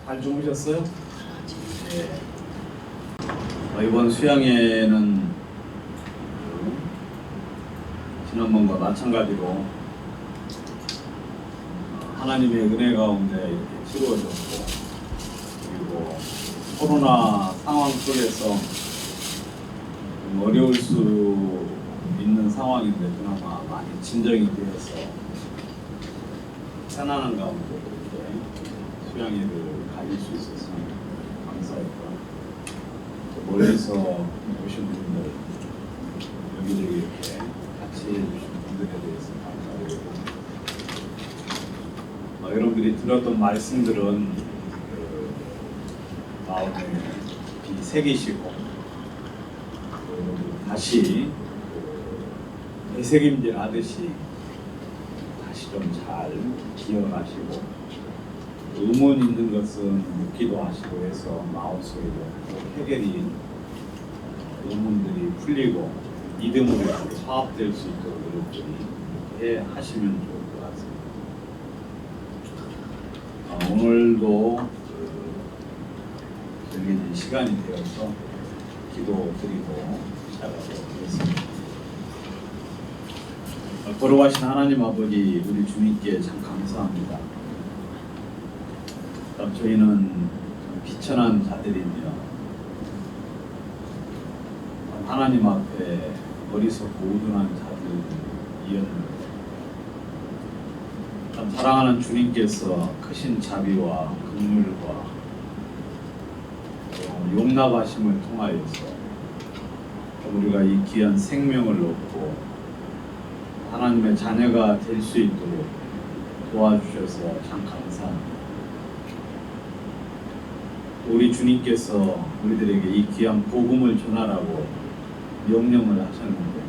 잘 주무셨어요? 네. 이번 수양회는 지난번과 마찬가지로 하나님의 은혜 가운데 이렇게 치루어졌고, 그리고 코로나 상황 속에서 좀 어려울 수 있는 상황인데 그나마 많이 진정이 되어서 편안한 가운데 이렇게 수양회를 가질 수 있어서 감사했고, 멀리서 오신 분들, 여기저기 이렇게 같이 해주신 분들에 대해서 감사드리고, 여러분들이 들었던 말씀들은 마음에 깊이 새기시고, 다시 되새김질 하듯이 다시 좀 잘 기억하시고, 의문 있는 것은 묻기도 하시고 해서 마음속에 해결이, 의문들이 풀리고 믿음으로 화합될 수 있도록 여러분들이 하시면 좋을 것 같습니다. 오늘도 정해진 시간이 되어서 기도드리고 시작하도록 하겠습니다. 걸어가신 하나님 아버지, 우리 주님께 참 감사합니다. 저희는 비천한 자들이며 하나님 앞에 어리석고 우둔한 자들이었는데, 참 사랑하는 주님께서 크신 자비와 긍휼과 용납하심을 통하여서 우리가 이 귀한 생명을 얻고 하나님의 자녀가 될 수 있도록 도와주셔서 참 감사합니다. 우리 주님께서 우리들에게 이 귀한 복음을 전하라고 명령을 하셨는데,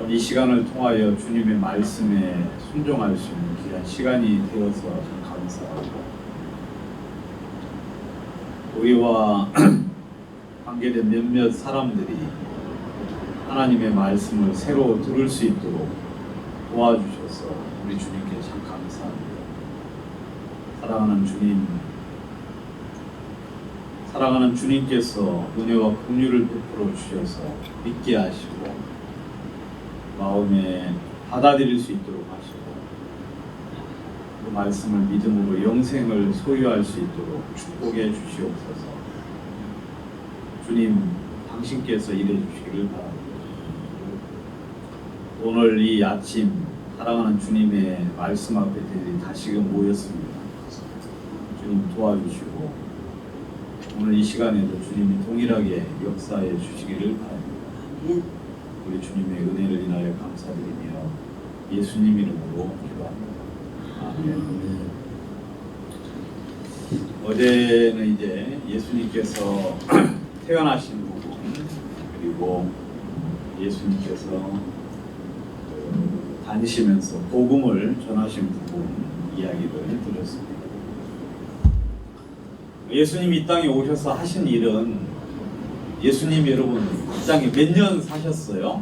이 시간을 통하여 주님의 말씀에 순종할 수 있는 귀한 시간이 되어서 참 감사하고, 우리와 관계된 몇몇 사람들이 하나님의 말씀을 새로 들을 수 있도록 도와주셔서 우리 주님께 참 감사합니다. 사랑하는 주님, 사랑하는 주님께서 은혜와 긍휼을 베풀어 주셔서 믿게 하시고 마음에 받아들일 수 있도록 하시고, 그 말씀을 믿음으로 영생을 소유할 수 있도록 축복해 주시옵소서. 주님, 당신께서 일해 주시기를 바랍니다. 오늘 이 아침 사랑하는 주님의 말씀 앞에 다시금 모였습니다. 주님 도와주시고, 오늘 이 시간에도 주님이 동일하게 역사해 주시기를 바랍니다. 우리 주님의 은혜를 인하여 감사드리며 예수님 이름으로 기도합니다. 아멘. 어제는 이제 예수님께서 태어나신 부분, 그리고 예수님께서 다니시면서 복음을 전하신 부분 이야기를 들었습니다. 예수님이 이 땅에 오셔서 하신 일은, 예수님 여러분 이 땅에 몇 년 사셨어요?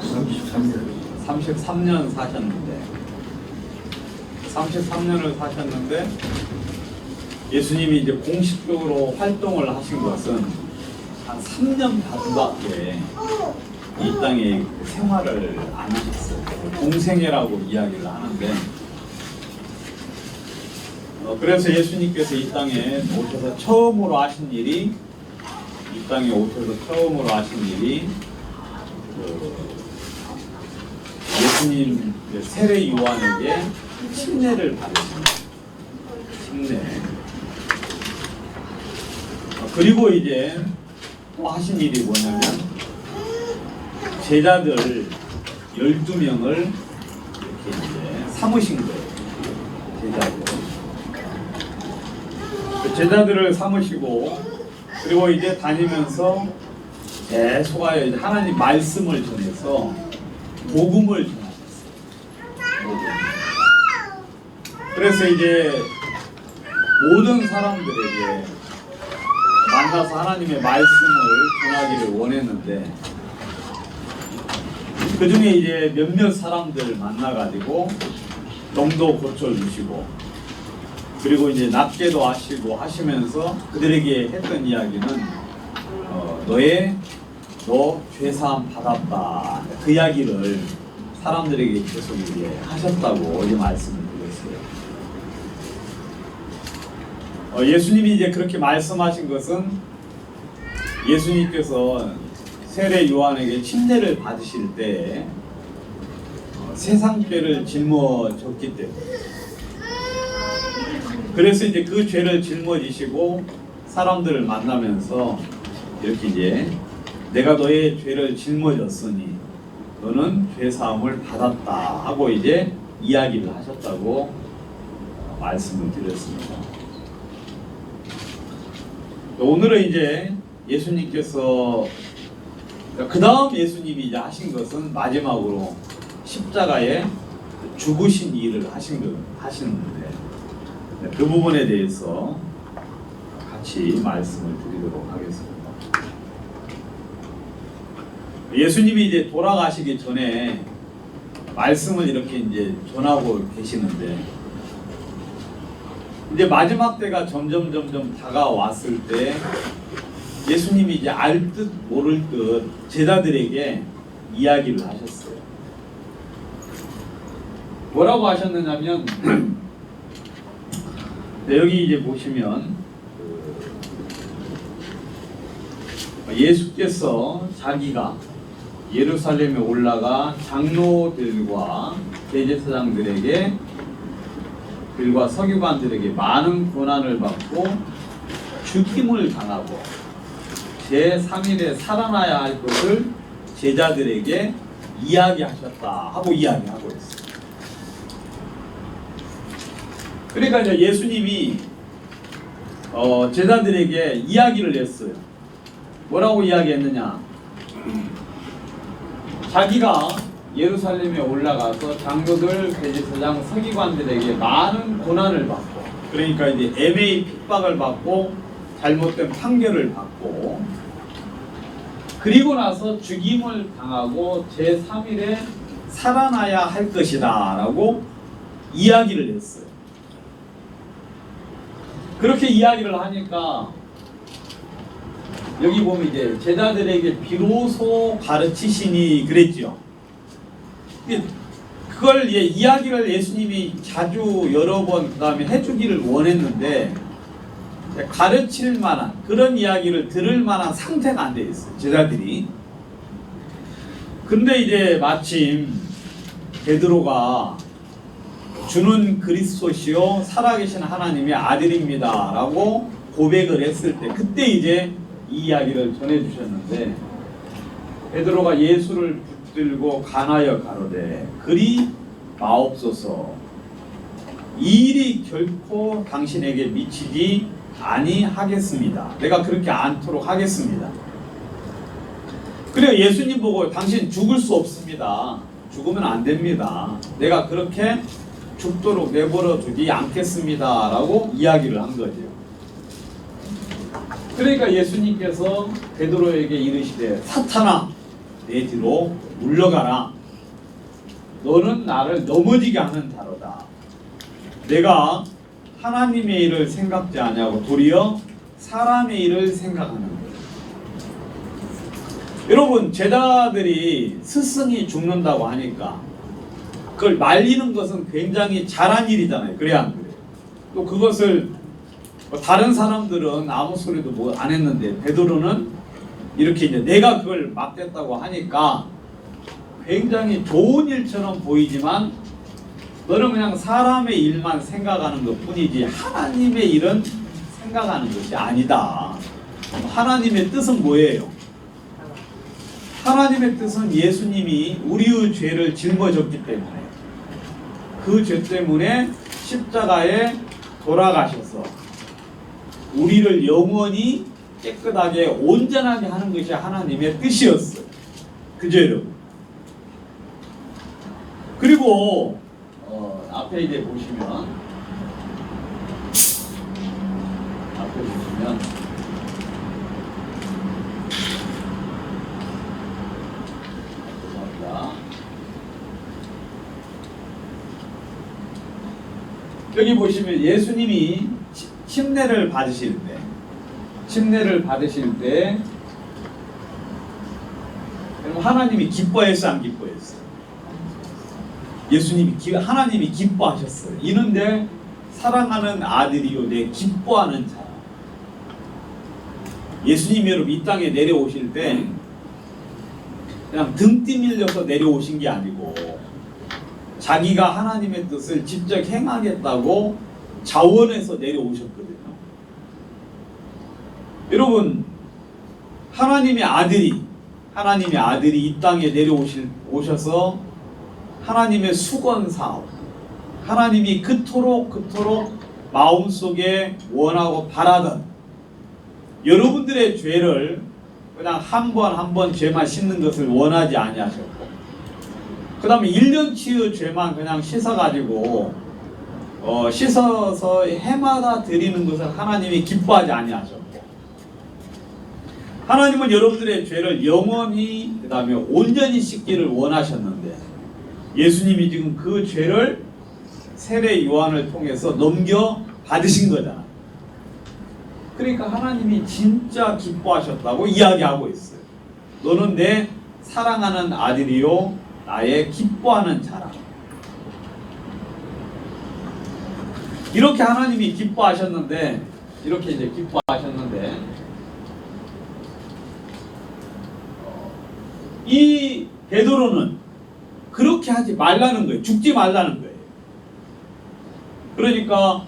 33년 사셨는데, 33년을 사셨는데 예수님이 이제 공식적으로 활동을 하신 것은 한 3년 반밖에 이 땅에 생활을 안 하셨어요. 공생애라고 이야기를 하는데, 그래서 예수님께서 이 땅에 오셔서 처음으로 하신 일이, 이 땅에 오셔서 처음으로 하신 일이 예수님 세례 요한에게 침례를 받으십니다. 침례. 그리고 이제 또 하신 일이 뭐냐면, 제자들 12명을 이렇게 이제 삼으신 거예요. 제자들을 삼으시고, 그리고 이제 다니면서 계속하여 이제 하나님 말씀을 전해서 복음을 전하셨어요. 그래서 이제 모든 사람들에게 만나서 하나님의 말씀을 전하기를 원했는데, 그 중에 이제 몇몇 사람들 만나가지고 병도 고쳐주시고, 그리고 이제 낫게도 하시고 하시면서 그들에게 했던 이야기는 너 죄사함 받았다. 그 이야기를 사람들에게 계속 이제 하셨다고 이제 말씀을 드렸어요. 예수님이 이제 그렇게 말씀하신 것은 예수님께서 세례 요한에게 침례를 받으실 때 세상 죄를 짊어졌기 때문에, 그래서 이제 그 죄를 짊어지시고 사람들을 만나면서 이렇게 이제 내가 너의 죄를 짊어졌으니 너는 죄 사함을 받았다 하고 이제 이야기를 하셨다고 말씀을 드렸습니다. 오늘은 이제 예수님께서 그 다음 예수님이 이제 하신 것은 마지막으로 십자가에 죽으신 일을 하시는데 그 부분에 대해서 같이 말씀을 드리도록 하겠습니다. 예수님이 이제 돌아가시기 전에 말씀을 이렇게 이제 전하고 계시는데, 이제 마지막 때가 점점 다가왔을 때 예수님이 이제 알 듯 모를 듯 제자들에게 이야기를 하셨어요. 뭐라고 하셨느냐면 여기 이제 보시면 예수께서 자기가 예루살렘에 올라가 장로들과 대제사장들에게 들과 서기관들에게 많은 고난을 받고 죽임을 당하고 제3일에 살아나야 할 것을 제자들에게 이야기하셨다 하고 이야기하고 있어요. 그러니까 이제 예수님이 제자들에게 이야기를 했어요. 뭐라고 이야기했느냐? 자기가 예루살렘에 올라가서 장로들, 대제사장, 서기관들에게 많은 고난을 받고, 그러니까 이제 애매히 핍박을 받고 잘못된 판결을 받고, 그리고 나서 죽임을 당하고 제3일에 살아나야 할 것이다 라고 이야기를 했어요. 그렇게 이야기를 하니까 여기 보면 이제 제자들에게 비로소 가르치시니 그랬죠. 그걸 이야기를 예수님이 자주 여러 번 그 다음에 해주기를 원했는데 가르칠 만한 그런 이야기를 들을 만한 상태가 안 돼 있어요, 제자들이. 근데 이제 마침 베드로가 주는 그리스도시요 살아계신 하나님의 아들입니다 라고 고백을 했을 때, 그때 이제 이 이야기를 전해주셨는데, 베드로가 예수를 붙들고 간하여 가로되 그리 마옵소서, 이 일이 결코 당신에게 미치지 아니하겠습니다. 내가 그렇게 않도록 하겠습니다. 그래요. 예수님 보고 당신 죽을 수 없습니다. 죽으면 안 됩니다. 내가 그렇게 죽도록 내버려 두지 않겠습니다 라고 이야기를 한 거죠. 그러니까 예수님께서 베드로에게 이르시되 사탄아 내 뒤로 물러가라. 너는 나를 넘어지게 하는 자로다. 내가 하나님의 일을 생각지 아니하고 도리어 사람의 일을 생각하는 거예요. 여러분, 제자들이 스승이 죽는다고 하니까 그걸 말리는 것은 굉장히 잘한 일이잖아요. 그래야 안 그래요? 또 그것을 다른 사람들은 아무 소리도 뭐 안 했는데 베드로는 이렇게 이제 내가 그걸 막겠다고 하니까 굉장히 좋은 일처럼 보이지만 너는 그냥 사람의 일만 생각하는 것 뿐이지 하나님의 일은 생각하는 것이 아니다. 하나님의 뜻은 뭐예요? 하나님의 뜻은 예수님이 우리의 죄를 짊어졌기 때문에, 그 죄 때문에 십자가에 돌아가셔서 우리를 영원히 깨끗하게 온전하게 하는 것이 하나님의 뜻이었어요. 그죠, 여러분? 그리고 앞에 이제 보시면 여기 보시면 예수님이 침례를 받으실 때 그럼 하나님이 기뻐했어, 안 기뻐했어? 하나님이 기뻐하셨어요. 이는데 사랑하는 아들이요 내 기뻐하는 자라. 예수님이 여러분 이 땅에 내려오실 때 그냥 등 뛰밀려서 내려오신 게 아니고 자기가 하나님의 뜻을 직접 행하겠다고 자원해서 내려오셨거든요. 여러분 하나님의 아들이 이 땅에 오셔서 하나님의 수건 사업, 하나님이 그토록 마음속에 원하고 바라던 여러분들의 죄를 그냥 한 번 죄만 씻는 것을 원하지 아니하셨고, 그 다음에 1년치의 죄만 그냥 씻어가지고 씻어서 해마다 드리는 것을 하나님이 기뻐하지 아니하셨고, 하나님은 여러분들의 죄를 영원히 그 다음에 온전히 씻기를 원하셨는데 예수님이 지금 그 죄를 세례 요한을 통해서 넘겨 받으신 거잖아. 그러니까 하나님이 진짜 기뻐하셨다고 이야기하고 있어요. 너는 내 사랑하는 아들이요 나의 기뻐하는 자라. 이렇게 하나님이 기뻐하셨는데 이 베드로는 그렇게 하지 말라는 거예요. 죽지 말라는 거예요. 그러니까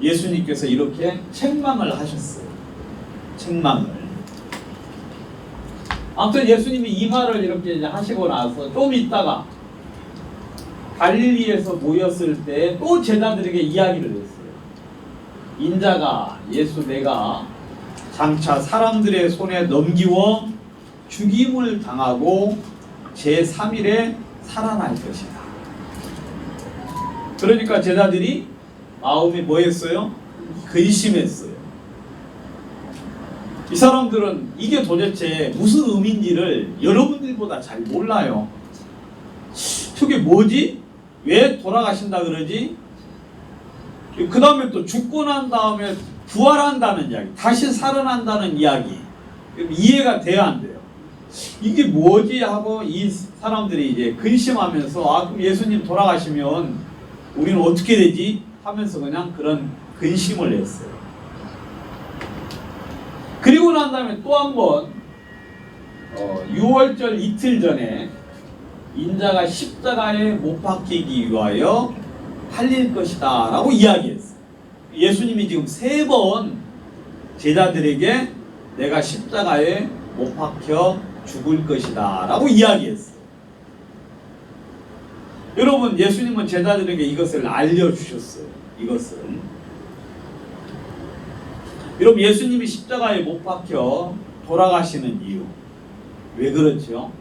예수님께서 이렇게 책망을 하셨어요. 책망을. 아무튼 예수님이 이 말을 이렇게 이제 하시고 나서 좀 있다가 갈릴리에서 모였을 때 또 제자들에게 이야기를 했어요. 인자가 예수 내가 장차 사람들의 손에 넘기워 죽임을 당하고 제3일에 살아날 것이다. 그러니까 제자들이 마음이 뭐였어요? 근심했어요. 이 사람들은 이게 도대체 무슨 의미인지를 여러분들보다 잘 몰라요. 저게 뭐지? 왜 돌아가신다 그러지? 그 다음에 또 죽고 난 다음에 부활한다는 이야기, 다시 살아난다는 이야기, 이해가 돼야 안 돼요. 이게 뭐지 하고 이 사람들이 이제 근심하면서 그럼 예수님 돌아가시면 우리는 어떻게 되지? 하면서 그냥 그런 근심을 했어요. 그리고 난 다음에 또 한 번 6월절 이틀 전에 인자가 십자가에 못 박히기 위하여 팔릴 것이다 라고 이야기했어요. 예수님이 지금 3번 제자들에게 내가 십자가에 못 박혀 죽을 것이다 라고 이야기했어요. 여러분 예수님은 제자들에게 이것을 알려주셨어요. 여러분 예수님이 십자가에 못 박혀 돌아가시는 이유 왜 그렇죠?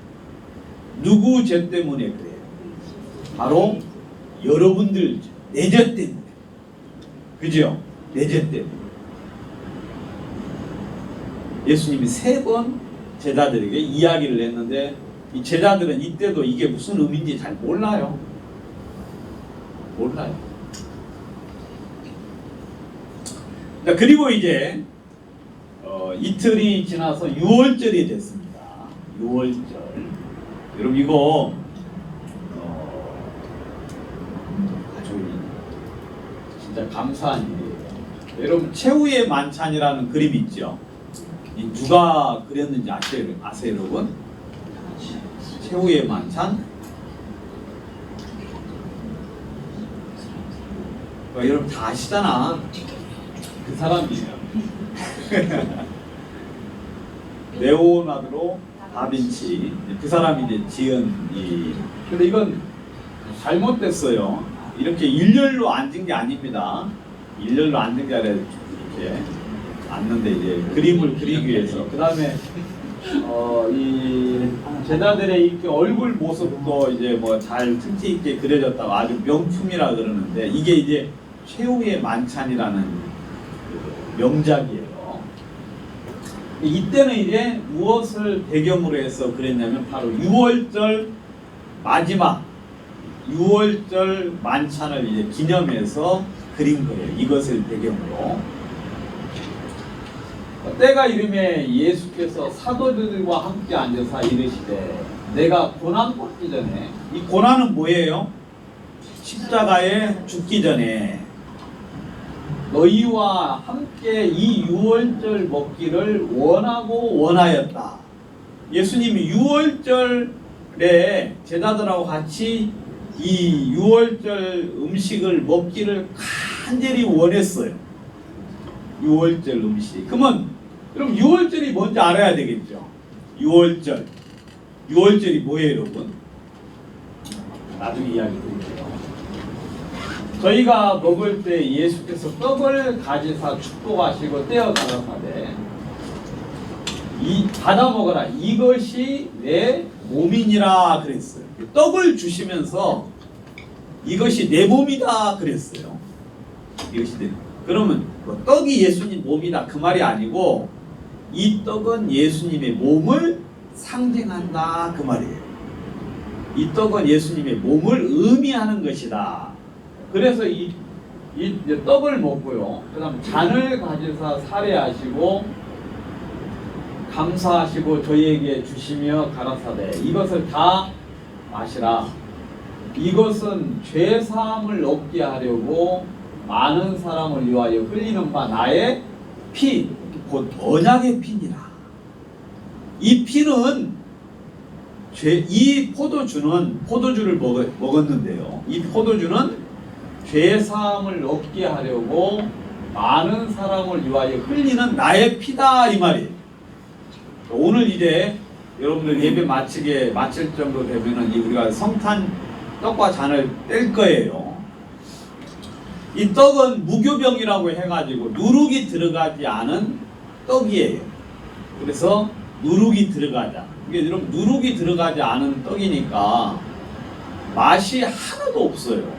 누구 죄 때문에 그래요? 바로 여러분들 내 죄 때문에. 그죠? 내 죄 때문에. 예수님이 3번 제자들에게 이야기를 했는데 이 제자들은 이때도 이게 무슨 의미인지 잘 몰라요. 자, 그리고 이제 이틀이 지나서 6월절이 됐습니다. 6월절. 여러분 이거 아주 진짜 감사한 일이에요. 여러분 최후의 만찬이라는 그림 있죠? 이 누가 그렸는지 아세요 여러분? 최후의 만찬? 여러분 다 아시잖아. 그 사람이에요. 레오나르도 다빈치. 그 사람이 이제 지은 근데 이건 잘못됐어요. 이렇게 일렬로 앉은 게 아닙니다. 일렬로 앉는 게 아니라 이렇게 앉는데 이제 그림을 그리기 위해서. 그 다음에 이 제자들의 이렇게 얼굴 모습도 이제 뭐 잘 특기 있게 그려졌다고 아주 명품이라 그러는데 이게 이제 최후의 만찬이라는 명작이에요. 이때는 이제 무엇을 배경으로 해서 그랬냐면 바로 6월절 마지막 6월절 만찬을 이제 기념해서 그린 거예요. 이것을 배경으로. 때가 이름에 예수께서 사도들과 함께 앉아서 이르시되 내가 고난 받기 전에, 이 고난은 뭐예요? 십자가에 죽기 전에 너희와 함께 이 유월절 먹기를 원하고 원하였다. 예수님이 유월절에 제자들하고 같이 이 유월절 음식을 먹기를 간절히 원했어요. 유월절 음식. 그러면 여러분 유월절이 뭔지 알아야 되겠죠. 유월절. 유월절이 뭐예요, 여러분? 나중에 이야기 드릴게요. 저희가 먹을 때 예수께서 떡을 가지사 축복하시고 떼어 가라사대 받아 먹어라. 이것이 내 몸이니라 그랬어요. 떡을 주시면서 이것이 내 몸이다 그랬어요. 이것이 내 몸. 그러면 떡이 예수님 몸이다 그 말이 아니고 이 떡은 예수님의 몸을 상징한다 그 말이에요. 이 떡은 예수님의 몸을 의미하는 것이다. 그래서 이 떡을 먹고요. 그 다음 잔을 가지사 살해하시고 감사하시고 저희에게 주시며 가라사대 이것을 다 마시라. 이것은 죄사함을 얻게 하려고 많은 사람을 위하여 흘리는 바 나의 피, 곧 언약의 피니라. 이 피는 이 포도주를 먹었는데요. 이 포도주는 죄사함을 얻게 하려고 많은 사람을 위하여 흘리는 나의 피다 이 말이에요. 오늘 이제 여러분들 예배 마칠 정도 되면은 우리가 성탄 떡과 잔을 뗄 거예요. 이 떡은 무교병이라고 해가지고 누룩이 들어가지 않은 떡이에요. 그래서 누룩이 들어가자. 이게 여러분 누룩이 들어가지 않은 떡이니까 맛이 하나도 없어요.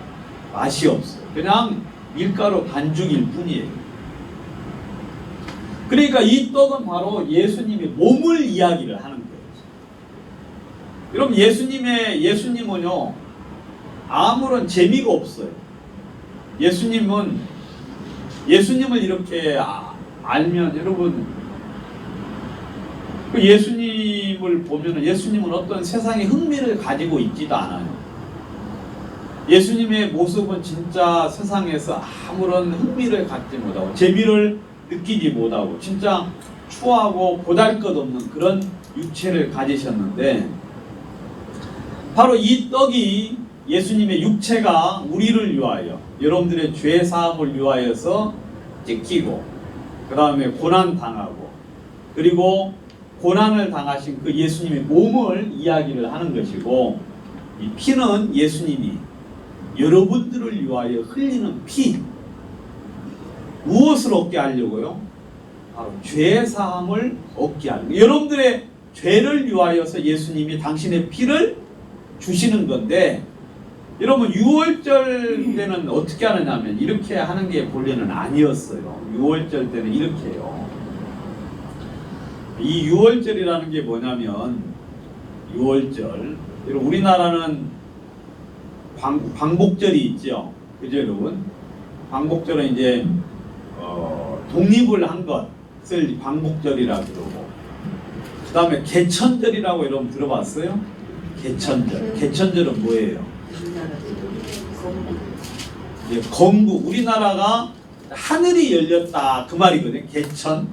맛이 없어요. 그냥 밀가루 반죽일 뿐이에요. 그러니까 이 떡은 바로 예수님의 몸을 이야기를 하는 거예요. 여러분 예수님은요 아무런 재미가 없어요. 예수님을 이렇게 알면 여러분 그 예수님을 보면은 예수님은 어떤 세상에 흥미를 가지고 있지도 않아요. 예수님의 모습은 진짜 세상에서 아무런 흥미를 갖지 못하고 재미를 느끼지 못하고 진짜 추하고 보잘것없는 그런 육체를 가지셨는데 바로 이 떡이 예수님의 육체가 우리를 위하여 여러분들의 죄 사함을 위하여서 찢기고 그 다음에 고난 당하고 그리고 고난을 당하신 그 예수님의 몸을 이야기를 하는 것이고 이 피는 예수님이 여러분들을 위하여 흘리는 피 무엇을 얻게 하려고요? 바로 죄 사함을 얻게 하려고 여러분들의 죄를 위하여서 예수님이 당신의 피를 주시는 건데 여러분 유월절 때는 어떻게 하느냐면 이렇게 하는 게 본래는 아니었어요. 유월절 때는 이렇게 해요. 이 유월절이라는 게 뭐냐면 유월절 우리나라는 광복절이 있죠. 그죠 여러분? 광복절은 이제 독립을 한 것을 광복절이라 그러고 그 다음에 개천절이라고 여러분 들어봤어요? 개천절. 개천절은 뭐예요? 건국. 우리나라가 하늘이 열렸다 그 말이거든요. 개천.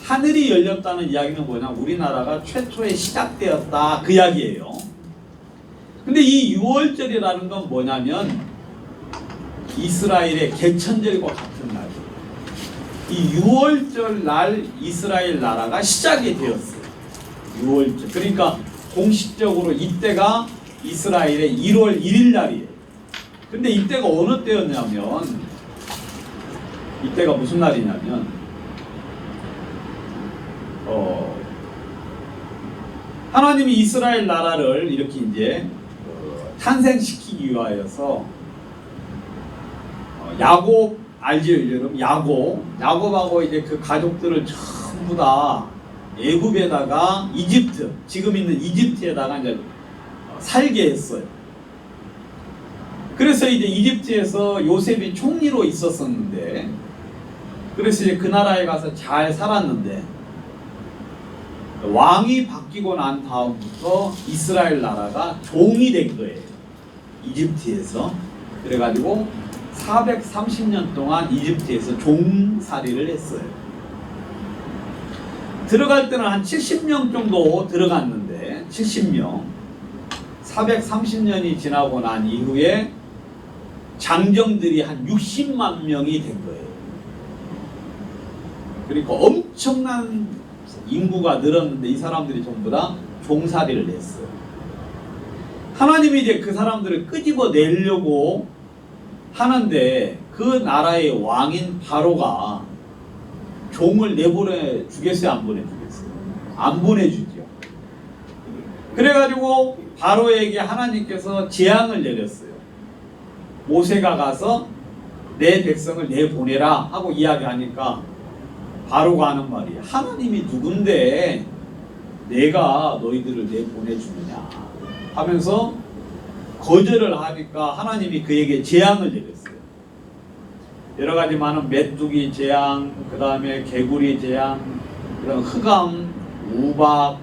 하늘이 열렸다는 이야기는 뭐냐? 우리나라가 최초에 시작되었다 그 이야기예요. 근데 이 유월절이라는 건 뭐냐면 이스라엘의 개천절과 같은 날이에요. 이 유월절 날 이스라엘 나라가 시작이 되었어요. 유월절. 그러니까 공식적으로 이때가 이스라엘의 1월 1일 날이에요. 근데 이때가 어느 때였냐면 이때가 무슨 날이냐면 하나님이 이스라엘 나라를 이렇게 이제 탄생시키기 위하여서 야곱 알죠 여러분? 야곱하고 이제 그 가족들을 전부 다 애굽에다가 이집트 지금 있는 이집트에다가 이제 살게 했어요. 그래서 이제 이집트에서 요셉이 총리로 있었었는데, 그래서 이제 그 나라에 가서 잘 살았는데, 왕이 바뀌고 난 다음부터 이스라엘 나라가 종이 된 거예요. 이집트에서. 그래가지고 430년 동안 이집트에서 종살이를 했어요. 들어갈 때는 한 70명 정도 들어갔는데, 70명. 430년이 지나고 난 이후에 장정들이 한 60만 명이 된 거예요. 그러니까 엄청난 인구가 늘었는데 이 사람들이 전부 다 종살이를 했어요. 하나님이 이제 그 사람들을 끄집어 내려고 하는데, 그 나라의 왕인 바로가 종을 내보내 주겠어요? 안 보내주겠어요? 안 보내주죠. 그래가지고 바로에게 하나님께서 재앙을 내렸어요. 모세가 가서 내 백성을 내보내라 하고 이야기하니까 바로가 하는 말이, 하나님이 누군데 내가 너희들을 내보내주느냐 하면서 거절을 하니까 하나님이 그에게 재앙을 내렸어요. 여러 가지 많은 메뚜기 재앙, 그 다음에 개구리 재앙, 그런 흑암, 우박,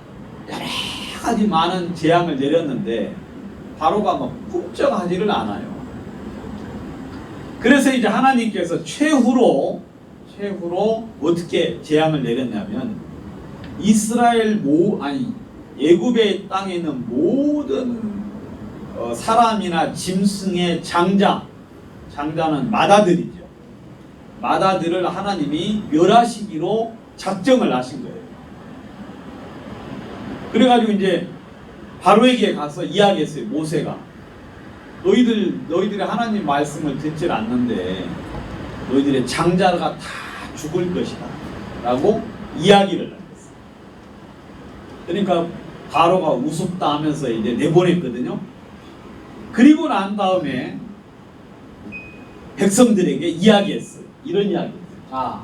여러 가지 많은 재앙을 내렸는데 바로가 막 꿈쩍하지를 않아요. 그래서 이제 하나님께서 최후로 어떻게 재앙을 내렸냐면, 이스라엘 애굽의 땅에 있는 모든 사람이나 짐승의 장자는 마다들이죠. 마다들을 하나님이 멸하시기로 작정을 하신 거예요. 그래가지고 이제 바로에게 가서 이야기했어요. 모세가 너희들이 하나님 말씀을 듣질 않는데 너희들의 장자가 다 죽을 것이다 라고 이야기를 했어요. 그러니까 바로가 우습다 하면서 이제 내보냈거든요. 그리고 난 다음에 백성들에게 이야기했어요. 이런 이야기했어요. 자,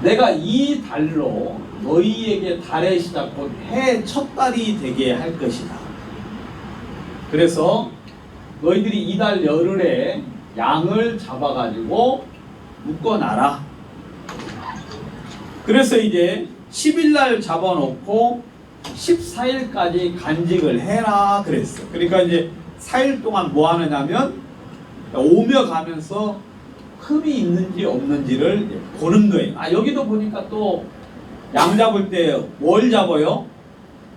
내가 이 달로 너희에게 달의 시작 곧 해 첫 달이 되게 할 것이다. 그래서 너희들이 이달 열흘에 양을 잡아가지고 묶어놔라. 그래서 이제 10일날 잡아놓고 14일까지 간직을 해라 그랬어. 그러니까 이제 4일 동안 뭐 하느냐면 오며 가면서 흠이 있는지 없는지를 보는 거예요. 여기도 보니까 또 양 잡을 때 뭘 잡아요?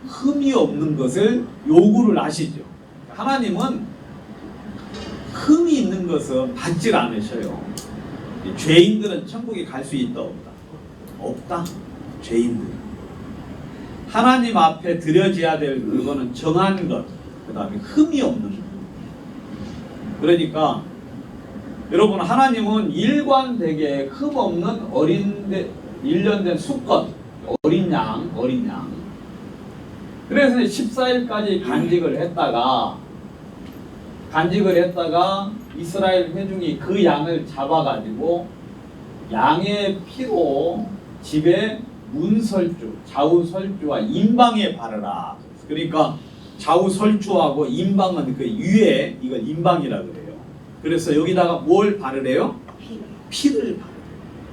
흠이 없는 것을 요구를 하시죠. 하나님은 흠이 있는 것은 받질 않으셔요. 죄인들은 천국에 갈 수 있다 없다? 없다. 죄인들. 하나님 앞에 드려져야 될 물건은 정한 것, 그 다음에 흠이 없는 것. 그러니까 여러분, 하나님은 일관되게 흠 없는 1년 된 수컷, 어린 양. 그래서 14일까지 간직을 했다가 이스라엘 회중이 그 양을 잡아가지고 양의 피로 집에 문설주, 좌우설주와 임방에 바르라. 그러니까 좌우설주하고 임방은 그 위에, 이걸 임방이라 그래요. 그래서 여기다가 뭘 바르래요? 피를 바르래요.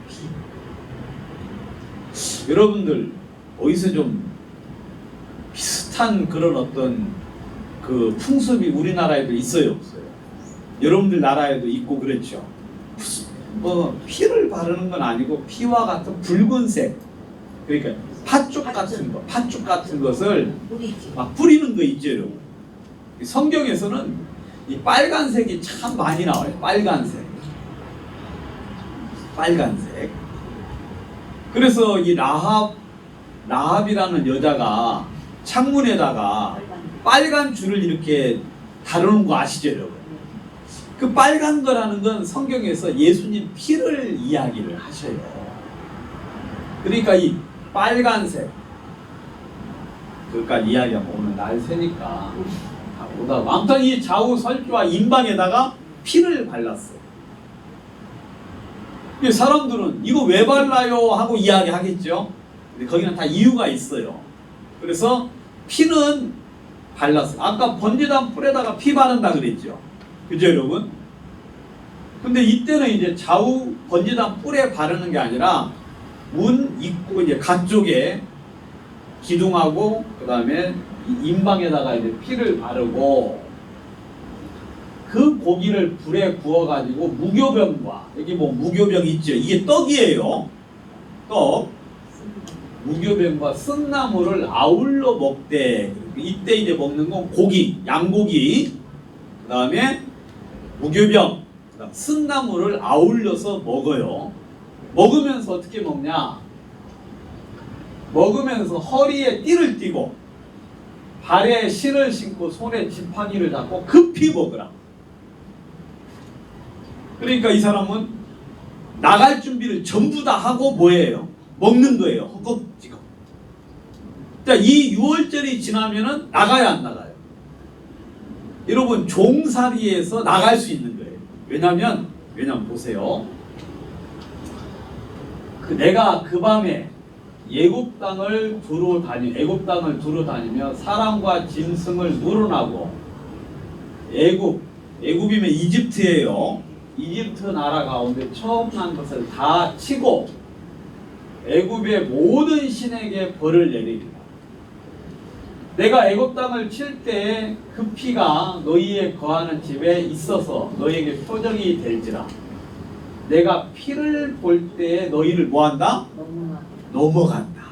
피. 여러분들 어디서 좀 비슷한 그런 어떤 그 풍습이 우리나라에도 있어요, 없어요? 여러분들 나라에도 있고 그렇죠. 피를 바르는 건 아니고 피와 같은 붉은색, 그러니까 팥죽 같은 것을 막 뿌리는 거 있죠, 여러분. 성경에서는 이 빨간색이 참 많이 나와요. 빨간색. 그래서 이 라합이라는 여자가 창문에다가 빨간 줄을 이렇게 다루는 거 아시죠, 여러분? 그 빨간 거라는 건 성경에서 예수님 피를 이야기를 하셔요. 그러니까 이 빨간색, 그까지 이야기하면 오늘 날 새니까 아무튼 이 좌우 설주와 임방에다가 피를 발랐어요. 사람들은 이거 왜 발라요 하고 이야기하겠죠. 근데 거기는 다 이유가 있어요. 그래서 피는 발랐어. 아까 번제단 뿔에다가 피 바른다 그랬죠. 그죠 여러분? 근데 이때는 이제 좌우 번제단 뿔에 바르는 게 아니라 문 입구 이제 각 쪽에 기둥하고 그 다음에 임방에다가 이제 피를 바르고 그 고기를 불에 구워가지고 무교병과 여기 뭐 무교병 있죠. 이게 떡이에요. 떡. 무교병과 쓴나물을 아울러 먹되 이때 이제 먹는 건 고기, 양고기. 그 다음에 무교병, 그다음 쓴나물을 아울러서 먹어요. 먹으면서 어떻게 먹냐? 먹으면서 허리에 띠를 띠고 발에 신을 신고 손에 지팡이를 잡고 급히 먹으라. 그러니까 이 사람은 나갈 준비를 전부 다 하고 뭐예요? 먹는 거예요. 허겁지겁. 자, 이 6월절이 지나면은 나가야 안 나가요? 여러분 종살이에서 나갈 수 있는 거예요. 왜냐면 보세요. 내가 그 밤에 애굽 땅을 두루 다니며 사람과 짐승을 물어나고 애굽이면 이집트예요. 이집트 나라 가운데 처음 난 것을 다 치고 애굽의 모든 신에게 벌을 내리리라. 내가 애굽 땅을 칠 때에 그 피가 너희의 거하는 집에 있어서 너희에게 표적이 될지라. 내가 피를 볼 때에 너희를 뭐한다? 넘어간다.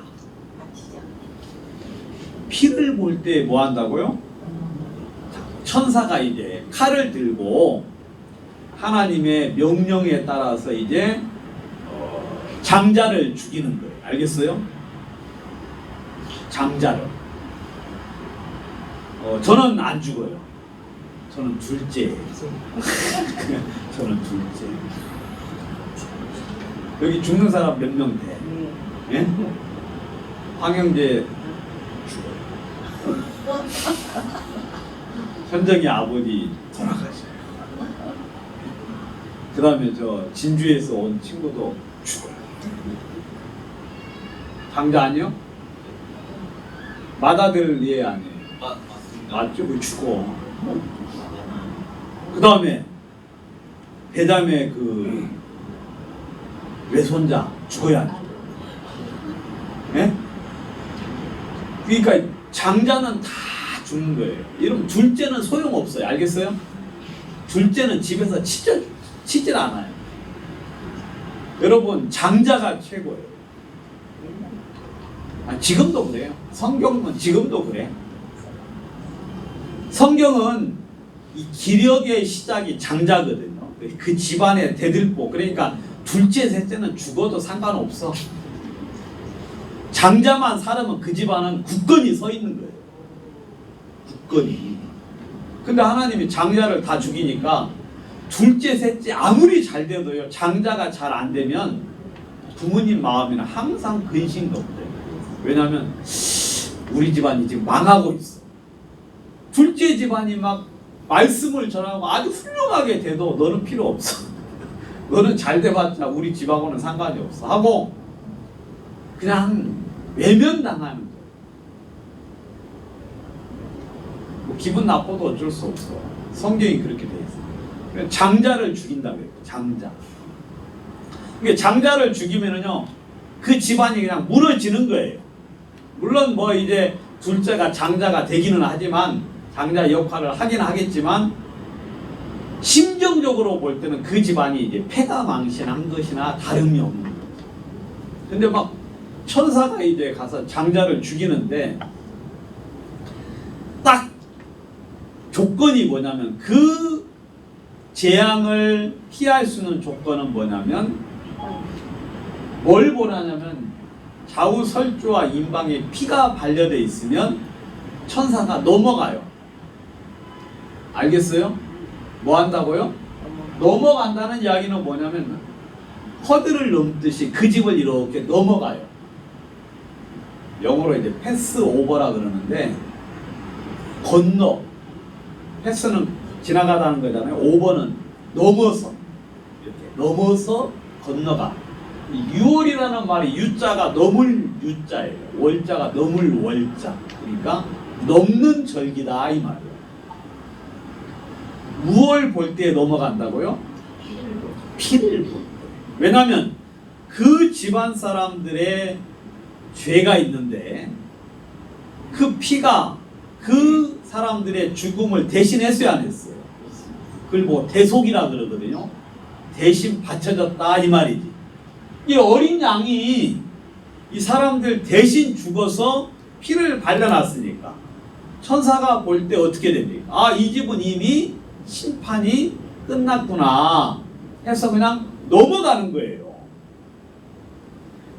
피를 볼 때 뭐 한다고요? 천사가 이제 칼을 들고 하나님의 명령에 따라서 이제 장자를 죽이는 거예요. 알겠어요? 장자를. 저는 안 죽어요. 저는 둘째예요. 저는 둘째. 여기 죽는 사람 몇 명 돼? 예? 황영재 죽어요. 현정이 아버지 돌아가셔요. 그 다음에 저 진주에서 온 친구도 죽어요. 장자 아니요? 맏아들 얘 아니에요? 맞죠? 그 죽어. 그 다음에 배담의 그 외손자 죽어야 돼. 예? 그러니까 장자는 다 죽는 거예요. 여러분 둘째는 소용없어요. 알겠어요? 둘째는 집에서 치질 않아요. 여러분 장자가 최고예요. 지금도 그래요. 성경은 지금도 그래. 성경은 이 기력의 시작이 장자거든요. 그 집안의 대들보. 그러니까 둘째, 셋째는 죽어도 상관없어. 장자만 살으면 그 집안은 굳건히 서 있는 거예요. 굳건히. 근데 하나님이 장자를 다 죽이니까 둘째, 셋째 아무리 잘 돼도요. 장자가 잘 안 되면 부모님 마음에는 항상 근심이 없대요. 왜냐하면 우리 집안이 지금 망하고 있어. 둘째 집안이 막 말씀을 전하고 아주 훌륭하게 돼도 너는 필요 없어. 너는 잘 돼봤자 우리 집하고는 상관이 없어 하고 그냥 외면당하는 거야. 뭐 기분 나빠도 어쩔 수 없어. 성경이 그렇게 돼 있어. 장자를 죽인다고 해요. 장자. 그러니까 장자를 죽이면은요 그 집안이 그냥 무너지는 거예요. 물론 뭐 이제 둘째가 장자가 되기는 하지만 장자 역할을 하긴 하겠지만 심정적으로 볼 때는 그 집안이 이제 패가 망신한 것이나 다름이 없는 거죠. 근데 막 천사가 이제 가서 장자를 죽이는데 딱 조건이 뭐냐면 그 재앙을 피할 수 있는 조건은 뭐냐면 뭘 보라냐면 좌우 설주와 임방에 피가 발려져 있으면 천사가 넘어가요. 알겠어요? 뭐 한다고요? 넘어간다는 이야기는 뭐냐면 허들을 넘듯이 그 집을 이렇게 넘어가요. 영어로 이제 패스 오버라 그러는데 건너. 패스는 지나가다는 거잖아요. 오버는 넘어서. 이렇게 넘어서 건너가. 유월이라는 말이 유자가 넘을 유자예요. 월자가 넘을 월자. 그러니까 넘는 절기다 이 말이에요. 무엇을 볼 때 넘어간다고요? 피를 볼 때. 왜냐하면 그 집안 사람들의 죄가 있는데 그 피가 그 사람들의 죽음을 대신했어야 안 했어요. 그걸 뭐 대속이라 그러거든요. 대신 바쳐졌다 이 말이지. 이 어린 양이 이 사람들 대신 죽어서 피를 발라놨으니까 천사가 볼 때 어떻게 됩니까? 아, 이 집은 이미 심판이 끝났구나 해서 그냥 넘어가는 거예요.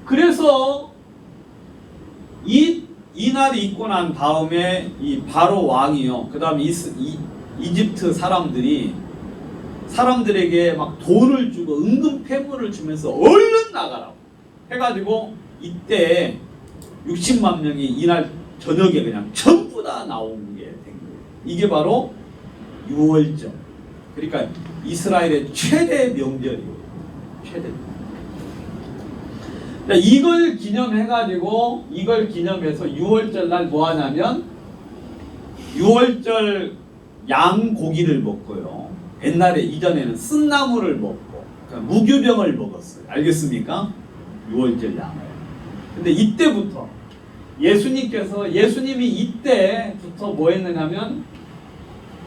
그래서 이 날이 있고 난 다음에 이 바로 왕이요, 그 다음에 이집트 사람들에게 막 돈을 주고 은금 패물을 주면서 얼른 나가라고 해가지고 이때 60만 명이 이날 저녁에 그냥 전부 다 나온 게 된 거예요. 이게 바로 유월절. 그러니까 이스라엘의 최대 명절이에요. 최대. 이걸 기념해가지고 이걸 기념해서 유월절 날 뭐 하냐면 유월절 양고기를 먹고요. 옛날에 이전에는 쓴나물을 먹고 그러니까 무교병을 먹었어요. 알겠습니까? 유월절 양을. 근데 이때부터 예수님이 이때부터 뭐 했느냐면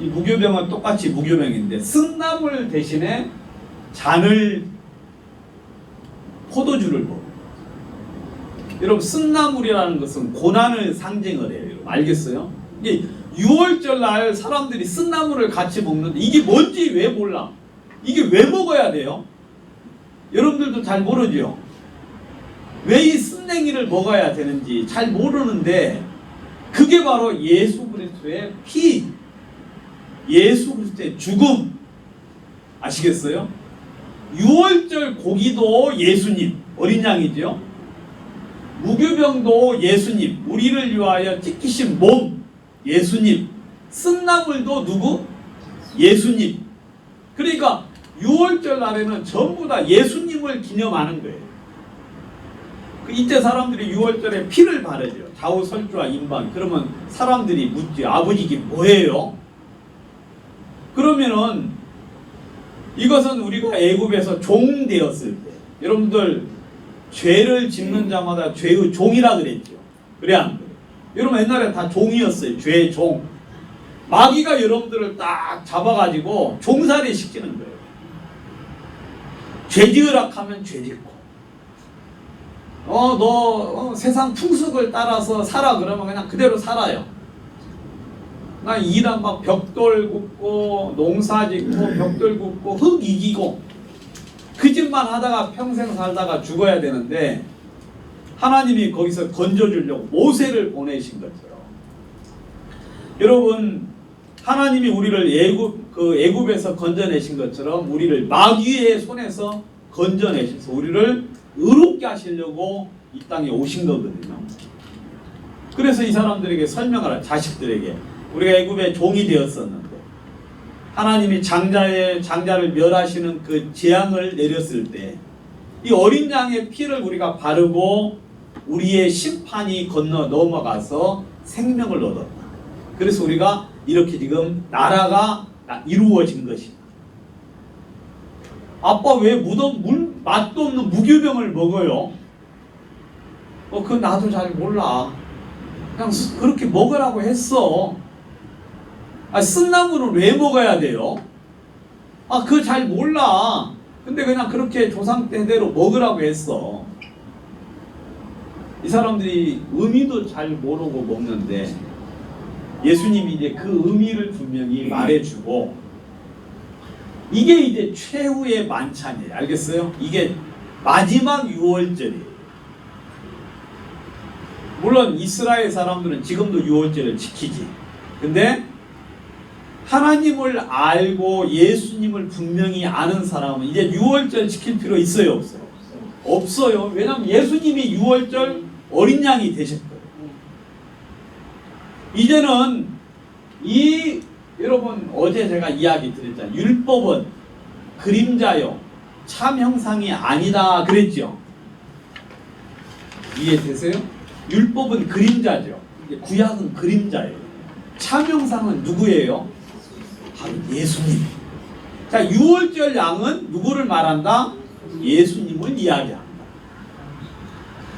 이 무교병은 똑같이 무교병인데 쓴나물 대신에 포도주를 먹어요. 여러분 쓴나물이라는 것은 고난을 상징을 해요. 여러분 알겠어요? 이게 6월절 날 사람들이 쓴나물을 같이 먹는데 이게 뭔지 왜 몰라? 이게 왜 먹어야 돼요? 여러분들도 잘 모르죠? 왜 이 쓴냉이를 먹어야 되는지 잘 모르는데 그게 바로 예수 그리스도의 피, 예수 그리스도의 죽음 아시겠어요? 6월절 고기도 예수님, 어린 양이죠. 무교병도 예수님, 우리를 위하여 찢기신 몸 예수님, 쓴나물도 누구? 예수님. 그러니까 6월절 날에는 전부 다 예수님을 기념하는 거예요. 이때 사람들이 6월절에 피를 바르죠. 좌우설주와 임방. 그러면 사람들이 묻죠. 아버지 이게 뭐예요? 그러면은 이것은 우리가 애굽에서 종 되었을 때 여러분들 죄를 짓는 자마다 죄의 종이라 그랬죠. 그래 안 그래? 여러분 옛날에 다 종이었어요. 죄의 종. 마귀가 여러분들을 딱 잡아가지고 종살이 시키는 거예요. 죄 지으라 하면 죄 짓고 너 세상 풍습을 따라서 살아 그러면 그냥 그대로 살아요. 나 일한 막 벽돌 굽고 농사 짓고 벽돌 굽고 흙 이기고 그 짓만 하다가 평생 살다가 죽어야 되는데 하나님이 거기서 건져주려고 모세를 보내신 것처럼 여러분 하나님이 우리를 애굽에서 건져내신 것처럼 우리를 마귀의 손에서 건져내셔서 우리를 의롭게 하시려고 이 땅에 오신 거거든요. 그래서 이 사람들에게 설명하라. 자식들에게 우리가 애굽의 종이 되었었는데 하나님이 장자를 멸하시는 그 재앙을 내렸을 때 이 어린 양의 피를 우리가 바르고 우리의 심판이 건너 넘어가서 생명을 얻었다. 그래서 우리가 이렇게 지금 나라가 이루어진 것이다. 아빠 왜 맛도 없는 무교병을 먹어요? 그건 나도 잘 몰라. 그냥 그렇게 먹으라고 했어. 쓴나물은 왜 먹어야 돼요? 그거 잘 몰라. 근데 그냥 그렇게 조상 때대로 먹으라고 했어. 이 사람들이 의미도 잘 모르고 먹는데 예수님이 이제 그 의미를 분명히 말해주고 이게 이제 최후의 만찬이에요. 알겠어요? 이게 마지막 유월절이에요. 물론 이스라엘 사람들은 지금도 유월절을 지키지. 근데 하나님을 알고 예수님을 분명히 아는 사람은 이제 유월절 지킬 필요 있어요? 없어요? 없어요. 왜냐하면 예수님이 유월절 어린 양이 되셨거든요. 이제는 여러분 어제 제가 이야기 드렸잖아요. 율법은 그림자요 참 형상이 아니다 그랬죠. 이해되세요? 율법은 그림자죠. 구약은 그림자예요. 차명상은 누구예요? 바로 예수님. 자, 유월절 양은 누구를 말한다? 예수님을 이야기한다.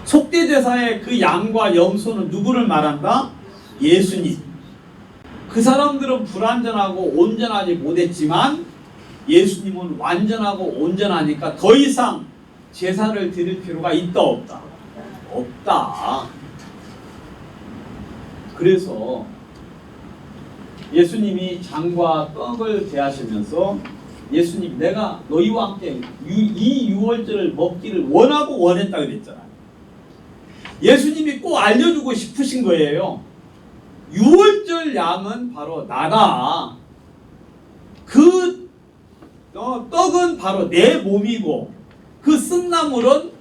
속죄제사의 그 양과 염소는 누구를 말한다? 예수님. 그 사람들은 불완전하고 온전하지 못했지만 예수님은 완전하고 온전하니까 더 이상 제사를 드릴 필요가 있다 없다? 없다. 그래서 예수님이 장과 떡을 제하시면서 예수님 내가 너희와 함께 이 유월절을 먹기를 원하고 원했다 그랬잖아요. 예수님이 꼭 알려주고 싶으신 거예요. 유월절 양은 바로 나다. 그 떡은 바로 내 몸이고 그 쓴나물은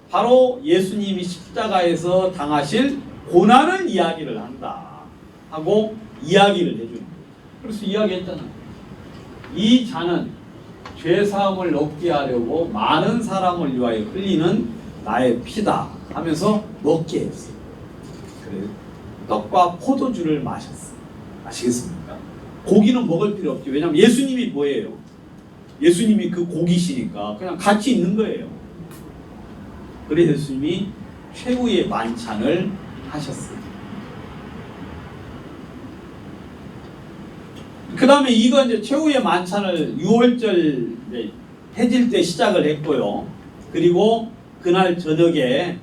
바로 예수님이 십자가에서 당하실 고난을 이야기를 한다 하고 이야기를 해주는 거예요. 그래서 이야기했잖아요. 이 잔은 죄사함을 얻게 하려고 많은 사람을 위하여 흘리는 나의 피다 하면서 먹게 했어요. 그래요. 떡과 포도주를 마셨어요. 아시겠습니까? 고기는 먹을 필요 없죠. 왜냐하면 예수님이 뭐예요? 예수님이 그 고기시니까 그냥 같이 있는 거예요. 그래서 예수님이 최후의 만찬을 하셨어요. 그 다음에 이거 이제 최후의 만찬을 6월절 해질 때 시작을 했고요. 그리고 그날 저녁에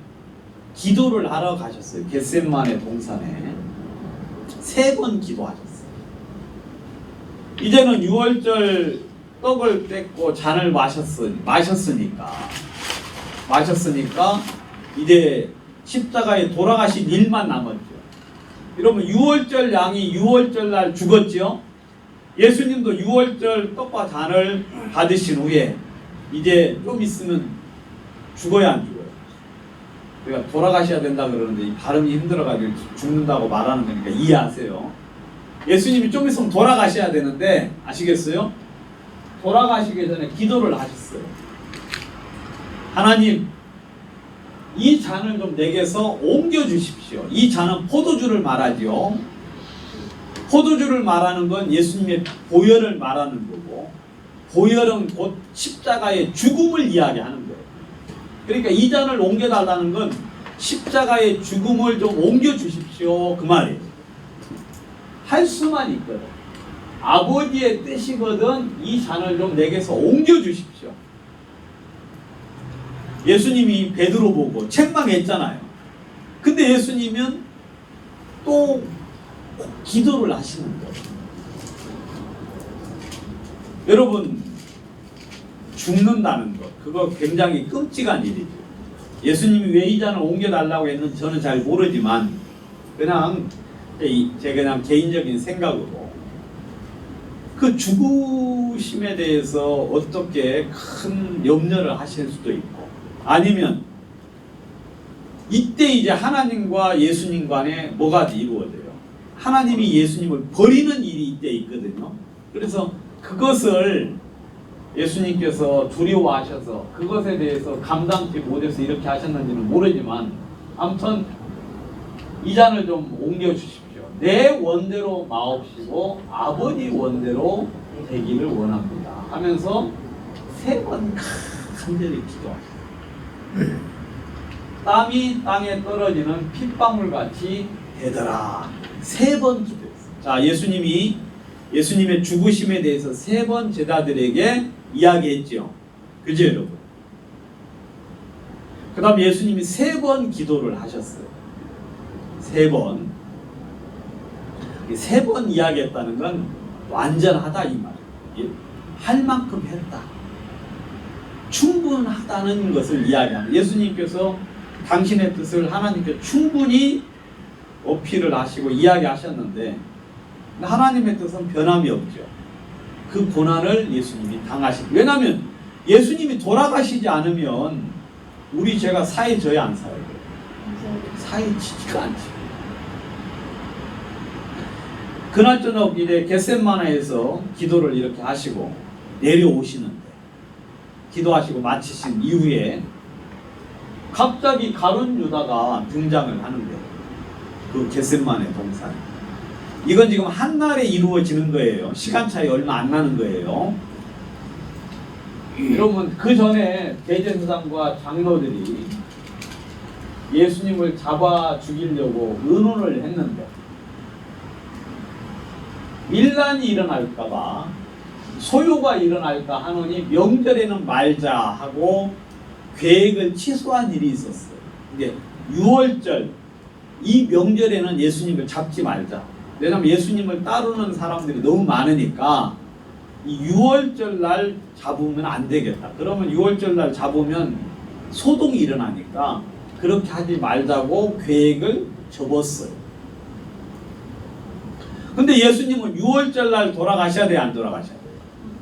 기도를 하러 가셨어요. 겟세마네 동산에 3번 기도하셨어요. 이제는 6월절 떡을 뺏고 잔을 마셨으니까 이제 십자가에 돌아가신 일만 남았죠. 여러분 6월절 양이 6월절 날 죽었죠. 예수님도 6월절 떡과 잔을 받으신 후에 이제 좀 있으면 죽어야 안 죽어요? 그러니까 돌아가셔야 된다 그러는데 이 발음이 힘들어가지고 죽는다고 말하는 거니까 이해하세요. 예수님이 좀 있으면 돌아가셔야 되는데 아시겠어요? 돌아가시기 전에 기도를 하셨어요. 하나님, 이 잔을 좀 내게서 옮겨주십시오. 이 잔은 포도주를 말하죠. 포도주를 말하는 건 예수님의 보혈을 말하는 거고, 보혈은 곧 십자가의 죽음을 이야기하는 거예요. 그러니까 이 잔을 옮겨달라는 건 십자가의 죽음을 좀 옮겨주십시오 그 말이에요. 할 수만 있거든. 아버지의 뜻이거든. 이 잔을 좀 내게서 옮겨주십시오. 예수님이 베드로 보고 책망했잖아요. 근데 예수님은 또 기도를 하시는 거예요. 여러분, 죽는다는 것, 그거 굉장히 끔찍한 일이죠. 예수님이 왜 이 잔을 옮겨달라고 했는지 저는 잘 모르지만 그냥 제 그냥 개인적인 생각으로 그 죽으심에 대해서 어떻게 큰 염려를 하실 수도 있고, 아니면 이때 이제 하나님과 예수님 간에 뭐가 이루어져요? 하나님이 예수님을 버리는 일이 이때 있거든요. 그래서 그것을 예수님께서 두려워하셔서 그것에 대해서 감당치 못해서 이렇게 하셨는지는 모르지만 아무튼 이 잔을 좀 옮겨주십시오. 내 원대로 마옵시고 아버지 원대로 되기를 원합니다 하면서 3번 간절히 기도하셨어요. 땀이 땅에 떨어지는 핏방울같이 되더라. 3번 기도했어요. 자, 예수님의 죽으심에 대해서 3번 제자들에게 이야기했죠. 그죠, 여러분? 그 다음 예수님이 3번 기도를 하셨어요. 3번. 3번 이야기했다는 건 완전하다 이 말이에요. 할 만큼 했다. 충분하다는 것을 이야기합니다. 예수님께서 당신의 뜻을 하나님께 충분히 어필을 하시고 이야기하셨는데 하나님의 뜻은 변함이 없죠. 그 고난을 예수님이 당하시고, 왜냐하면 예수님이 돌아가시지 않으면 우리 죄가 사해져야 안 사해요? 사해지지가 않죠. 그날 저녁 이제 겟세마네에서 기도를 이렇게 하시고 내려오시는데, 기도하시고 마치신 이후에 갑자기 가룟 유다가 등장을 하는데, 그 겟세마네 동산에 이건 지금 한날에 이루어지는 거예요. 시간 차이 얼마 안 나는 거예요. 여러분, 그 전에 대제사장과 장로들이 예수님을 잡아 죽이려고 의논을 했는데 밀란이 일어날까봐, 소요가 일어날까 하노니 명절에는 말자 하고 계획을 취소한 일이 있었어요. 이게 6월절, 이 명절에는 예수님을 잡지 말자. 왜냐하면 예수님을 따르는 사람들이 너무 많으니까 이 6월절 날 잡으면 안 되겠다. 그러면 6월절 날 잡으면 소동이 일어나니까 그렇게 하지 말자고 계획을 접었어요. 근데 예수님은 6월절 날 돌아가셔야 돼요, 안 돌아가셔야 돼요?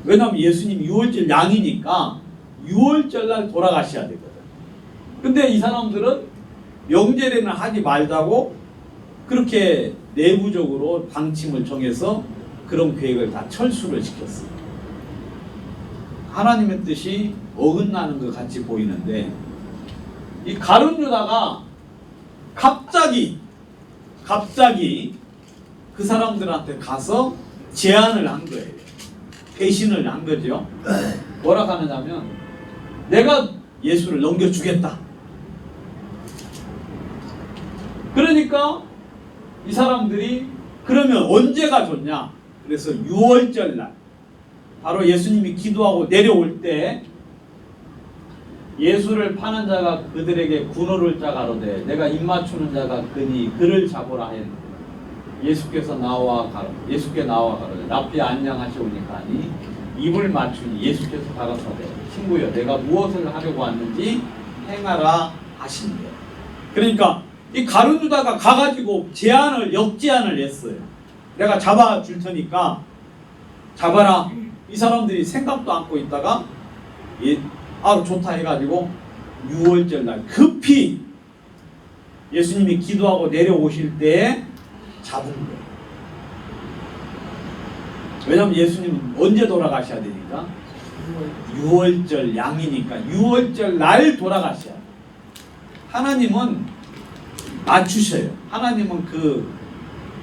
왜냐하면 예수님이 6월절 양이니까 6월절 날 돌아가셔야 되거든. 근데 이 사람들은 명절에는 하지 말자고 그렇게 내부적으로 방침을 정해서 그런 계획을 다 철수를 시켰어요. 하나님의 뜻이 어긋나는 것 같이 보이는데, 이 가룟 유다가 갑자기 그 사람들한테 가서 제안을 한 거예요. 배신을 한 거죠. 뭐라 하느냐면, 내가 예수를 넘겨주겠다. 그러니까 이 사람들이 그러면 언제가 좋냐? 그래서 6월절 날, 바로 예수님이 기도하고 내려올 때 예수를 파는 자가 그들에게 군호를 짜가로되 내가 입맞추는 자가 그니 그를 잡으라 했는데 예수께 나와 가로되 납비 안녕하시오니까 하니 입을 맞추니 예수께서 가라사대 친구여 내가 무엇을 하려고 왔는지 행하라 하신대. 그러니까 이 가룟 유다가 가가지고 역제안을 했어요. 내가 잡아줄 테니까 잡아라. 이 사람들이 생각도 않고 있다가 좋다 해가지고 6월절 날 급히 예수님이 기도하고 내려오실 때 잡은 거예요. 왜냐하면 예수님은 언제 돌아가셔야 되니까 6월절 양이니까 6월절 날 돌아가셔야 돼요. 하나님은 맞추셔요. 하나님은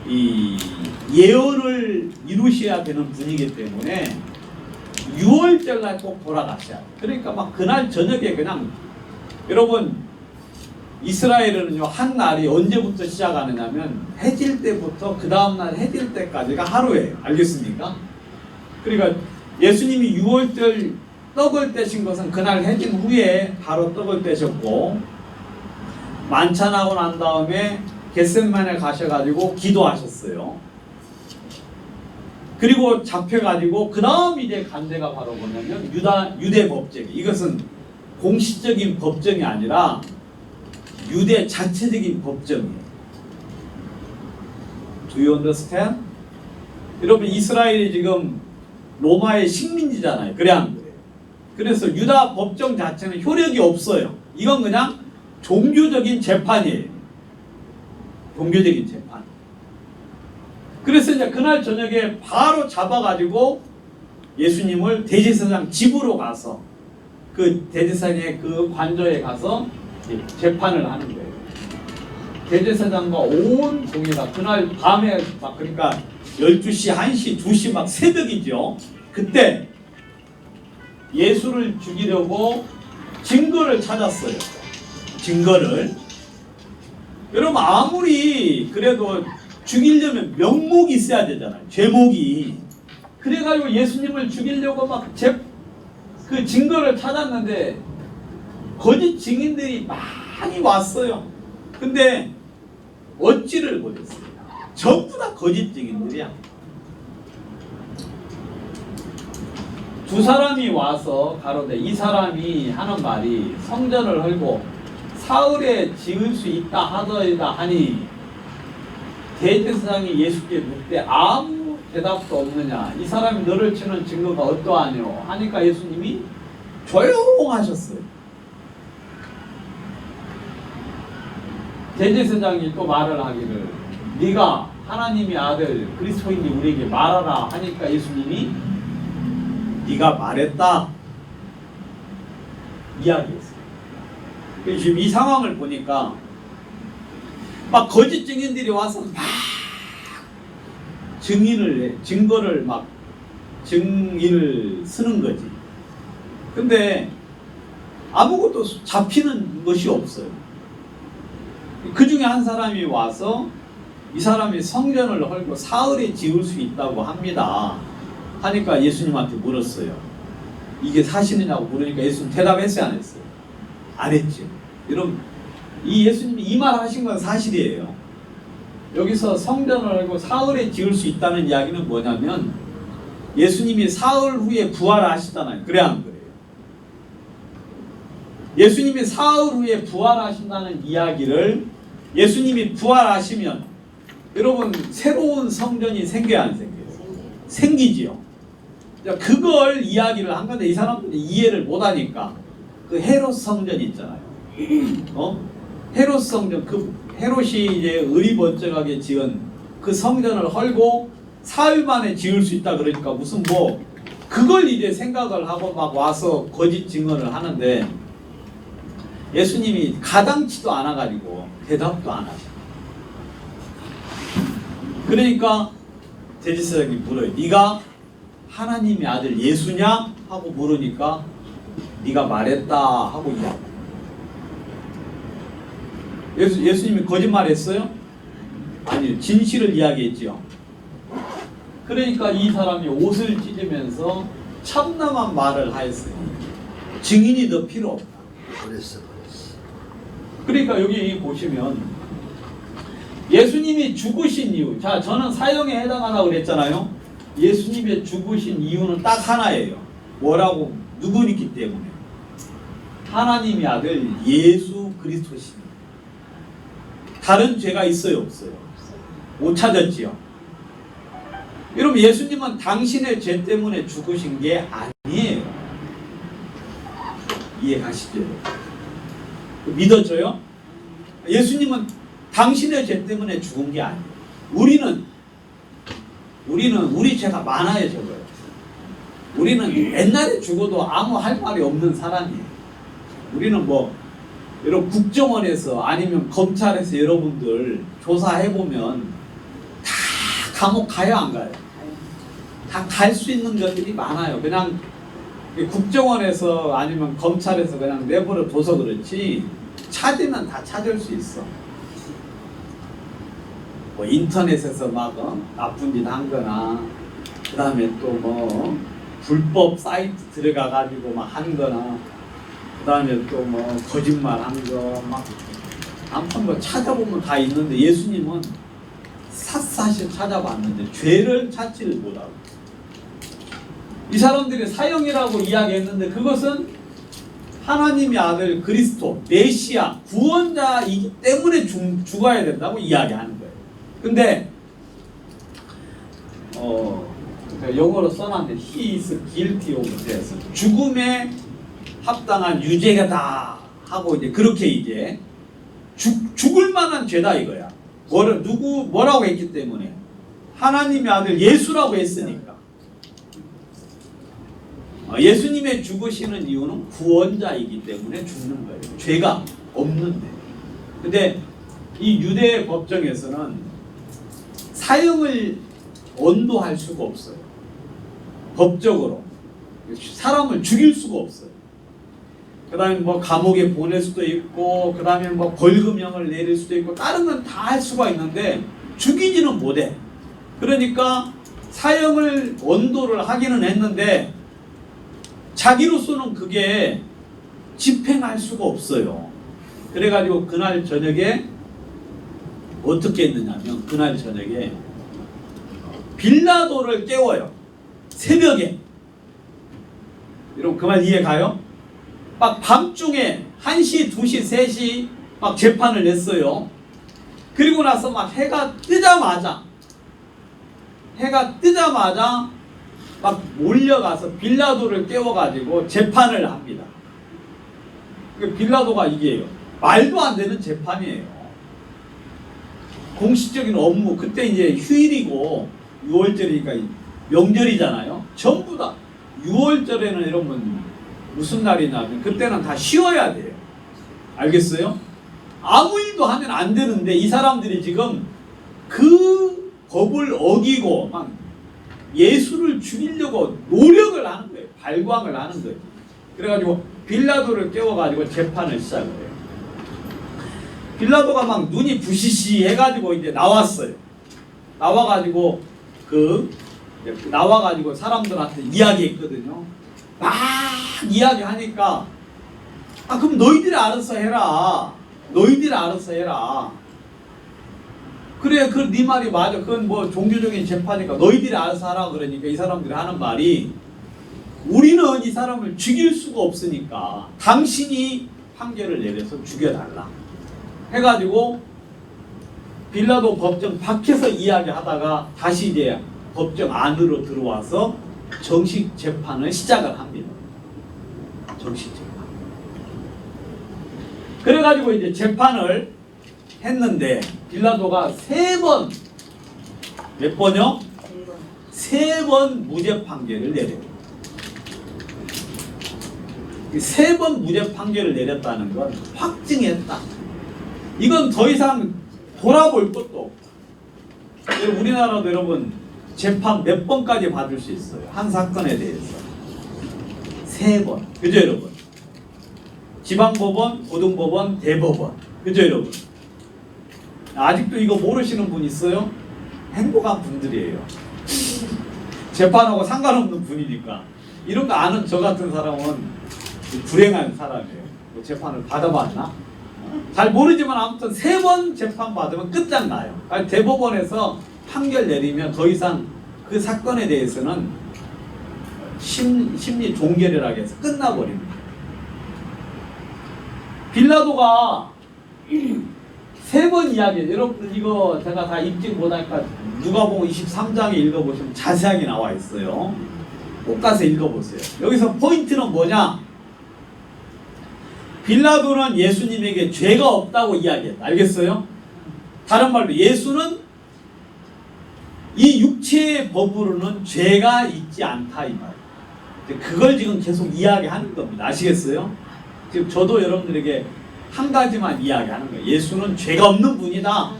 이 예언을 이루셔야 되는 분이기 때문에 6월절 날 꼭 돌아가셔야 돼요. 그러니까 막 그날 저녁에 그냥, 여러분 이스라엘은요 한 날이 언제부터 시작하느냐면 해질 때부터 그 다음날 해질 때까지가 하루예요. 알겠습니까? 그러니까 예수님이 6월절 떡을 떼신 것은 그날 해진 후에 바로 떡을 떼셨고, 만찬하고 난 다음에 겟세마네 가셔가지고 기도하셨어요. 그리고 잡혀가지고 그 다음 이제 간 데가 바로 뭐냐면 유대 법정. 이것은 공식적인 법정이 아니라 유대 자체적인 법정이에요. Do you understand? 여러분 이스라엘이 지금 로마의 식민지잖아요. 그래 안 그래요? 그래서 유다 법정 자체는 효력이 없어요. 이건 그냥 종교적인 재판이에요. 종교적인 재판. 그래서 이제 그날 저녁에 바로 잡아가지고 예수님을 대제사장 집으로 가서 그 대제사장의 그 관저에 가서 재판을 하는 거예요. 대제사장과 온 공회가 그날 밤에 막, 그러니까 12시, 1시, 2시 막 새벽이죠. 그때 예수를 죽이려고 증거를 찾았어요. 증거를. 여러분 아무리 그래도 죽이려면 명목이 있어야 되잖아요. 죄목이. 그래가지고 예수님을 죽이려고 막 그 증거를 찾았는데 거짓 증인들이 많이 왔어요. 근데 얻지를 못했어요. 전부 다 거짓 증인들이야. 두 사람이 와서 가로되 이 사람이 하는 말이 성전을 헐고 사흘에 지을 수 있다 하더이다 하니 대제사장이 예수께 묻되 아무 대답도 없느냐. 이 사람이 너를 치는 증거가 어떠하뇨 하니까 예수님이 조용하셨어요. 대제사장이 또 말을 하기를 네가 하나님의 아들 그리스도인이 우리에게 말하라 하니까 예수님이 네가 말했다 이야기했어요. 지금 이 상황을 보니까 막 거짓 증인들이 와서 막 증거를 막 증인을 쓰는 거지. 근데 아무것도 잡히는 것이 없어요. 그 중에 한 사람이 와서 이 사람이 성전을 헐고 사흘에 지을 수 있다고 합니다. 하니까 예수님한테 물었어요. 이게 사실이냐고 물으니까 예수님 대답했어요, 안 했어요? 안 했죠. 여러분, 이 예수님이 이 말 하신 건 사실이에요. 여기서 성전을 헐고 사흘에 지을 수 있다는 이야기는 뭐냐면 예수님이 사흘 후에 부활하시잖아요. 그래 안 그래요? 예수님이 사흘 후에 부활하신다는 이야기를 예수님이 부활하시면 여러분 새로운 성전이 생겨야 안 생겨요? 생기지요. 그걸 이야기를 한 건데 이 사람들이 이해를 못하니까 그 헤롯 성전 있잖아요. 헤롯 성전, 그 헤롯이 이제 의리번쩍하게 지은 그 성전을 헐고 사흘 만에 지을 수 있다 그러니까 무슨 뭐 그걸 이제 생각을 하고 막 와서 거짓 증언을 하는데 예수님이 가당치도 않아가지고 대답도 안 하죠. 그러니까 대제사장이 물어요. 네가 하나님의 아들 예수냐? 하고 물으니까 네가 말했다 하고 이야기해요. 예수님이 거짓말했어요? 아니요. 진실을 이야기했죠. 그러니까 이 사람이 옷을 찢으면서 참담한 말을 하였어요. 증인이 더 필요 없다. 그러니까 여기 보시면 예수님이 죽으신 이유, 자 저는 사형에 해당하다고 그랬잖아요. 예수님의 죽으신 이유는 딱 하나예요. 뭐라고? 누구이기 때문에 하나님의 아들 예수 그리스도십니다. 다른 죄가 있어요, 없어요? 못 찾았지요. 여러분 예수님은 당신의 죄 때문에 죽으신 게 아니에요. 이해 가시죠? 믿어져요? 예수님은 당신의 죄 때문에 죽은 게 아니에요. 우리는 우리 죄가 많아요, 저거요. 우리는 옛날에 죽어도 아무 할 말이 없는 사람이에요. 우리는 뭐 여러분 국정원에서 아니면 검찰에서 여러분들 조사해보면 다 감옥 가요, 안 가요? 다 갈 수 있는 것들이 많아요. 그냥 국정원에서 아니면 검찰에서 그냥 내버려 둬서 그렇지 찾으면 다 찾을 수 있어. 뭐 인터넷에서 막 나쁜 짓 한 거나 그 다음에 또 뭐 불법 사이트 들어가 가지고 막 한 거나 그 다음에 또 뭐 거짓말 한 거 막 아무튼 뭐 찾아보면 다 있는데 예수님은 샅샅이 찾아봤는데 죄를 찾지를 못하고 이 사람들이 사형이라고 이야기했는데 그것은 하나님의 아들 그리스도 메시아 구원자이기 때문에 죽어야 된다고 이야기하는 거예요. 근데 영어로 써놨는데 he is guilty of death, 죽음에 합당한 유죄가다 하고 이제 그렇게 이제 죽을 만한 죄다 이거야. 뭐라고 했기 때문에 하나님의 아들 예수라고 했으니까. 예수님의 죽으시는 이유는 구원자이기 때문에 죽는 거예요. 죄가 없는데. 근데 이 유대 법정에서는 사형을 언도할 수가 없어요. 법적으로 사람을 죽일 수가 없어요. 그 다음에 뭐 감옥에 보낼 수도 있고 그 다음에 뭐 벌금형을 내릴 수도 있고 다른 건 다 할 수가 있는데 죽이지는 못해. 그러니까 사형을 언도를 하기는 했는데 자기로서는 그게 집행할 수가 없어요. 그래가지고 그날 저녁에 어떻게 했느냐면 그날 저녁에 빌라도를 깨워요. 새벽에. 여러분 그 말 이해 가요? 막 밤중에 1시, 2시, 3시 막 재판을 냈어요. 그리고 나서 막 해가 뜨자마자 막 몰려가서 빌라도를 깨워가지고 재판을 합니다. 그 빌라도가 이게요. 말도 안 되는 재판이에요. 공식적인 업무, 그때 이제 휴일이고 6월절이니까 명절이잖아요. 전부 다 6월절에는 여러분 무슨 날이냐면 그때는 다 쉬어야 돼요. 알겠어요? 아무 일도 하면 안 되는데 이 사람들이 지금 그 법을 어기고 막 예수를 죽이려고 노력을 하는 거예요. 발광을 하는 거예요. 그래가지고 빌라도를 깨워가지고 재판을 시작을 해요. 빌라도가 막 눈이 부시시 해가지고 이제 나왔어요. 나와가지고 사람들한테 이야기했거든요. 막 이야기하니까 그럼 너희들이 알아서 해라. 너희들이 알아서 해라. 그래, 네 말이 맞아. 그건 뭐 종교적인 재판이니까 너희들이 알아서 하라. 그러니까 이 사람들이 하는 말이, 우리는 이 사람을 죽일 수가 없으니까 당신이 판결을 내려서 죽여달라 해가지고 빌라도 법정 밖에서 이야기하다가 다시 이제 법정 안으로 들어와서 정식 재판을 시작을 합니다. 정식 재판. 그래가지고 이제 재판을 했는데 빌라도가 몇 번요? 3번 무죄 판결을 내려요. 3번 무죄 판결을 내렸다는 건 확증했다. 이건 더 이상 돌아볼 것도 없고. 우리나라도 여러분 재판 몇 번까지 받을 수 있어요? 한 사건에 대해서 3번. 그죠 여러분? 지방법원, 고등법원, 대법원. 그죠 여러분? 아직도 이거 모르시는 분 있어요? 행복한 분들이에요. 재판하고 상관없는 분이니까. 이런 거 아는 저 같은 사람은 불행한 사람이에요. 뭐 재판을 받아봤나? 잘 모르지만 아무튼 3번 재판 받으면 끝장나요. 아니, 대법원에서 판결 내리면 더 이상 그 사건에 대해서는 심리 종결이라고 해서 끝나버립니다. 빌라도가 3번 이야기, 여러분들 이거 제가 다 읽지 못하니까 누가복음 23장에 읽어보시면 자세하게 나와 있어요. 꼭 가서 읽어보세요. 여기서 포인트는 뭐냐? 빌라도는 예수님에게 죄가 없다고 이야기했다. 알겠어요? 다른 말로 예수는 이 육체의 법으로는 죄가 있지 않다 이 말. 그걸 지금 계속 이야기하는 겁니다. 아시겠어요? 지금 저도 여러분들에게 한 가지만 이야기하는 거예요. 예수는 죄가 없는 분이다.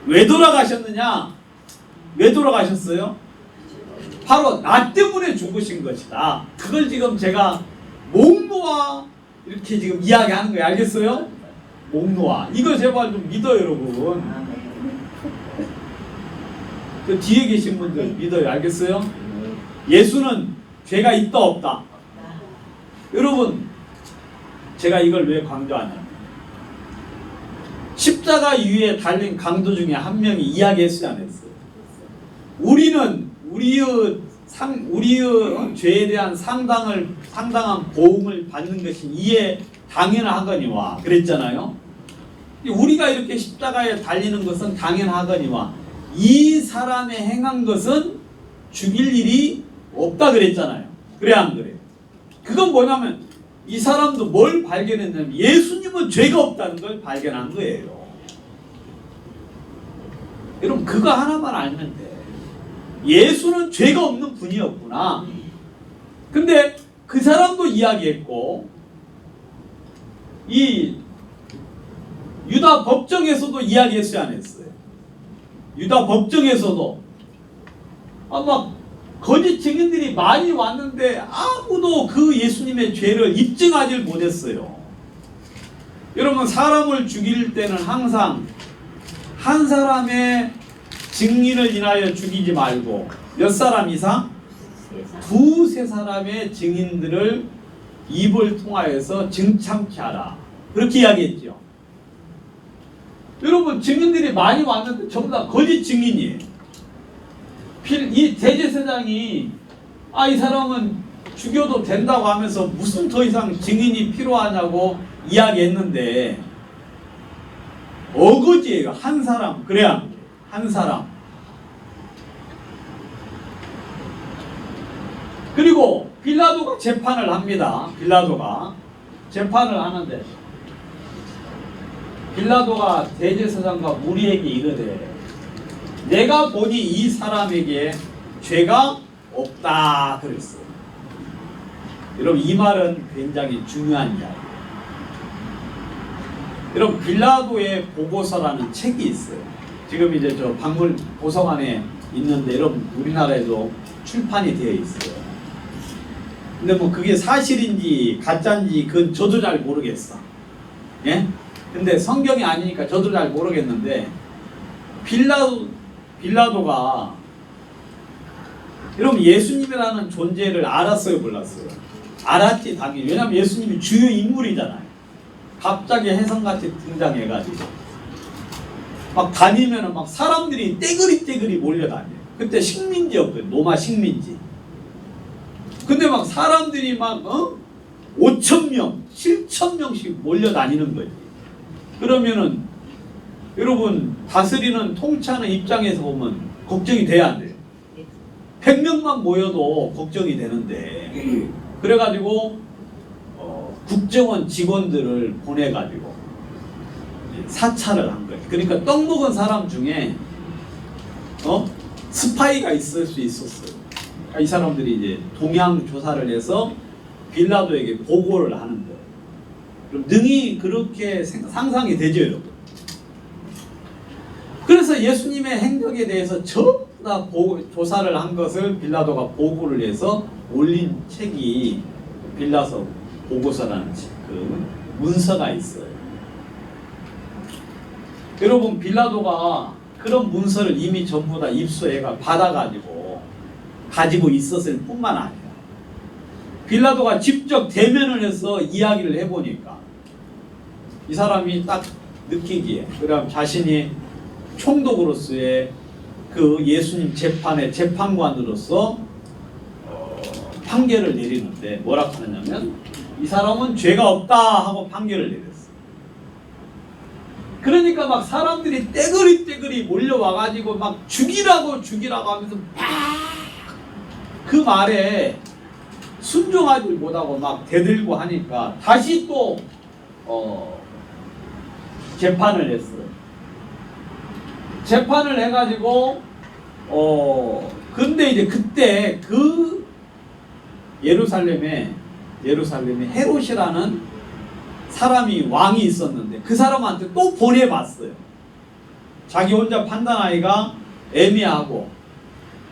왜 돌아가셨느냐? 왜 돌아가셨어요? 바로 나 때문에 죽으신 것이다. 그걸 지금 제가 목 놓아 이렇게 지금 이야기하는 거예요. 알겠어요? 목 놓아. 이거 제발 좀 믿어요, 여러분. 그 뒤에 계신 분들 믿어요. 알겠어요? 예수는 죄가 있다 없다. 여러분, 제가 이걸 왜 강조하냐면 십자가 위에 달린 강도 중에 한 명이 이야기했어요, 안 했어요? 우리는 우리의 죄에 대한 상당한 보응을 받는 것이 이에 당연하거니와 그랬잖아요. 우리가 이렇게 십자가에 달리는 것은 당연하거니와 이 사람의 행한 것은 죽일 일이 없다 그랬잖아요. 그래 안 그래요? 그건 뭐냐면 이 사람도 뭘 발견했냐면 예수님은 죄가 없다는 걸 발견한 거예요. 여러분 그거 하나만 알면 돼. 예수는 죄가 없는 분이었구나. 근데 그 사람도 이야기했고 이 유다 법정에서도 이야기했어요, 안 했어요? 유다 법정에서도 막 거짓 증인들이 많이 왔는데 아무도 그 예수님의 죄를 입증하지 못했어요. 여러분 사람을 죽일 때는 항상 한 사람의 증인을 인하여 죽이지 말고 몇 사람 이상? 2-3 사람의 증인들을 입을 통하여서 증참케 하라. 그렇게 이야기했죠. 여러분 증인들이 많이 왔는데 전부 다 거짓 증인이에요. 이 대제사장이 이 사람은 죽여도 된다고 하면서 무슨 더 이상 증인이 필요하냐고 이야기했는데 어거지예요. 한 사람. 그래야 한 사람. 그리고 빌라도가 재판을 합니다. 빌라도가 재판을 하는데 빌라도가 대제사장과 무리에게 이르되 내가 보니 이 사람에게 죄가 없다 그랬어요. 여러분 이 말은 굉장히 중요한 이야기예요. 여러분 빌라도의 보고서라는 책이 있어요. 지금 이제 저 박물 도서관에 있는데 여러분 우리나라에도 출판이 되어 있어요. 근데 뭐 그게 사실인지 가짜인지 그건 저도 잘 모르겠어. 예? 근데 성경이 아니니까 저도 잘 모르겠는데 빌라도가 여러분 예수님이라는 존재를 알았어요, 몰랐어요? 알았지 당연히. 왜냐면 예수님이 주요 인물이잖아요. 갑자기 혜성같이 등장해가지고 막 다니면은 막 사람들이 떼그리 몰려다녀요. 그때 식민지였거든, 로마 식민지. 근데 막 사람들이 막 5,000명, 7,000명씩 몰려다니는 거지. 그러면은 여러분 다스리는 통치하는 입장에서 보면 걱정이 돼야 안 돼요. 100명만 모여도 걱정이 되는데 그래가지고 국정원 직원들을 보내가지고 사찰을 한 거예요. 그러니까 떡 먹은 사람 중에 스파이가 있을 수 있었어요. 그러니까 이 사람들이 이제 동향 조사를 해서 빌라도에게 보고를 하는 거예요. 그럼 능히 그렇게 상상이 되죠, 여러분. 그래서 예수님의 행적에 대해서 전부 다 조사를 한 것을 빌라도가 보고를 해서 올린 책이 빌라서 보고서라는 그 문서가 있어요. 여러분 빌라도가 그런 문서를 이미 전부 다 입수해가 받아가지고 가지고 있었을 뿐만 아니라 빌라도가 직접 대면을 해서 이야기를 해보니까 이 사람이 딱 느끼기에 그다음 자신이 총독으로서의 그 예수님 재판의 재판관으로서 판결을 내리는데 뭐라고 하냐면 이 사람은 죄가 없다 하고 판결을 내렸어요. 그러니까 막 사람들이 떼그리 몰려와가지고 막 죽이라고 하면서 막 그 말에 순종하지 못하고 막 대들고 하니까 다시 또 재판을 했어요. 재판을 해가지고 근데 이제 그때 그 예루살렘에 헤롯이라는 사람이 왕이 있었는데 그 사람한테 또 보내봤어요. 자기 혼자 판단하기가 애매하고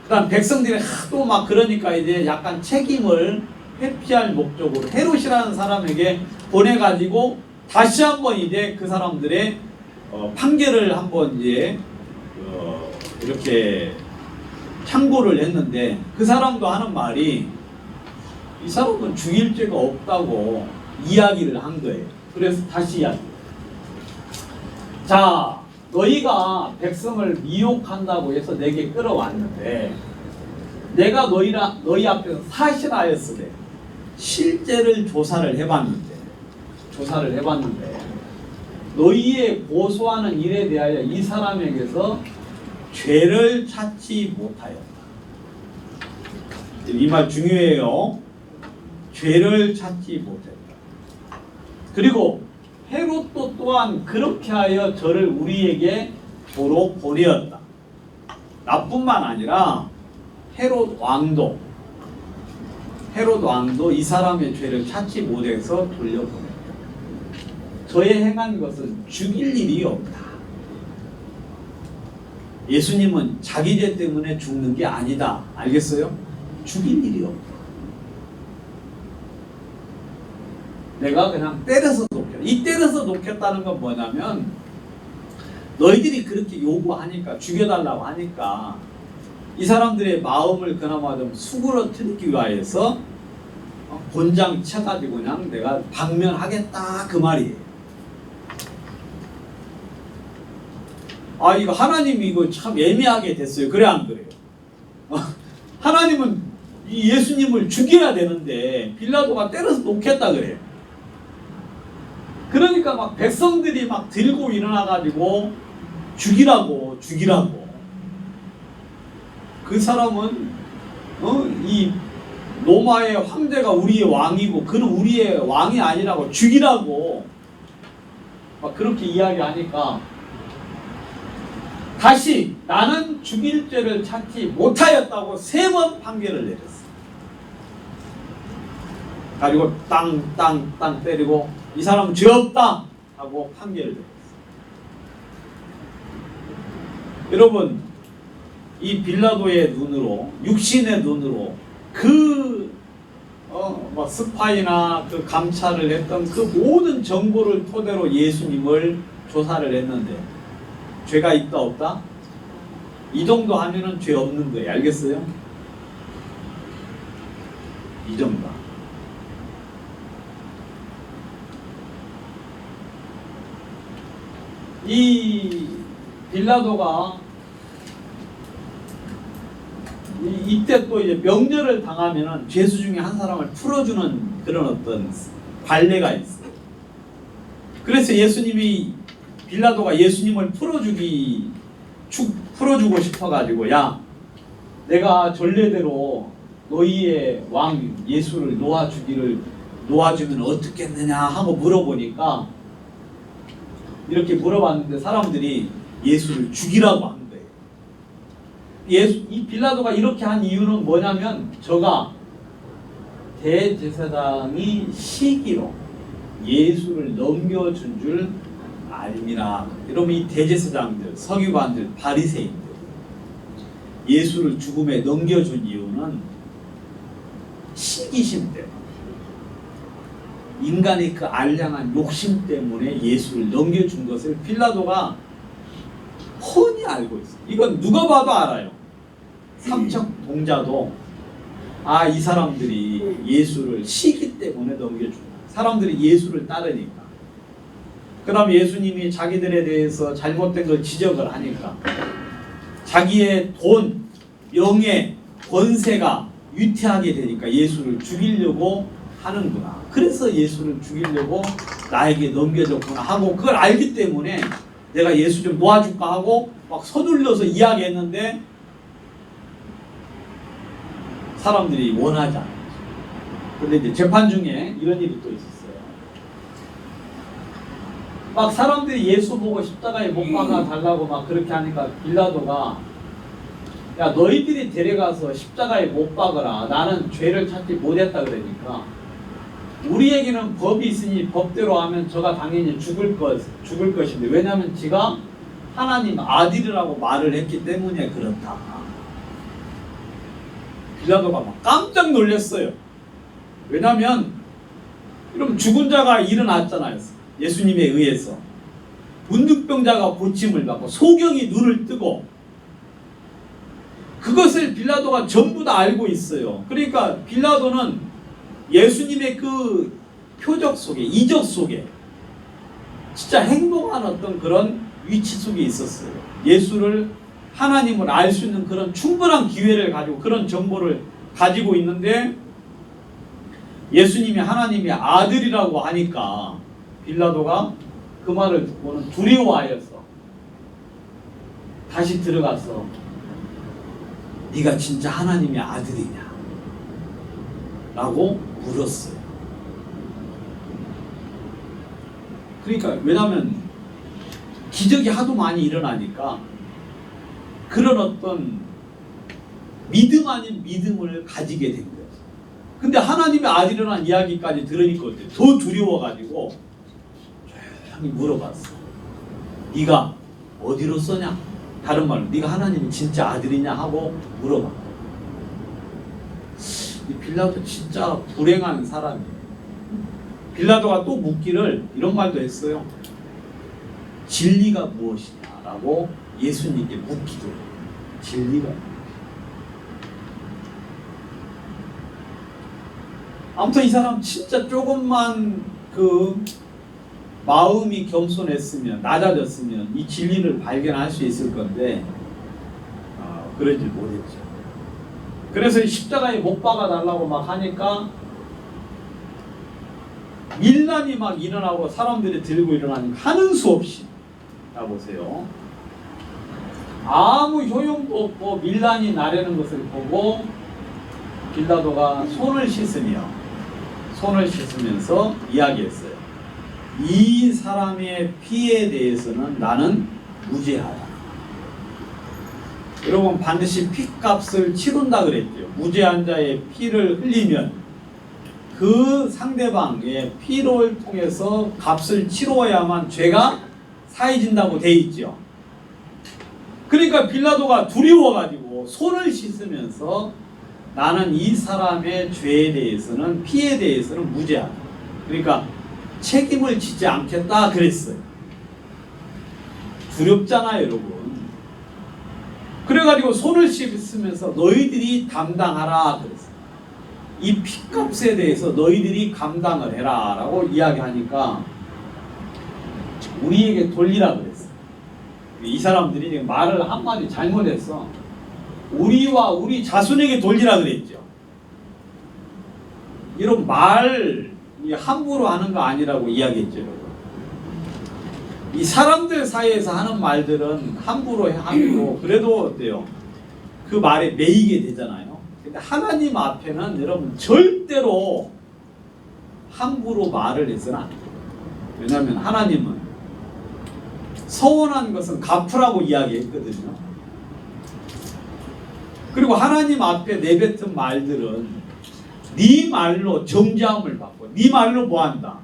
그다음 백성들이 하도 막 그러니까 이제 약간 책임을 회피할 목적으로 헤롯이라는 사람에게 보내가지고 다시 한번 이제 그 사람들의 판결을 한번 이제 이렇게 참고를 했는데 그 사람도 하는 말이 이 사람은 죽일 죄가 없다고 이야기를 한 거예요. 그래서 다시 이야기. 자, 너희가 백성을 미혹한다고 해서 내게 끌어왔는데 내가 너희 앞에서 사실하였으되 실제를 조사를 해봤는데 너희의 고소하는 일에 대하여 이 사람에게서 죄를 찾지 못하였다. 이 말 중요해요. 죄를 찾지 못했다. 그리고 헤롯도 또한 그렇게 하여 저를 우리에게 도로 보내었다. 나뿐만 아니라 헤롯 왕도 이 사람의 죄를 찾지 못해서 돌려보냈다. 저의 행한 것은 죽일 일이 없다. 예수님은 자기 죄 때문에 죽는 게 아니다. 알겠어요? 죽일 일이 없다. 내가 그냥 때려서 놓겠다. 이 때려서 놓겠다는 건 뭐냐면 너희들이 그렇게 요구하니까 죽여달라고 하니까 이 사람들의 마음을 그나마 좀 수그러뜨리기 위해서 곤장 쳐가지고 그냥 내가 방면하겠다 그 말이에요. 아 이거 하나님이 이거 참 애매하게 됐어요. 그래 안 그래요? 하나님은 이 예수님을 죽여야 되는데 빌라도가 때려서 놓겠다 그래요. 그러니까 막 백성들이 막 들고 일어나가지고 죽이라고 그 사람은 이 로마의 황제가 우리의 왕이고 그는 우리의 왕이 아니라고 죽이라고 막 그렇게 이야기하니까 다시 나는 죽일 죄를 찾지 못하였다고 3번 판결을 내렸어. 가지고 땅 때리고 이 사람은 죄 없다 하고 판결을 내렸어. 여러분, 이 빌라도의 눈으로, 육신의 눈으로 뭐 스파이나 그 감찰을 했던 그 모든 정보를 토대로 예수님을 조사를 했는데 죄가 있다 없다? 이 정도 하면은 죄 없는 거예요. 알겠어요? 이 정도. 이 빌라도가 이때 또 이제 명절을 당하면은 죄수 중에 한 사람을 풀어주는 그런 어떤 관례가 있어요. 그래서 빌라도가 예수님을 풀어주고 싶어가지고, 야, 내가 전례대로 너희의 왕 예수를 놓아주면 어떻겠느냐 하고 물어보니까, 이렇게 물어봤는데 사람들이 예수를 죽이라고 한 거예요. 이 빌라도가 이렇게 한 이유는 뭐냐면, 저가 대제사장이 시기로 예수를 넘겨준 줄 알미라. 여러분, 이 대제사장들, 서기관들, 바리새인들 예수를 죽음에 넘겨준 이유는 시기심 때문에, 인간의 그 알량한 욕심 때문에 예수를 넘겨준 것을 빌라도가 훤히 알고 있어요. 이건 누가 봐도 알아요. 삼척 동자도 이 사람들이 예수를 시기 때문에 넘겨준다. 사람들이 예수를 따르니까. 그 다음에 예수님이 자기들에 대해서 잘못된 걸 지적을 하니까 자기의 돈, 명예, 권세가 위태하게 되니까 예수를 죽이려고 하는구나. 그래서 예수를 죽이려고 나에게 넘겨줬구나 하고, 그걸 알기 때문에 내가 예수 좀 놓아줄까 하고 막 서둘러서 이야기했는데 사람들이 원하지 않았죠. 그런데 이제 재판 중에 이런 일이 또 있었어요. 막 사람들이 예수 보고 십자가에 못 박아 달라고 막 그렇게 하니까 빌라도가, 야, 너희들이 데려가서 십자가에 못 박으라. 나는 죄를 찾지 못했다 그러니까, 우리에게는 법이 있으니 법대로 하면 저가 당연히 죽을 것인데, 왜냐하면 지가 하나님 아들이라고 말을 했기 때문에 그렇다. 빌라도가 막 깜짝 놀랐어요. 왜냐하면 이러면 죽은 자가 일어났잖아요. 예수님에 의해서 문둥병자가 고침을 받고 소경이 눈을 뜨고, 그것을 빌라도가 전부 다 알고 있어요. 그러니까 빌라도는 예수님의 그 표적 속에, 이적 속에 진짜 행복한 어떤 그런 위치 속에 있었어요. 예수를, 하나님을 알 수 있는 그런 충분한 기회를 가지고, 그런 정보를 가지고 있는데, 예수님이 하나님의 아들이라고 하니까 빌라도가 그 말을 듣고는 두려워하여서 다시 들어가서 네가 진짜 하나님의 아들이냐? 라고 물었어요. 그러니까 왜냐하면 기적이 하도 많이 일어나니까 그런 어떤 믿음 아닌 믿음을 가지게 된 거예요. 근데 하나님의 아들이라는 이야기까지 들으니까 어때요? 더 두려워가지고 조용히 물어봤어. 네가 어디로 써냐? 다른 말로 네가 하나님의 진짜 아들이냐 하고 물어봐. 이 빌라도 진짜 불행한 사람이에요. 빌라도가 또 묻기를 이런 말도 했어요. 진리가 무엇이냐라고 예수님께 묻기도 해요. 진리가. 아무튼 이 사람 진짜 조금만 그 마음이 겸손했으면, 낮아졌으면 이 진리를 발견할 수 있을 건데 그러지 못했죠. 그래서 십자가에 못 박아 달라고 막 하니까 밀란이 막 일어나고 사람들이 들고 일어나니까 하는 수 없이, 자 보세요. 아무 효용도 없고 밀란이 나려는 것을 보고 빌라도가 손을 씻으면서 이야기했어요. 이 사람의 피에 대해서는 나는 무죄하다. 여러분, 반드시 피값을 치른다 그랬죠. 무죄한 자의 피를 흘리면 그 상대방의 피를 통해서 값을 치루어야만 죄가 사해진다고 돼 있죠. 그러니까 빌라도가 두려워가지고 손을 씻으면서 나는 이 사람의 죄에 대해서는, 피에 대해서는 무죄하다. 그러니까 책임을 지지 않겠다 그랬어요. 두렵잖아요, 여러분. 그래가지고 손을 씻으면서 너희들이 담당하라 그랬어요. 이 핏값에 대해서 너희들이 감당을 해라 라고 이야기하니까 우리에게 돌리라 그랬어요. 이 사람들이 지금 말을 한마디 잘못했어. 우리와 우리 자손에게 돌리라 그랬죠. 이런 말 함부로 하는 거 아니라고 이야기했죠, 여러분. 이 사람들 사이에서 하는 말들은 함부로 하고 그래도 어때요? 그 말에 매이게 되잖아요. 근데 하나님 앞에는 여러분 절대로 함부로 말을 해서는 안 돼요. 왜냐하면 하나님은 서운한 것은 갚으라고 이야기했거든요. 그리고 하나님 앞에 내뱉은 말들은 네 말로 정죄함을 받고 네 말로 뭐한다?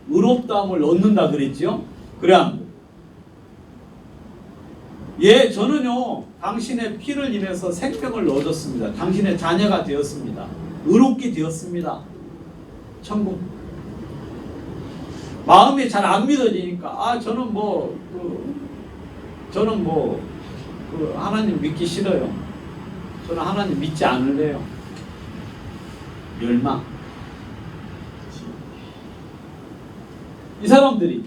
의롭다함을 얻는다 그랬죠? 그래 안 그래요? 예, 저는요 당신의 피를 인해서 생명을 얻었습니다. 당신의 자녀가 되었습니다. 의롭게 되었습니다. 천국. 마음이 잘 안 믿어지니까 저는 하나님 믿기 싫어요. 저는 하나님 믿지 않을래요. 멸망. 이 사람들이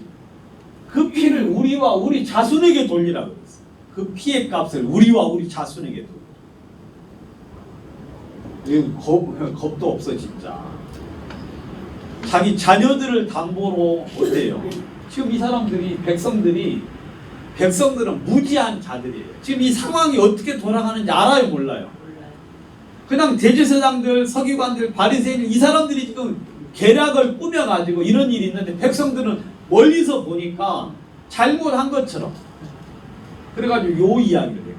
그 피를 우리와 우리 자손에게 돌리라 그랬어요. 그 피의 값을 우리와 우리 자손에게 돌리라. 겁도 없어 진짜. 자기 자녀들을 담보로 어때요? 지금 이 사람들이 백성들은 무지한 자들이에요. 지금 이 상황이 어떻게 돌아가는지 알아요, 몰라요? 그냥 대제사장들, 서기관들, 바리새인 이 사람들이 지금 계략을 꾸며가지고 이런 일이 있는데 백성들은 멀리서 보니까 잘못한 것처럼 그래가지고 요 이야기를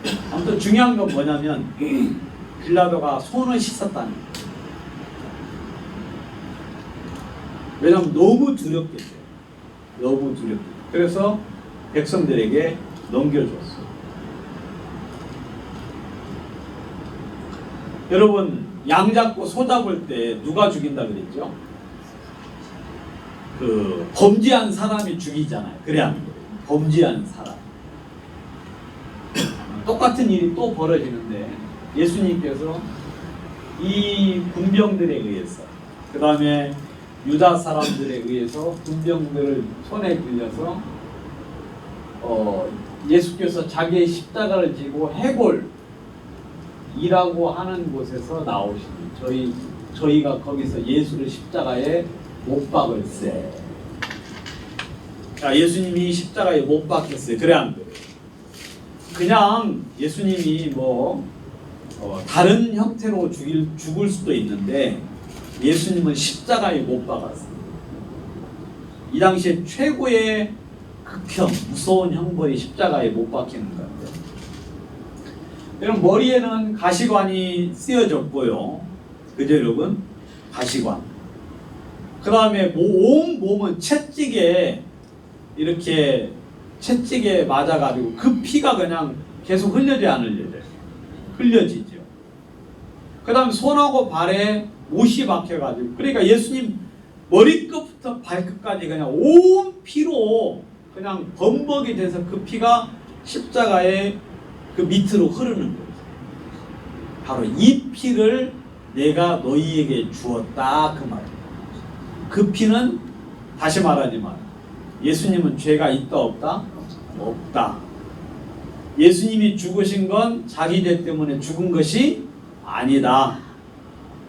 했거든요. 아무튼 중요한 건 뭐냐면 빌라도가 손을 씻었다는 거예요. 왜냐하면 너무 두렵겠어요. 너무 두렵게. 그래서 백성들에게 넘겨줬어요. 여러분 양 잡고 소 잡을 때 누가 죽인다 그랬죠? 그 범죄한 사람이 죽이잖아요. 그래 안 그래요? 범죄한 사람. 똑같은 일이 또 벌어지는데 예수님께서 이 군병들에 의해서 그 다음에 유다 사람들에 의해서 군병들을 손에 들려서 예수께서 자기의 십자가를 지고 해골이라고 하는 곳에서 나오신 저희가 거기서 예수를 십자가에 못 박을세. 자, 예수님이 십자가에 못 박혔어요. 그래 안 그래요? 그냥 예수님이 다른 형태로 죽을 수도 있는데 예수님은 십자가에 못 박았어요. 이 당시에 최고의 극형, 무서운 형벌이 십자가에 못 박히는 건데. 여러분 머리에는 가시관이 쓰여졌고요. 그죠 여러분? 가시관. 그 다음에 온 몸은 채찍에 이렇게 채찍에 맞아가지고 그 피가 그냥 계속 흘려져 안 흘려져요? 흘려지죠. 그 다음에 손하고 발에 못이 박혀가지고 그러니까 예수님 머리끝부터 발끝까지 그냥 온 피로 그냥 범벅이 돼서 그 피가 십자가의 그 밑으로 흐르는 거예요. 바로 이 피를 내가 너희에게 주었다 그 말이에요. 그 피는 다시 말하지만 예수님은 죄가 있다 없다? 없다. 예수님이 죽으신 건 자기 죄 때문에 죽은 것이 아니다.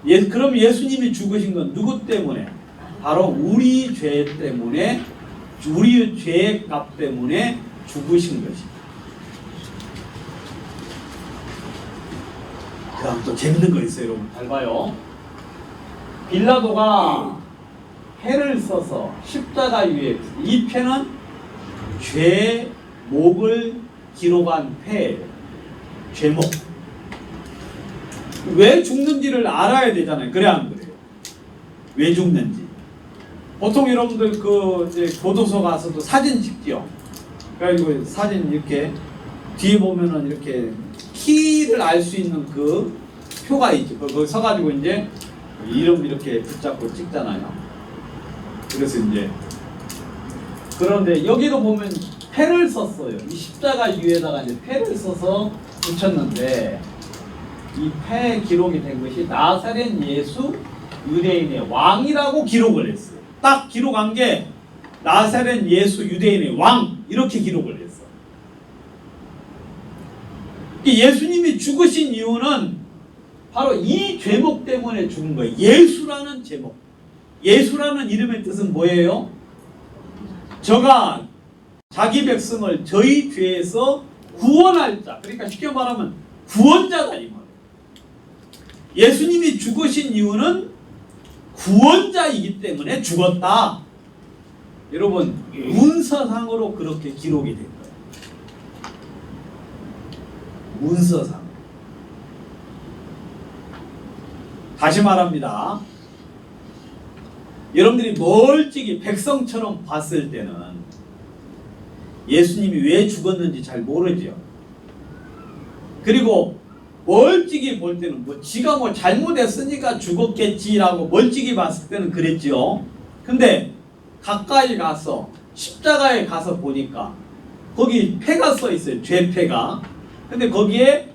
그럼 예수님이 죽으신 건 누구 때문에? 바로 우리 죄 때문에, 우리 죄의 값 때문에 죽으신 것이다. 그 다음 또 재밌는 거 있어요, 여러분. 잘 봐요. 빌라도가 패를 써서 십자가 위에, 이 패는 죄 목을 기록한 패예요. 죄목. 왜 죽는지를 알아야 되잖아요. 그래 안 그래요? 왜 죽는지. 보통 여러분들 이제 교도소 가서도 사진 찍죠. 그래가지고 사진 이렇게 뒤에 보면은 이렇게 키를 알 수 있는 그 표가 있죠. 거기 서가지고 이제 이름 이렇게 붙잡고 찍잖아요. 그래서 이제 그런데 여기도 보면 패를 썼어요. 이 십자가 위에다가 이제 패를 써서 붙였는데 이 패에 기록이 된 것이 나사렛 예수 유대인의 왕이라고 기록을 했어요. 딱 기록한 게 나사렛 예수 유대인의 왕 이렇게 기록을 했어. 예수님이 죽으신 이유는 바로 이 죄목 때문에 죽은 거예요. 예수라는 제목. 예수라는 이름의 뜻은 뭐예요? 저가 자기 백성을 저희 죄에서 구원할 자. 그러니까 쉽게 말하면 구원자다 이 말이에요. 예수님이 죽으신 이유는 구원자이기 때문에 죽었다. 여러분 문서상으로 그렇게 기록이 된 거예요. 문서상. 다시 말합니다. 여러분들이 멀찍이 백성처럼 봤을 때는 예수님이 왜 죽었는지 잘 모르죠. 그리고 멀찍이 볼 때는 뭐 지가 뭐 잘못했으니까 죽었겠지라고 멀찍이 봤을 때는 그랬죠. 근데 가까이 가서 십자가에 가서 보니까 거기 패가 써 있어요. 죄패가. 근데 거기에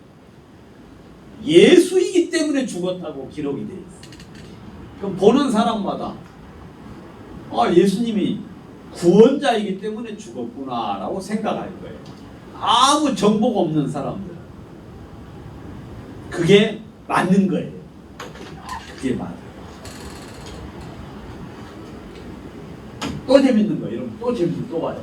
예수이기 때문에 죽었다고 기록이 되어 있어요. 그럼 보는 사람마다 예수님이 구원자이기 때문에 죽었구나 라고 생각할 거예요. 아무 정보가 없는 사람들. 그게 맞는 거예요. 그게 맞아요. 또 재밌는 거예요. 여러분 또 재밌는 또 봐요.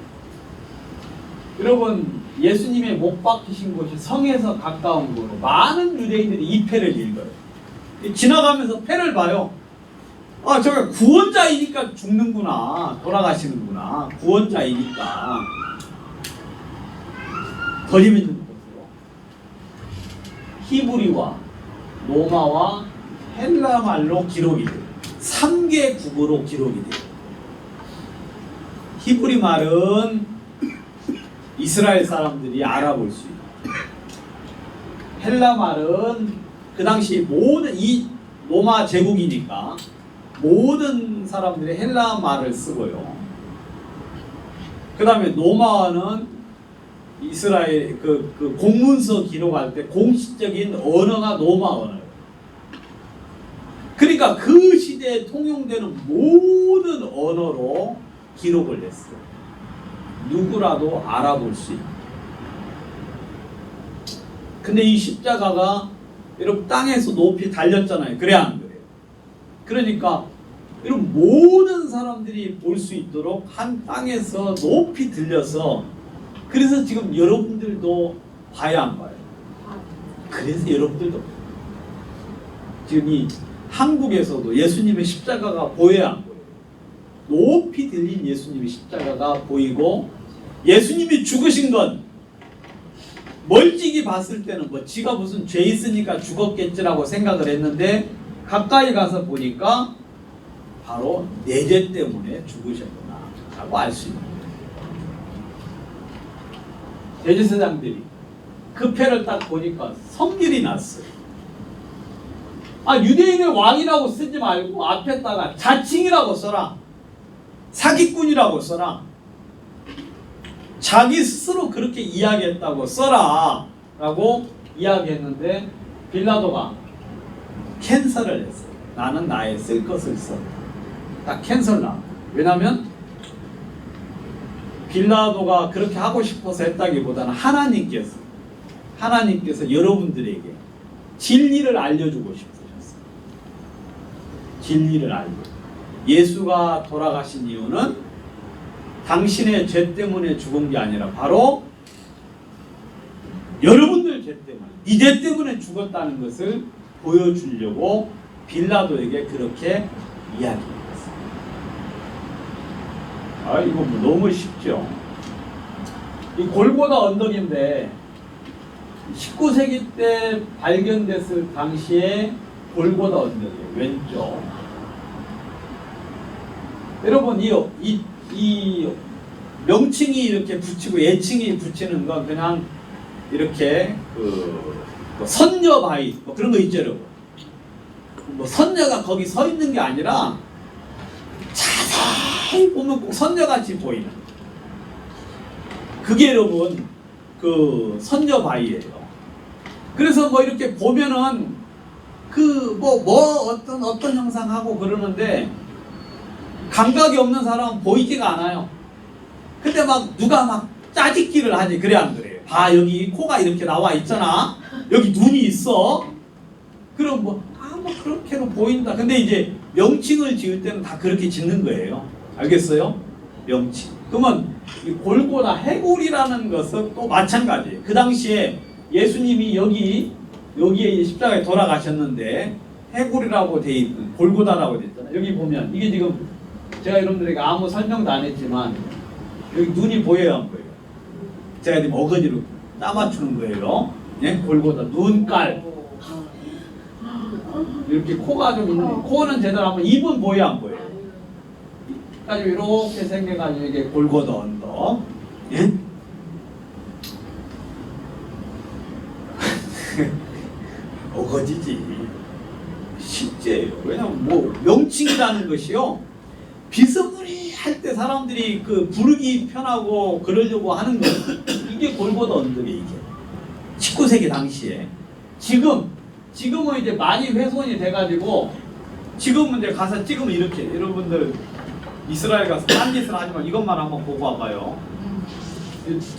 여러분 예수님의 못 박히신 곳이 성에서 가까운 곳으로 많은 유대인들이 이 패를 읽어요. 지나가면서 패를 봐요. 저게 구원자이니까 죽는구나. 돌아가시는구나. 구원자이니까. 더 재밌는 것으로 히브리와 로마와 헬라 말로 기록이 돼요. 3개 국어로 기록이 돼요. 히브리 말은 이스라엘 사람들이 알아볼 수 있고, 헬라 말은 그 당시 모든 이 로마 제국이니까 모든 사람들이 헬라 말을 쓰고요. 그 다음에 로마어는 이스라엘 그 공문서 기록할 때 공식적인 언어가 로마 언어예요. 그러니까 그 시대에 통용되는 모든 언어로 기록을 했어요. 누구라도 알아볼 수 있는. 근데 이 십자가가 여러분 땅에서 높이 달렸잖아요. 그래 안 그래요? 그러니까 여러분 모든 사람들이 볼 수 있도록 한 땅에서 높이 들려서, 그래서 지금 여러분들도 봐야 안 봐요? 그래서 여러분들도 지금 이 한국에서도 예수님의 십자가가 보여야 안 보여요? 높이 들린 예수님의 십자가가 보이고, 예수님이 죽으신 건 멀찍이 봤을 때는 뭐 지가 무슨 죄 있으니까 죽었겠지라고 생각을 했는데 가까이 가서 보니까 바로 내 죄 때문에 죽으셨구나 라고 알 수 있는 거예요. 대제사장들이 그 패를 딱 보니까 성질이 났어요. 유대인의 왕이라고 쓰지 말고 앞에다가 자칭이라고 써라. 사기꾼이라고 써라. 자기 스스로 그렇게 이야기했다고 써라 라고 이야기했는데 빌라도가 캔슬을 했어요. 나는 나의 쓸 것을 썼다. 딱 캔슬 나. 왜냐하면 빌라도가 그렇게 하고 싶어서 했다기보다는 하나님께서 여러분들에게 진리를 알려주고 싶으셨어요. 진리를 알고. 예수가 돌아가신 이유는 당신의 죄 때문에 죽은 게 아니라 바로 여러분들 죄 때문에, 이 죄 때문에 죽었다는 것을 보여주려고 빌라도에게 그렇게 이야기했어요. 이거 뭐 너무 쉽죠. 이 골고다 언덕인데 19세기 때 발견됐을 당시에 골고다 언덕이에요. 왼쪽. 여러분 이 명칭이 이렇게 붙이고 애칭이 붙이는 건 그냥 이렇게 뭐 선녀 바위 뭐 그런 거 있죠, 여러분. 뭐 선녀가 거기 서 있는 게 아니라 자세히 보면 꼭 선녀같이 보이는 그게 여러분 그 선녀 바위예요. 그래서 뭐 이렇게 보면은 그 어떤 형상하고 그러는데 감각이 없는 사람은 보이지가 않아요. 근데 막 누가 막 짜집기를 하지. 그래 안 그래요? 봐, 여기 코가 이렇게 나와 있잖아. 여기 눈이 있어. 그럼 뭐 그렇게도 보인다. 근데 이제 명칭을 지을 때는 다 그렇게 짓는 거예요. 알겠어요? 명칭. 그러면 이 골고다 해골이라는 것은 또 마찬가지예요. 그 당시에 예수님이 여기에 십자가에 돌아가셨는데 해골이라고 돼 있는 골고다라고 돼 있잖아요. 여기 보면 이게 지금 제가 여러분들에게 아무 설명도 안 했지만 여기 눈이 보여요, 안 보여요? 제가 지금 어거지로 따맞추는 거예요. 예? 골고다 눈깔. 이렇게 코가 좀 있는, 코는 제대로 한번 입은 보여, 안 보여요? 가지고 이렇게 생겨가지고 이게 골고다 언덕. 예? 어거지지. 실제예요. 왜냐면 뭐 명칭이라는 것이요. 비스무리할 때 사람들이 그 부르기 편하고 그러려고 하는 거 이게 골고다 언덕이에요. 이게 19세기 당시에. 지금은 이제 많이 훼손이 돼가지고 지금은 이제 가서 찍으면 이렇게 여러분들 이스라엘 가서 딴 짓을 하지만 이것만 한번 보고 와봐요.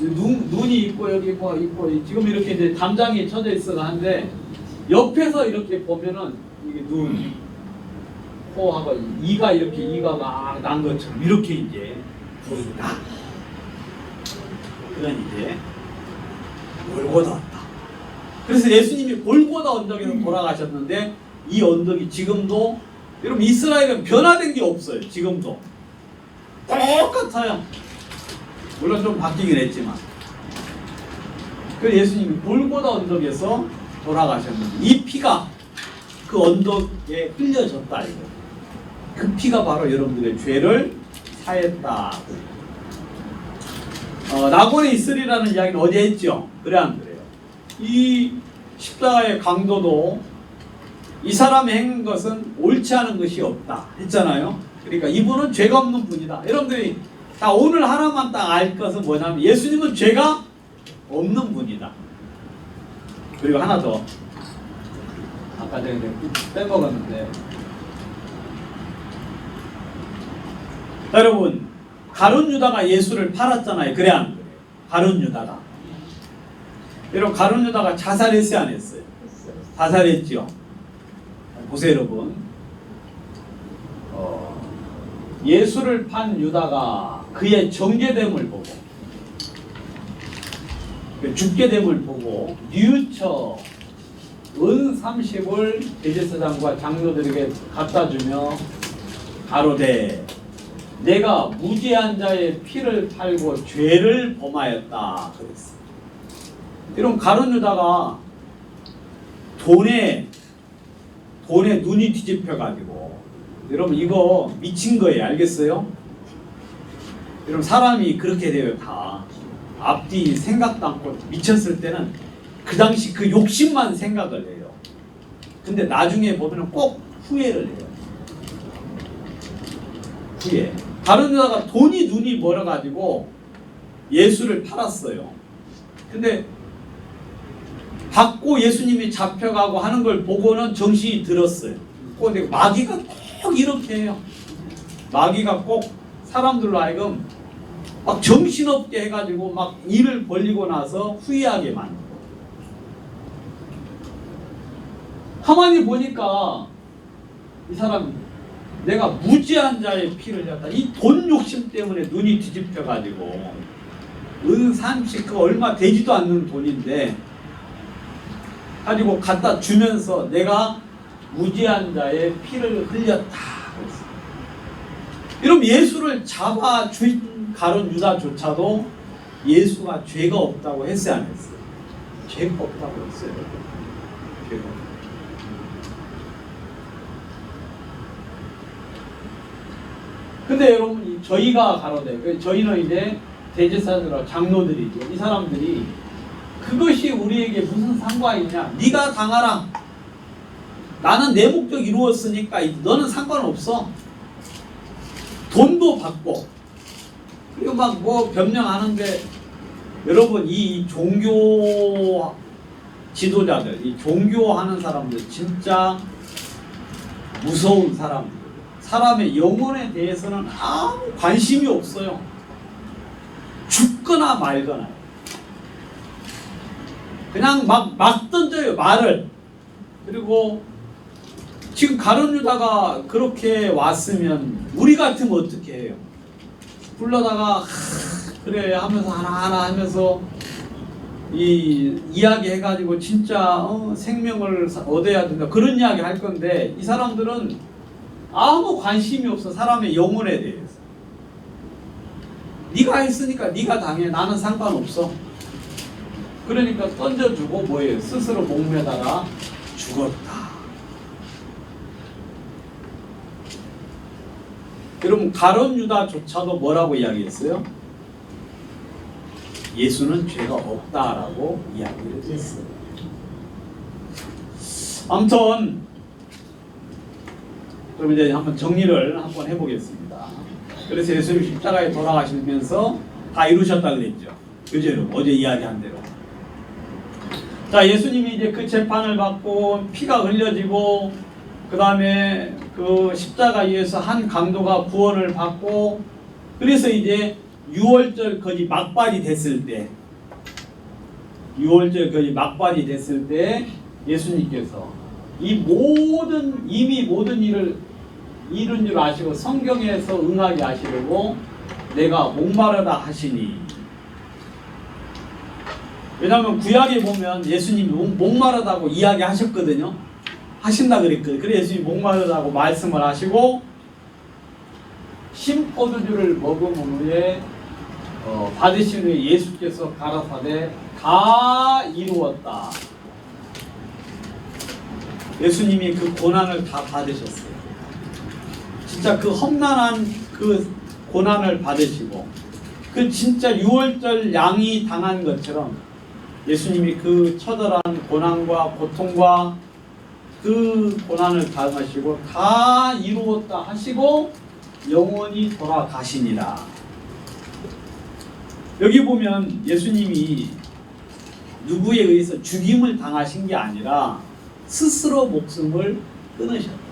눈이 있고 여기 뭐 있고 지금 이렇게 이제 담장이 쳐져 있어 하는데 옆에서 이렇게 보면은 이게 눈, 코하고 이가 막 난 것처럼 이렇게 이제 보인다. 그건 이제 골고다 언덕. 그래서 예수님이 골고다 언덕에서 돌아가셨는데 이 언덕이 지금도 여러분 이스라엘은 변화된 게 없어요. 지금도 똑같아요. 물론 좀 바뀌긴 했지만. 그래서 예수님이 골고다 언덕에서 돌아가셨는데 이 피가 그 언덕에 흘려졌다 이거. 그 피가 바로 여러분들의 죄를 사했다. 낙원에 있으리라는 이야기는 어제 했죠. 그래 안 그래요? 이 십자가의 강도도 이 사람이 행한 것은 옳지 않은 것이 없다 했잖아요. 그러니까 이분은 죄가 없는 분이다. 여러분들이 다 오늘 하나만 딱 알 것은 뭐냐면 예수님은 죄가 없는 분이다. 그리고 하나 더. 아까 제가 빼먹었는데 여러분 가룟 유다가 예수를 팔았잖아요. 그래 안 그래요? 가룟 유다가. 여러분 가룟 유다가 자살했어요 안 했어요? 자살했죠. 보세요 여러분. 예수를 판 유다가 그의 정죄됨을 보고 죽게 됨을 보고 뉘우쳐 은 30을 대제사장과 장로들에게 갖다 주며 가로되 내가 무죄한 자의 피를 팔고 죄를 범하였다 그랬어요. 여러분 가룟 유다가 돈에 눈이 뒤집혀 가지고 여러분 이거 미친 거예요. 알겠어요? 여러분 사람이 그렇게 돼요. 다 앞뒤 생각도 않고 미쳤을 때는 그 당시 그 욕심만 생각을 해요. 근데 나중에 보면 꼭 후회를 해요. 후회. 가룟 유다가 눈이 멀어가지고 예수를 팔았어요. 근데 받고 예수님이 잡혀가고 하는 걸 보고는 정신이 들었어요. 근데 마귀가 꼭 이렇게 해요. 마귀가 꼭 사람들로 하여금 막 정신없게 해가지고 막 일을 벌리고 나서 후회하게 만들어. 가만히 보니까 이 사람 내가 무죄한 자의 피를 흘렸다. 이 돈 욕심 때문에 눈이 뒤집혀가지고 은 30 그 얼마 되지도 않는 돈인데 가지고 갖다 주면서 내가 무죄한 자의 피를 흘렸다. 여러분 예수를 잡아준 가룟 유다조차도 예수가 죄가 없다고 했어요 안 했어요? 죄가 없다고 했어요. 죄가 없다고. 근데 여러분 저희가 가로되 저희는 이제 대제사장과 장로들이죠. 이 사람들이 그것이 우리에게 무슨 상관이냐? 네가 당하라. 나는 내 목적 이루었으니까 너는 상관없어. 돈도 받고 그리고 막 뭐 변명하는데, 여러분 이 종교 지도자들, 이 종교하는 사람들 진짜 무서운 사람들. 사람의 영혼에 대해서는 아무 관심이 없어요. 죽거나 말거나 그냥 막 던져요, 말을. 그리고 지금 가룟 유다가 그렇게 왔으면 우리 같으면 어떻게 해요? 불러다가 그래 하면서 하나하나 하면서 이야기 해가지고 진짜 생명을 얻어야 된다 그런 이야기 할 건데, 이 사람들은 아무 관심이 없어, 사람의 영혼에 대해서. 네가 했으니까 네가 당해, 나는 상관없어. 그러니까 던져주고 뭐예요? 스스로 목매다가 죽었다. 여러분 가룟 유다조차도 뭐라고 이야기했어요? 예수는 죄가 없다라고 이야기를 했어요. 아무튼 그럼 이제 한번 정리를 한번 해보겠습니다. 그래서 예수님 십자가에 돌아가시면서 다 이루셨다 그랬죠. 그제로 어제 이야기한 대로. 자, 예수님이 이제 그 재판을 받고 피가 흘려지고 그 다음에 그 십자가 위에서 한 강도가 구원을 받고, 그래서 이제 6월절 거의 막바지 됐을 때, 6월절 거의 막바지 됐을 때 예수님께서 이미 모든 일을 이룬 줄 아시고 성경에서 응하게 하시려고 내가 목마르다 하시니. 왜냐하면 구약에 보면 예수님이 목마르다고 이야기하셨거든요. 하신다 그랬거든요. 그래서 예수님이 목마르다고 말씀을 하시고, 신포도주를 먹은 후에 받으신 후에 예수께서 가라사대 다 이루었다. 예수님이 그 고난을 다 받으셨어요. 진짜 그 험난한 그 고난을 받으시고, 그 진짜 6월절 양이 당한 것처럼 예수님이 그 처절한 고난과 고통과 그 고난을 당하시고 다 이루었다 하시고 영원히 돌아가시니라. 여기 보면 예수님이 누구에 의해서 죽임을 당하신 게 아니라 스스로 목숨을 끊으셨다.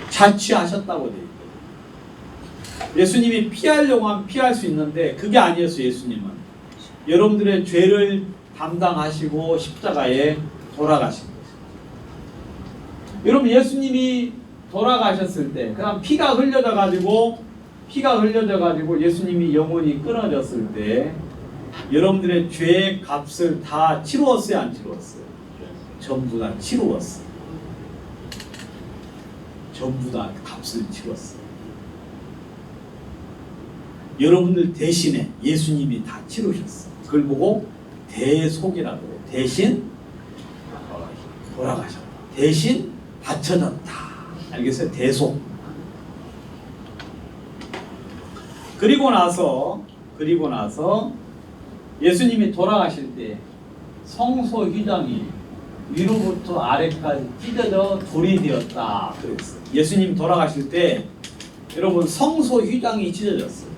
자취하셨다고 되어 있거든요. 예수님이 피하려고 하면 피할 수 있는데 그게 아니었어요. 예수님은 여러분들의 죄를 담당하시고 십자가에 돌아가신 거죠. 여러분 예수님이 돌아가셨을 때, 그 다음 피가 흘려져 가지고 예수님이 영혼이 끊어졌을 때 여러분들의 죄의 값을 다 치루었어요, 안 치루었어요? 전부 다 치루었어요. 전부 다 값을 치렀어요. 여러분들 대신에 예수님이 다 치르셨어요. 그걸 보고 대속이라고 해요. 대신 돌아가셨다. 대신 바쳐졌다. 알겠어요? 대속. 그리고 나서 예수님이 돌아가실 때 성소 휘장이 위로부터 아래까지 찢어져 돌이 되었다 그랬어요. 예수님 돌아가실 때 여러분 성소 휘장이 찢어졌어요.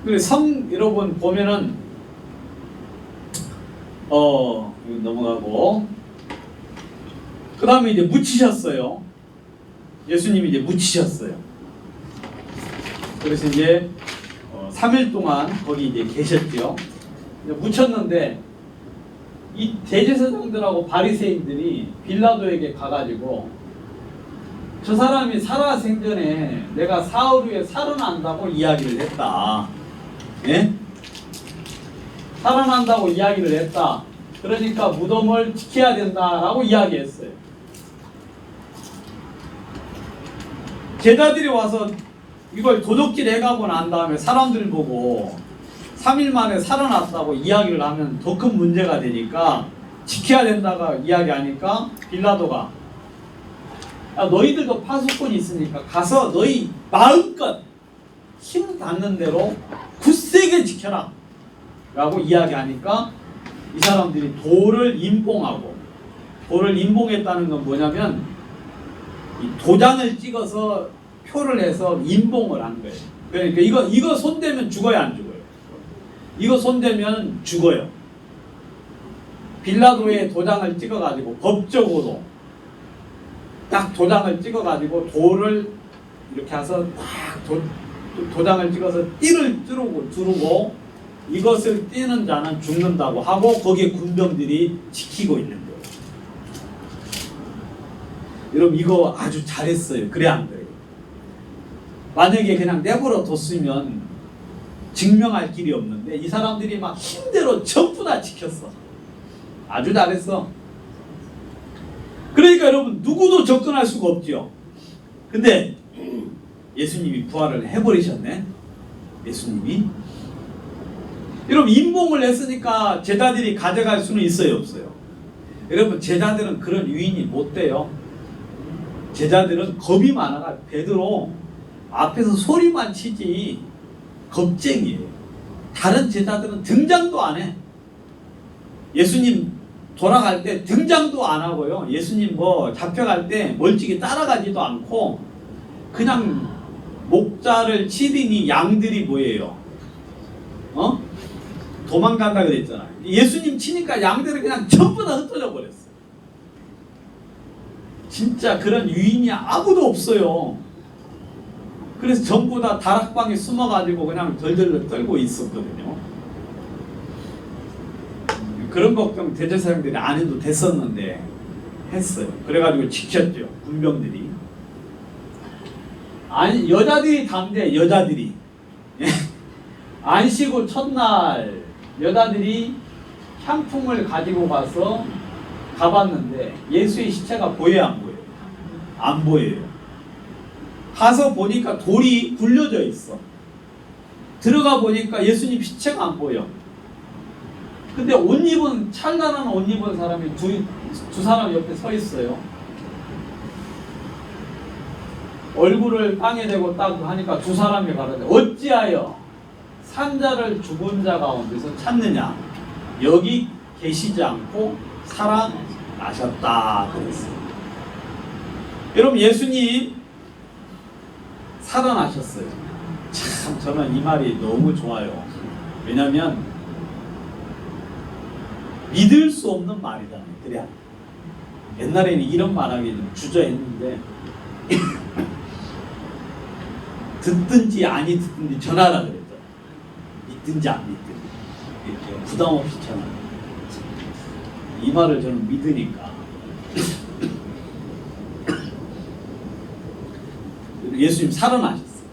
그래서 여러분 보면은 이거 넘어가고, 그 다음에 이제 묻히셨어요. 예수님이 이제 묻히셨어요. 그래서 이제 3일 동안 거기 이제 계셨죠. 묻혔는데 이 대제사장들하고 바리새인들이 빌라도에게 가가지고 저 사람이 살아생전에 내가 사흘 후에 살아난다고 이야기를 했다. 예? 살아난다고 이야기를 했다. 그러니까 무덤을 지켜야 된다라고 이야기했어요. 제자들이 와서 이걸 도둑질 해가고 난 다음에 사람들 보고 3일 만에 살아났다고 이야기를 하면 더 큰 문제가 되니까 지켜야 된다고 이야기하니까 빌라도가, 야, 너희들도 파수꾼이 있으니까 가서 너희 마음껏 힘 닿는 대로 굳세게 지켜라 라고 이야기하니까 이 사람들이 돌을 임봉하고, 돌을 임봉했다는 건 뭐냐면 이 도장을 찍어서 표를 해서 임봉을 한 거예요. 그러니까 이거 손대면 죽어요, 안 죽어요? 이거 손대면 죽어요. 빌라도에 도장을 찍어가지고 법적으로 딱 도장을 찍어가지고 돌을 이렇게 해서 딱 도장을 찍어서 띠를 두르고 이것을 띠는 자는 죽는다고 하고 거기에 군병들이 지키고 있는 거예요. 여러분 이거 아주 잘했어요. 그래 안 그래요? 만약에 그냥 내버려 뒀으면 증명할 길이 없는데 이 사람들이 막 힘대로 전부 다 지켰어. 아주 잘했어. 그러니까 여러분 누구도 접근할 수가 없죠. 근데 예수님이 부활을 해버리셨네. 예수님이. 여러분 임봉을 했으니까 제자들이 가져갈 수는 있어요, 없어요? 여러분 제자들은 그런 유인이 못 돼요. 제자들은 겁이 많아가 베드로 앞에서 소리만 치지 겁쟁이에요. 다른 제자들은 등장도 안 해. 예수님 돌아갈 때 등장도 안 하고요. 예수님 뭐 잡혀갈 때 멀찍이 따라가지도 않고 그냥 목자를 치리니 양들이 뭐예요? 도망간다 그랬잖아요. 예수님 치니까 양들은 그냥 전부 다 흩어져 버렸어요. 진짜 그런 유인이 아무도 없어요. 그래서 전부 다 다락방에 숨어가지고 그냥 덜덜 떨고 있었거든요. 그런 걱정 대제사장들이 안 해도 됐었는데 했어요. 그래가지고 지켰죠. 군병들이. 아니 여자들이 담대 여자들이 안식후 첫날 여자들이 향품을 가지고 가서 가봤는데 예수의 시체가 보여요, 안 보여요? 안 보여요. 가서 보니까 돌이 굴려져 있어. 들어가 보니까 예수님 시체가 안 보여. 근데 옷 입은 찬란한 옷 입은 사람이 두 사람 옆에 서 있어요. 얼굴을 땅에 대고 딱 하니까 두 사람이 가는데 어찌하여 산자를 죽은 자 가운데서 찾느냐? 여기 계시지 않고 살아나셨다 그랬어요. 여러분 예수님 살아나셨어요. 참 저는 이 말이 너무 좋아요. 왜냐하면 믿을 수 없는 말이다. 그래. 옛날에는 이런 말하기 좀 주저했는데 듣든지 아니 듣든지 전하라 그랬죠. 믿든지 안 믿든지 이렇게 부담 없이 전하라. 이 말을 저는 믿으니까. 예수님 살아나셨어요.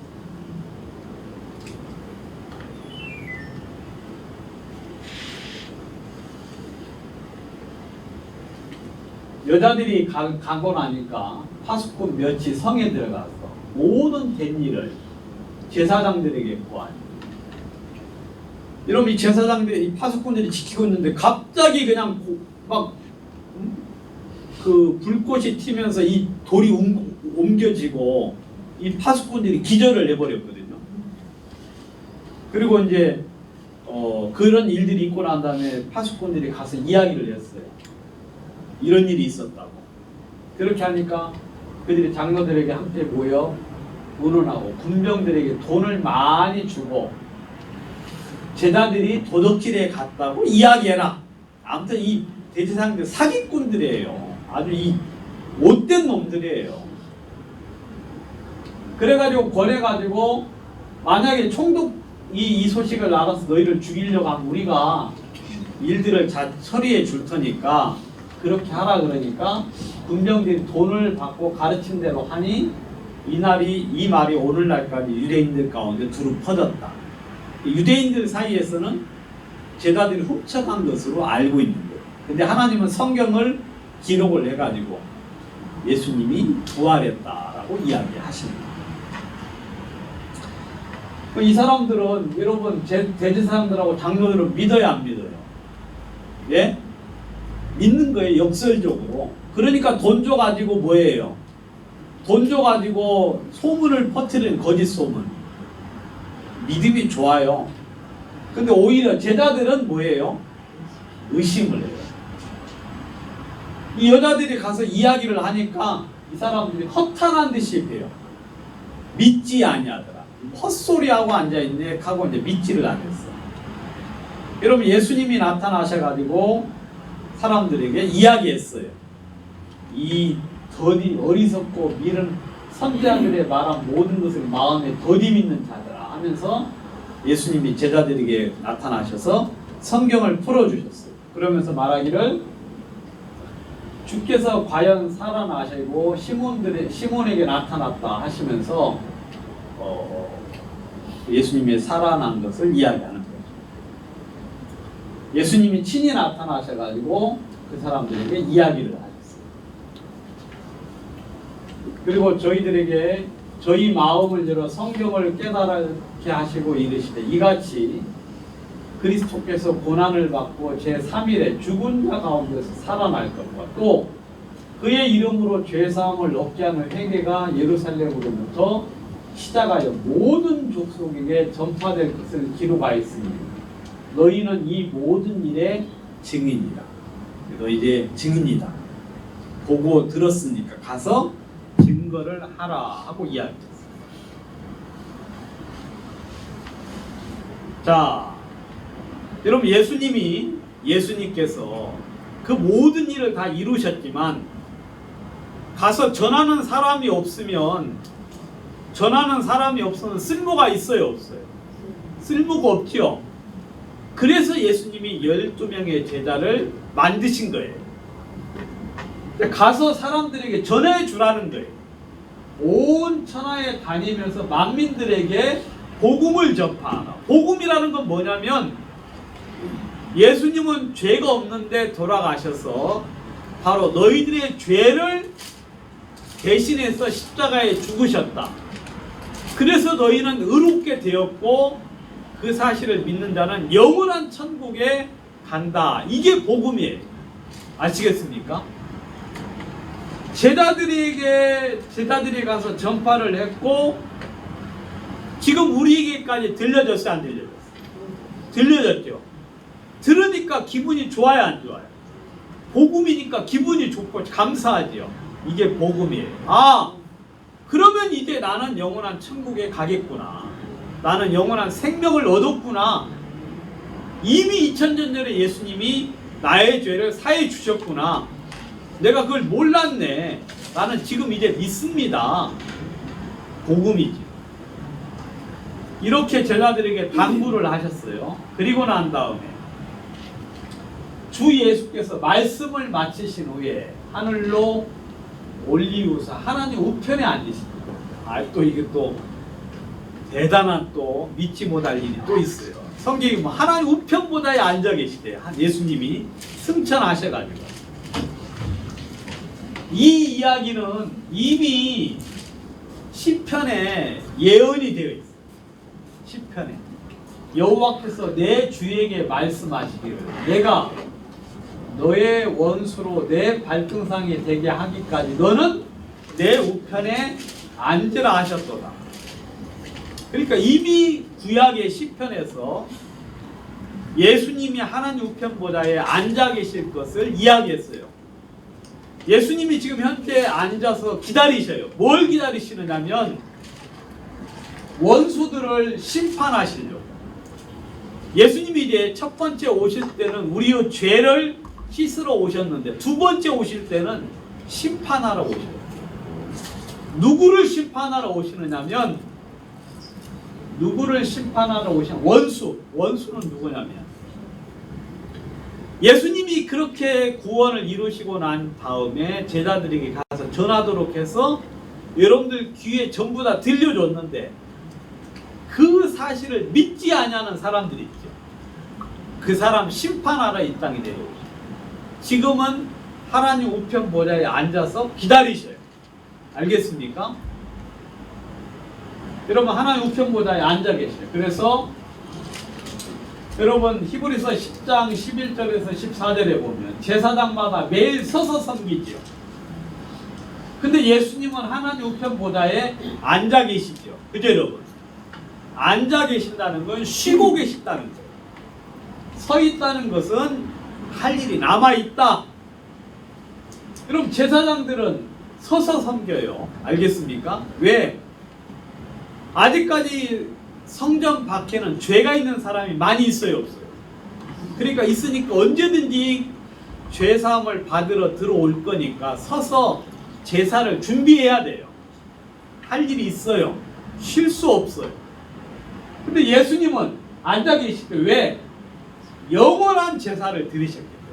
여자들이 가고 나니까 파수꾼 몇이 성에 들어가서 모든 된 일을 제사장들에게 보아요. 여러분 이 제사장들이 이 파수꾼들이 지키고 있는데 갑자기 그냥 막 그 불꽃이 튀면서 이 돌이 옮겨지고 이 파수꾼들이 기절을 해버렸거든요. 그리고 이제 그런 일들이 있고 난 다음에 파수꾼들이 가서 이야기를 했어요. 이런 일이 있었다고. 그렇게 하니까 그들이 장로들에게 함께 모여 의논하고 군병들에게 돈을 많이 주고 제자들이 도둑질에 갔다고 이야기해라. 아무튼 이 대제사장들 사기꾼들이에요. 아주 이 못된 놈들이에요. 그래가지고 권해가지고 만약에 총독 이 소식을 나가서 너희를 죽이려고 하면 우리가 일들을 잘 처리해 줄 테니까 그렇게 하라 그러니까 군병들이 돈을 받고 가르친 대로 하니 이 말이 오늘날까지 유대인들 가운데 두루 퍼졌다. 유대인들 사이에서는 제자들이 훔쳐간 것으로 알고 있는 거예요. 근데 하나님은 성경을 기록을 해가지고 예수님이 부활했다라고 이야기하십니다. 이 사람들은 여러분 대제사장들하고 장로들은 믿어야 안 믿어요? 예? 믿는 거예요, 역설적으로. 그러니까 돈 줘가지고 뭐예요? 돈 줘가지고 소문을 퍼뜨리는 거짓 소문. 믿음이 좋아요. 근데 오히려 제자들은 뭐예요? 의심을 해요. 이 여자들이 가서 이야기를 하니까 이 사람들이 허탄한 듯이 해요. 믿지 아니하더라. 헛소리하고 앉아있네 하고 이제 믿지를 않았어. 여러분, 예수님이 나타나셔가지고 사람들에게 이야기했어요. 이 더디 어리석고 미른 선지자들의 말한 모든 것을 마음에 더디 믿는 자들아 하면서 예수님이 제자들에게 나타나셔서 성경을 풀어주셨어요. 그러면서 말하기를 주께서 과연 살아나시고 시몬에게 나타났다 하시면서 예수님이 살아난 것을 이야기하는 거죠. 예수님이 친히 나타나셔가지고 그 사람들에게 이야기를 하셨어요. 그리고 저희들에게 저희 마음을 열어 성경을 깨달게 하시고 이르시되 이같이 그리스도께서 고난을 받고 제3일에 죽은 자 가운데서 살아날 것과 또 그의 이름으로 죄사함을 얻게 하는 회개가 예루살렘으로부터 시작하여 모든 족속에게 전파될 것을 기록하였으니 너희는 이 모든 일의 증인이다. 너 이제 증인이다. 보고 들었으니까 가서 증거를 하라 하고 이야기했어요. 자, 여러분, 예수님께서 그 모든 일을 다 이루셨지만 가서 전하는 사람이 없으면 쓸모가 있어요, 없어요? 쓸모가 없지요. 그래서 예수님이 12명의 제자를 만드신 거예요. 가서 사람들에게 전해 주라는 거예요. 온 천하에 다니면서 만민들에게 복음을 전파하라. 복음이라는 건 뭐냐면 예수님은 죄가 없는데 돌아가셔서 바로 너희들의 죄를 대신해서 십자가에 죽으셨다. 그래서 너희는 의롭게 되었고 그 사실을 믿는 자는 영원한 천국에 간다. 이게 복음이에요. 아시겠습니까? 제자들이 가서 전파를 했고 지금 우리에게까지 들려졌어요, 안 들려졌어요? 들려졌죠. 들으니까 기분이 좋아요, 안 좋아요? 복음이니까 기분이 좋고 감사하지요. 이게 복음이에요. 아, 그러면 이제 나는 영원한 천국에 가겠구나. 나는 영원한 생명을 얻었구나. 이미 2000년 전에 예수님이 나의 죄를 사해 주셨구나. 내가 그걸 몰랐네. 나는 지금 이제 믿습니다. 복음이지. 이렇게 제자들에게 당부를 하셨어요. 그리고 난 다음에 주 예수께서 말씀을 마치신 후에 하늘로 올리우사 하나님 우편에 앉으십니다. 또 이게 또 대단한 또 믿지 못할 일이 또 있어요. 성경이 뭐 하나님 우편보다에 앉아 계시대요. 예수님이 승천하셔가지고. 이 이야기는 이미 시편에 예언이 되어 있어요. 시편에 여호와께서 내 주에게 말씀하시기를 내가 너의 원수로 내 발등상이 되게 하기까지 너는 내 우편에 앉으라 하셨도다. 그러니까 이미 구약의 시편에서 예수님이 하나님 우편보다에 앉아 계실 것을 이야기했어요. 예수님이 지금 현재 앉아서 기다리셔요. 뭘 기다리시느냐면 원수들을 심판하시려고. 예수님이 이제 첫 번째 오실 때는 우리의 죄를 씻으러 오셨는데 두 번째 오실 때는 심판하러 오셔요. 누구를 심판하러 오시느냐면 원수는 누구냐면 예수님이 그렇게 구원을 이루시고 난 다음에 제자들에게 가서 전하도록 해서 여러분들 귀에 전부 다 들려줬는데 그 사실을 믿지 아니하는 사람들이 있죠. 그 사람 심판하러 이 땅에 내려오죠. 지금은 하나님 우편 보좌에 앉아서 기다리셔요. 알겠습니까? 여러분 하나님 우편 보좌에 앉아 계셔요. 그래서 여러분 히브리서 10장 11절에서 14절에 보면 제사장마다 매일 서서 섬기죠. 근데 예수님은 하나님 우편 보좌에 앉아 계시죠. 그죠 여러분? 앉아 계신다는 건 쉬고 계신다는 거예요. 서 있다는 것은 할 일이 남아 있다. 그럼 제사장들은 서서 섬겨요. 알겠습니까? 왜? 아직까지 성전 밖에는 죄가 있는 사람이 많이 있어요, 없어요? 그러니까 있으니까 언제든지 죄사함을 받으러 들어올 거니까 서서 제사를 준비해야 돼요. 할 일이 있어요. 쉴 수 없어요. 근데 예수님은 앉아 계실 때 왜? 영원한 제사를 드리셨기 때문에.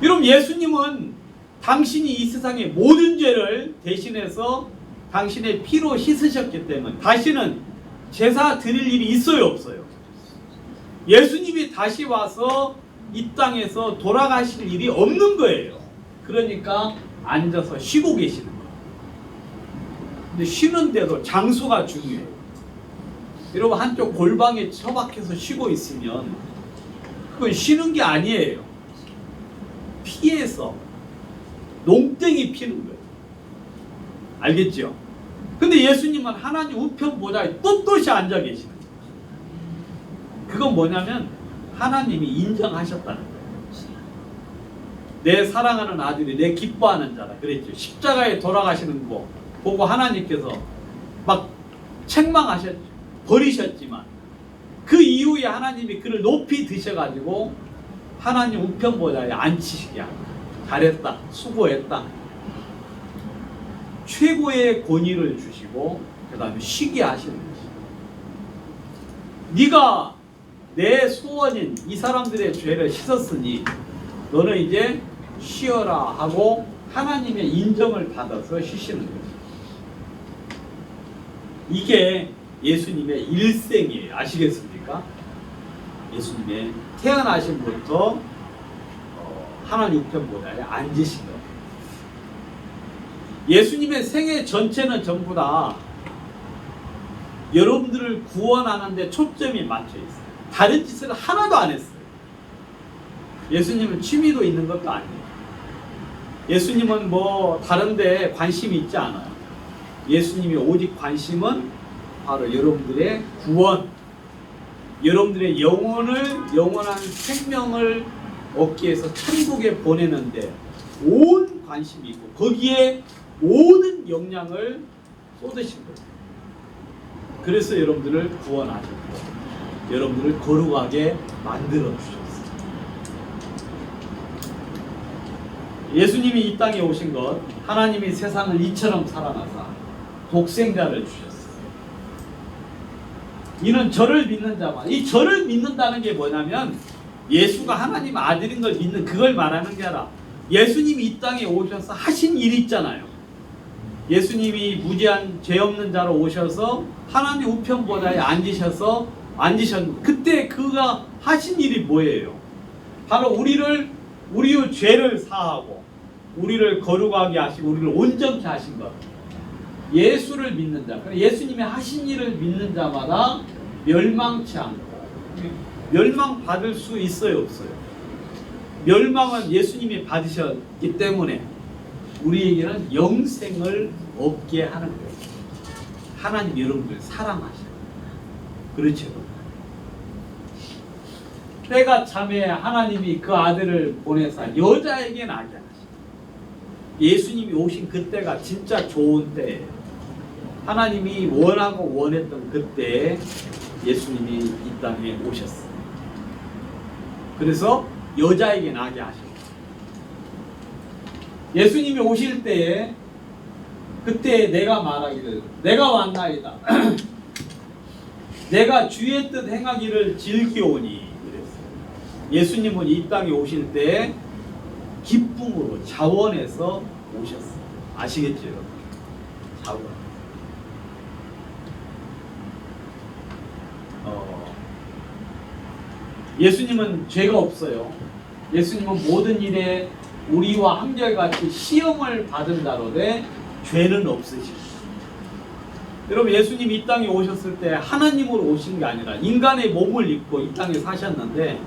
여러분, 예수님은 당신이 이 세상의 모든 죄를 대신해서 당신의 피로 씻으셨기 때문에 다시는 제사 드릴 일이 있어요, 없어요? 예수님이 다시 와서 이 땅에서 돌아가실 일이 없는 거예요. 그러니까 앉아서 쉬고 계시는 거예요. 근데 쉬는데도 장소가 중요해요. 여러분, 한쪽 골방에 처박혀서 쉬고 있으면 그건 쉬는 게 아니에요. 피해서 농땡이 피는 거예요. 알겠죠? 근데 예수님은 하나님 우편 보좌에 떳떳이 앉아 계시는 거예요. 그건 뭐냐면 하나님이 인정하셨다는 거예요. 내 사랑하는 아들이 내 기뻐하는 자라 그랬죠. 십자가에 돌아가시는 거 보고 하나님께서 막 책망하셨죠. 버리셨지만 그 이후에 하나님이 그를 높이 드셔가지고 하나님 우편 보좌에 앉히시게 합니다. 잘했다, 수고했다. 최고의 권위를 주시고 그 다음에 쉬게 하시는 것이죠. 네가 내 소원인 이 사람들의 죄를 씻었으니 너는 이제 쉬어라 하고 하나님의 인정을 받아서 쉬시는 거죠. 이게 예수님의 일생이에요. 아시겠습니까? 예수님의 태어나심부터 하나님 우편 보좌에 앉으신 거예요. 예수님의 생애 전체는 전부 다 여러분들을 구원하는 데 초점이 맞춰 있어요. 다른 짓을 하나도 안 했어요. 예수님은 취미도 있는 것도 아니에요. 예수님은 뭐 다른 데 관심이 있지 않아요. 예수님의 오직 관심은 바로 여러분들의 구원, 여러분들의 영원한 생명을 얻기 위해서 천국에 보내는데 온 관심이 있고 거기에 모든 역량을 쏟으신 거예요. 그래서 여러분들을 구원하셨고 여러분들을 거룩하게 만들어 주셨어요. 예수님이 이 땅에 오신 것, 하나님이 세상을 이처럼 사랑하사 독생자를 주셨어요. 이는 저를 믿는 자만. 이 저를 믿는다는 게 뭐냐면 예수가 하나님 아들인 걸 믿는 그걸 말하는 게 아니라 예수님이 이 땅에 오셔서 하신 일이 있잖아요. 예수님이 무죄한 죄 없는 자로 오셔서 하나님 우편 보좌에 앉으셨는데 그때 그가 하신 일이 뭐예요? 바로 우리의 죄를 사하고 우리를 거룩하게 하시고 우리를 온전케 하신 것. 예수를 믿는 자, 예수님이 하신 일을 믿는 자마다 멸망치 않고 멸망받을 수 있어요, 없어요? 멸망은 예수님이 받으셨기 때문에 우리에게는 영생을 얻게 하는 거예요. 하나님 여러분들 사랑하셔요. 그렇죠? 때가 참에 하나님이 그 아들을 보내사 여자에게 나게 하시고 예수님이 오신 그때가 진짜 좋은 때예요. 하나님이 원하고 원했던 그때에 예수님이 이 땅에 오셨어요. 그래서 여자에게 나게 하셨어요. 예수님이 오실 때에 그때 내가 말하기를 내가 왔나이다. 내가 주의 뜻 행하기를 즐기오니 그랬어요. 예수님은 이 땅에 오실 때 기쁨으로 자원해서 오셨어요. 아시겠죠, 여러분? 자원. 예수님은 죄가 없어요. 예수님은 모든 일에 우리와 한결같이 시험을 받은 자로되 죄는 없으시죠. 여러분, 예수님이 이 땅에 오셨을 때 하나님으로 오신 게 아니라 인간의 몸을 입고 이 땅에 사셨는데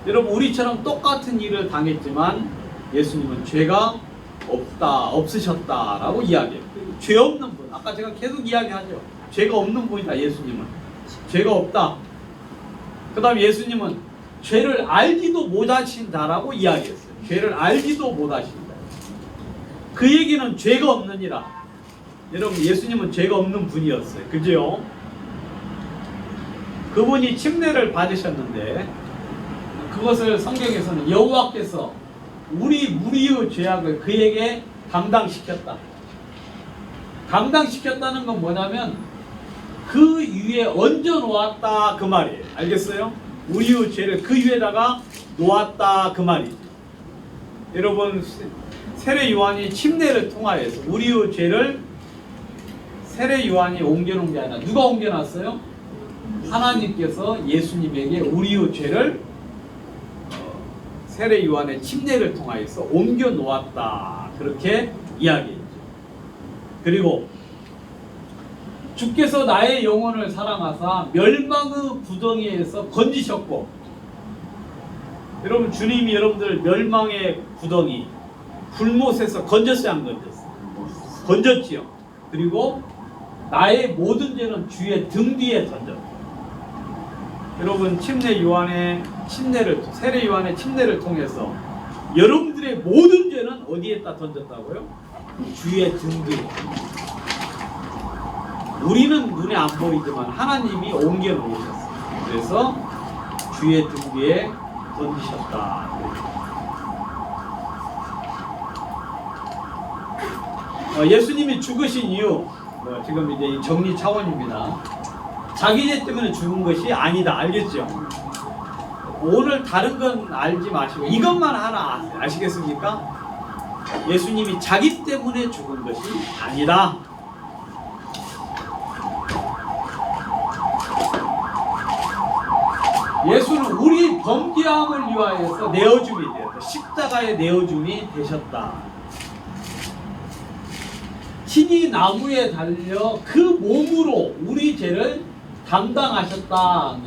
여러분, 우리처럼 똑같은 일을 당했지만 예수님은 죄가 없으셨다라고 이야기해요. 죄 없는 분, 아까 제가 계속 이야기하죠. 죄가 없는 분이다. 예수님은 죄가 없다. 그 다음에 예수님은 죄를 알지도 못하신다라고 이야기했어요. 죄를 알지도 못하신다. 그 얘기는 죄가 없느니라. 여러분, 예수님은 죄가 없는 분이었어요. 그죠? 그분이 침례를 받으셨는데 그것을 성경에서는 여호와께서 우리의 죄악을 그에게 감당시켰다. 감당시켰다는 건 뭐냐면 그 위에 얹어 놓았다 그 말이에요. 알겠어요? 우리의 죄를 그 위에다가 놓았다 그 말이죠. 여러분, 세례 요한이 침례를 통하여서 우리의 죄를 세례 요한이 옮겨놓은 게 아니라 누가 옮겨놨어요? 하나님께서 예수님에게 우리의 죄를 세례 요한의 침례를 통하여서 옮겨 놓았다. 그렇게 이야기했죠. 그리고 주께서 나의 영혼을 사랑하사 멸망의 구덩이에서 건지셨고, 여러분, 주님이 여러분들 멸망의 구덩이 불못에서 건졌어요, 안 건졌어요? 건졌지요. 그리고 나의 모든 죄는 주의 등 뒤에 던졌다. 여러분, 세례 요한의 침례를 통해서 여러분들의 모든 죄는 어디에다 던졌다고요? 주의 등 뒤에. 우리는 눈에 안 보이지만 하나님이 옮겨 놓으셨어요. 그래서 주의 등 뒤에 던지셨다. 예수님이 죽으신 이유, 지금 이제 이 정리 차원입니다. 자기 죄 때문에 죽은 것이 아니다. 알겠죠? 오늘 다른 건 알지 마시고 이것만 하나 아시겠습니까? 예수님이 자기 때문에 죽은 것이 아니다. 예수는 우리 범죄함을 위하여서 내어줌이 되었다. 십자가의 내어줌이 되셨다. 친히 나무에 달려 그 몸으로 우리 죄를 담당하셨다.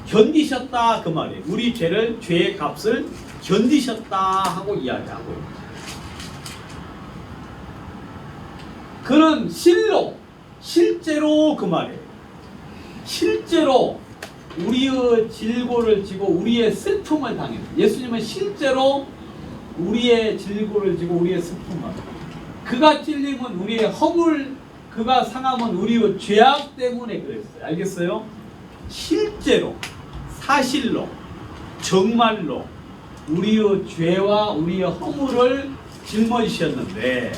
견디셨다 그 말이에요. 우리 죄의 값을 견디셨다 하고 이야기하고 있죠. 그는 실제로 그 말이에요. 실제로 우리의 질고를 지고 우리의 슬픔을 당했어요. 예수님은 실제로 우리의 질고를 지고 우리의 슬픔을, 그가 찔림은 우리의 허물, 그가 상함은 우리의 죄악 때문에 그랬어요. 알겠어요? 실제로, 사실로, 정말로 우리의 죄와 우리의 허물을 짊어지셨는데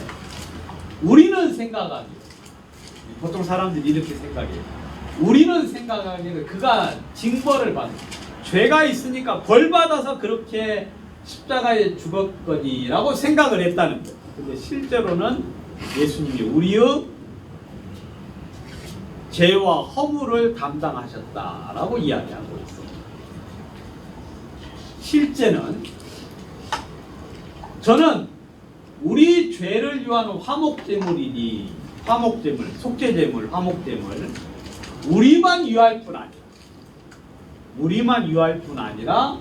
우리는 생각하기에, 보통 사람들이 이렇게 생각해요. 우리는 생각하기에는 그가 징벌을 받는, 죄가 있으니까 벌 받아서 그렇게 십자가에 죽었거니라고 생각을 했다는 거예요. 근데 실제로는 예수님이 우리의 죄와 허물을 담당하셨다라고 이야기하고 있습니다. 실제는 저는 우리 죄를 위한 화목제물이니, 화목제물, 속죄제물, 화목제물 우리만 위할 뿐 아니라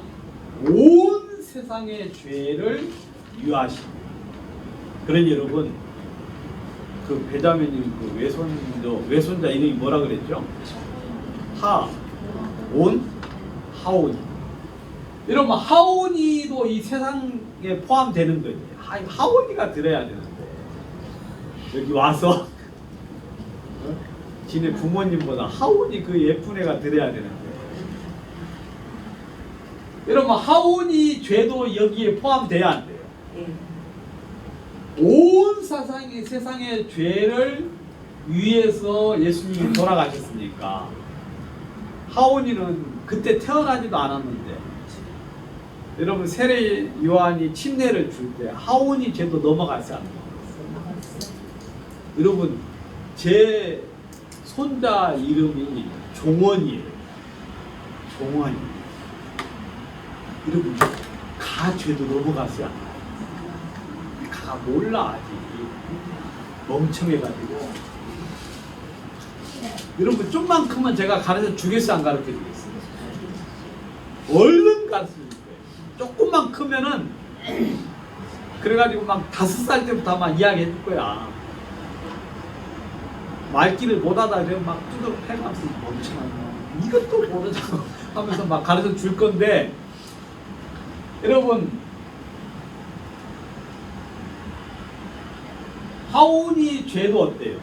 온 세상의 죄를 위하십니다. 그러니 여러분, 그 베자민님 그 외손자 이름이 뭐라 그랬죠? 하오니. 여러분, 하오니도 이 세상에 포함되는 거예요. 하오니가 들어야 되는데 여기 와서 지네 부모님보다 하오니 그 예쁜 애가 들어야 되는데, 여러분, 하오니 죄도 여기에 포함돼야 안 돼요. 온 세상의 죄를 위해서 예수님이 돌아가셨으니까 하오니는 그때 태어나지도 않았는데, 여러분, 세례 요한이 침례를 줄 때 하오니 죄도 넘어갔지 않나요? 여러분, 제 손자 이름이 종원이에요. 종원이. 여러분, 가 죄도 넘어갔지 않나요? 가 몰라, 아직 멍청해가지고. 여러분, 좀만 크면 제가 가르쳐 주겠어요, 안 가르쳐 주겠어요? 얼른 가르쳐 줄 거예요. 조금만 크면은 그래가지고 막 5살 때부터 아마 이야기 해줄 거야. 말귀를 못하다 그러면 막 두드러 패면서 멍청하고 이것도 모르자고 하면서 막 가르쳐 줄 건데, 여러분 하온이 죄도 어때요?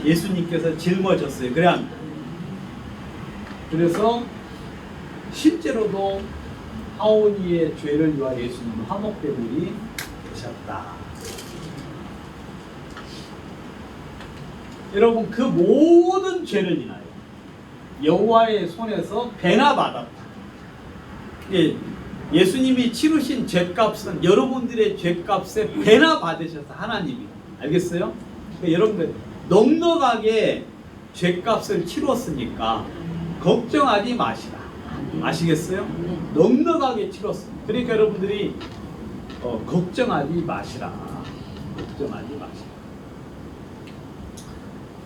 예수님께서 짊어졌어요. 그래 안 그래요? 그래서 실제로도 하온이의 죄를 위하여 예수님은 화목제물이 되셨다. 여러분 그 모든 죄를 인하여 여호와의 손에서 배나 받았다. 예, 예수님이 치르신 죄값은 여러분들의 죄값에 배나 받으셔서 하나님이, 알겠어요? 그러니까 여러분들 넉넉하게 죄값을 치렀으니까 걱정하지 마시라. 아시겠어요? 넉넉하게 치렀습니다. 그러니까 여러분들이 걱정하지 마시라. 걱정하지 마시라.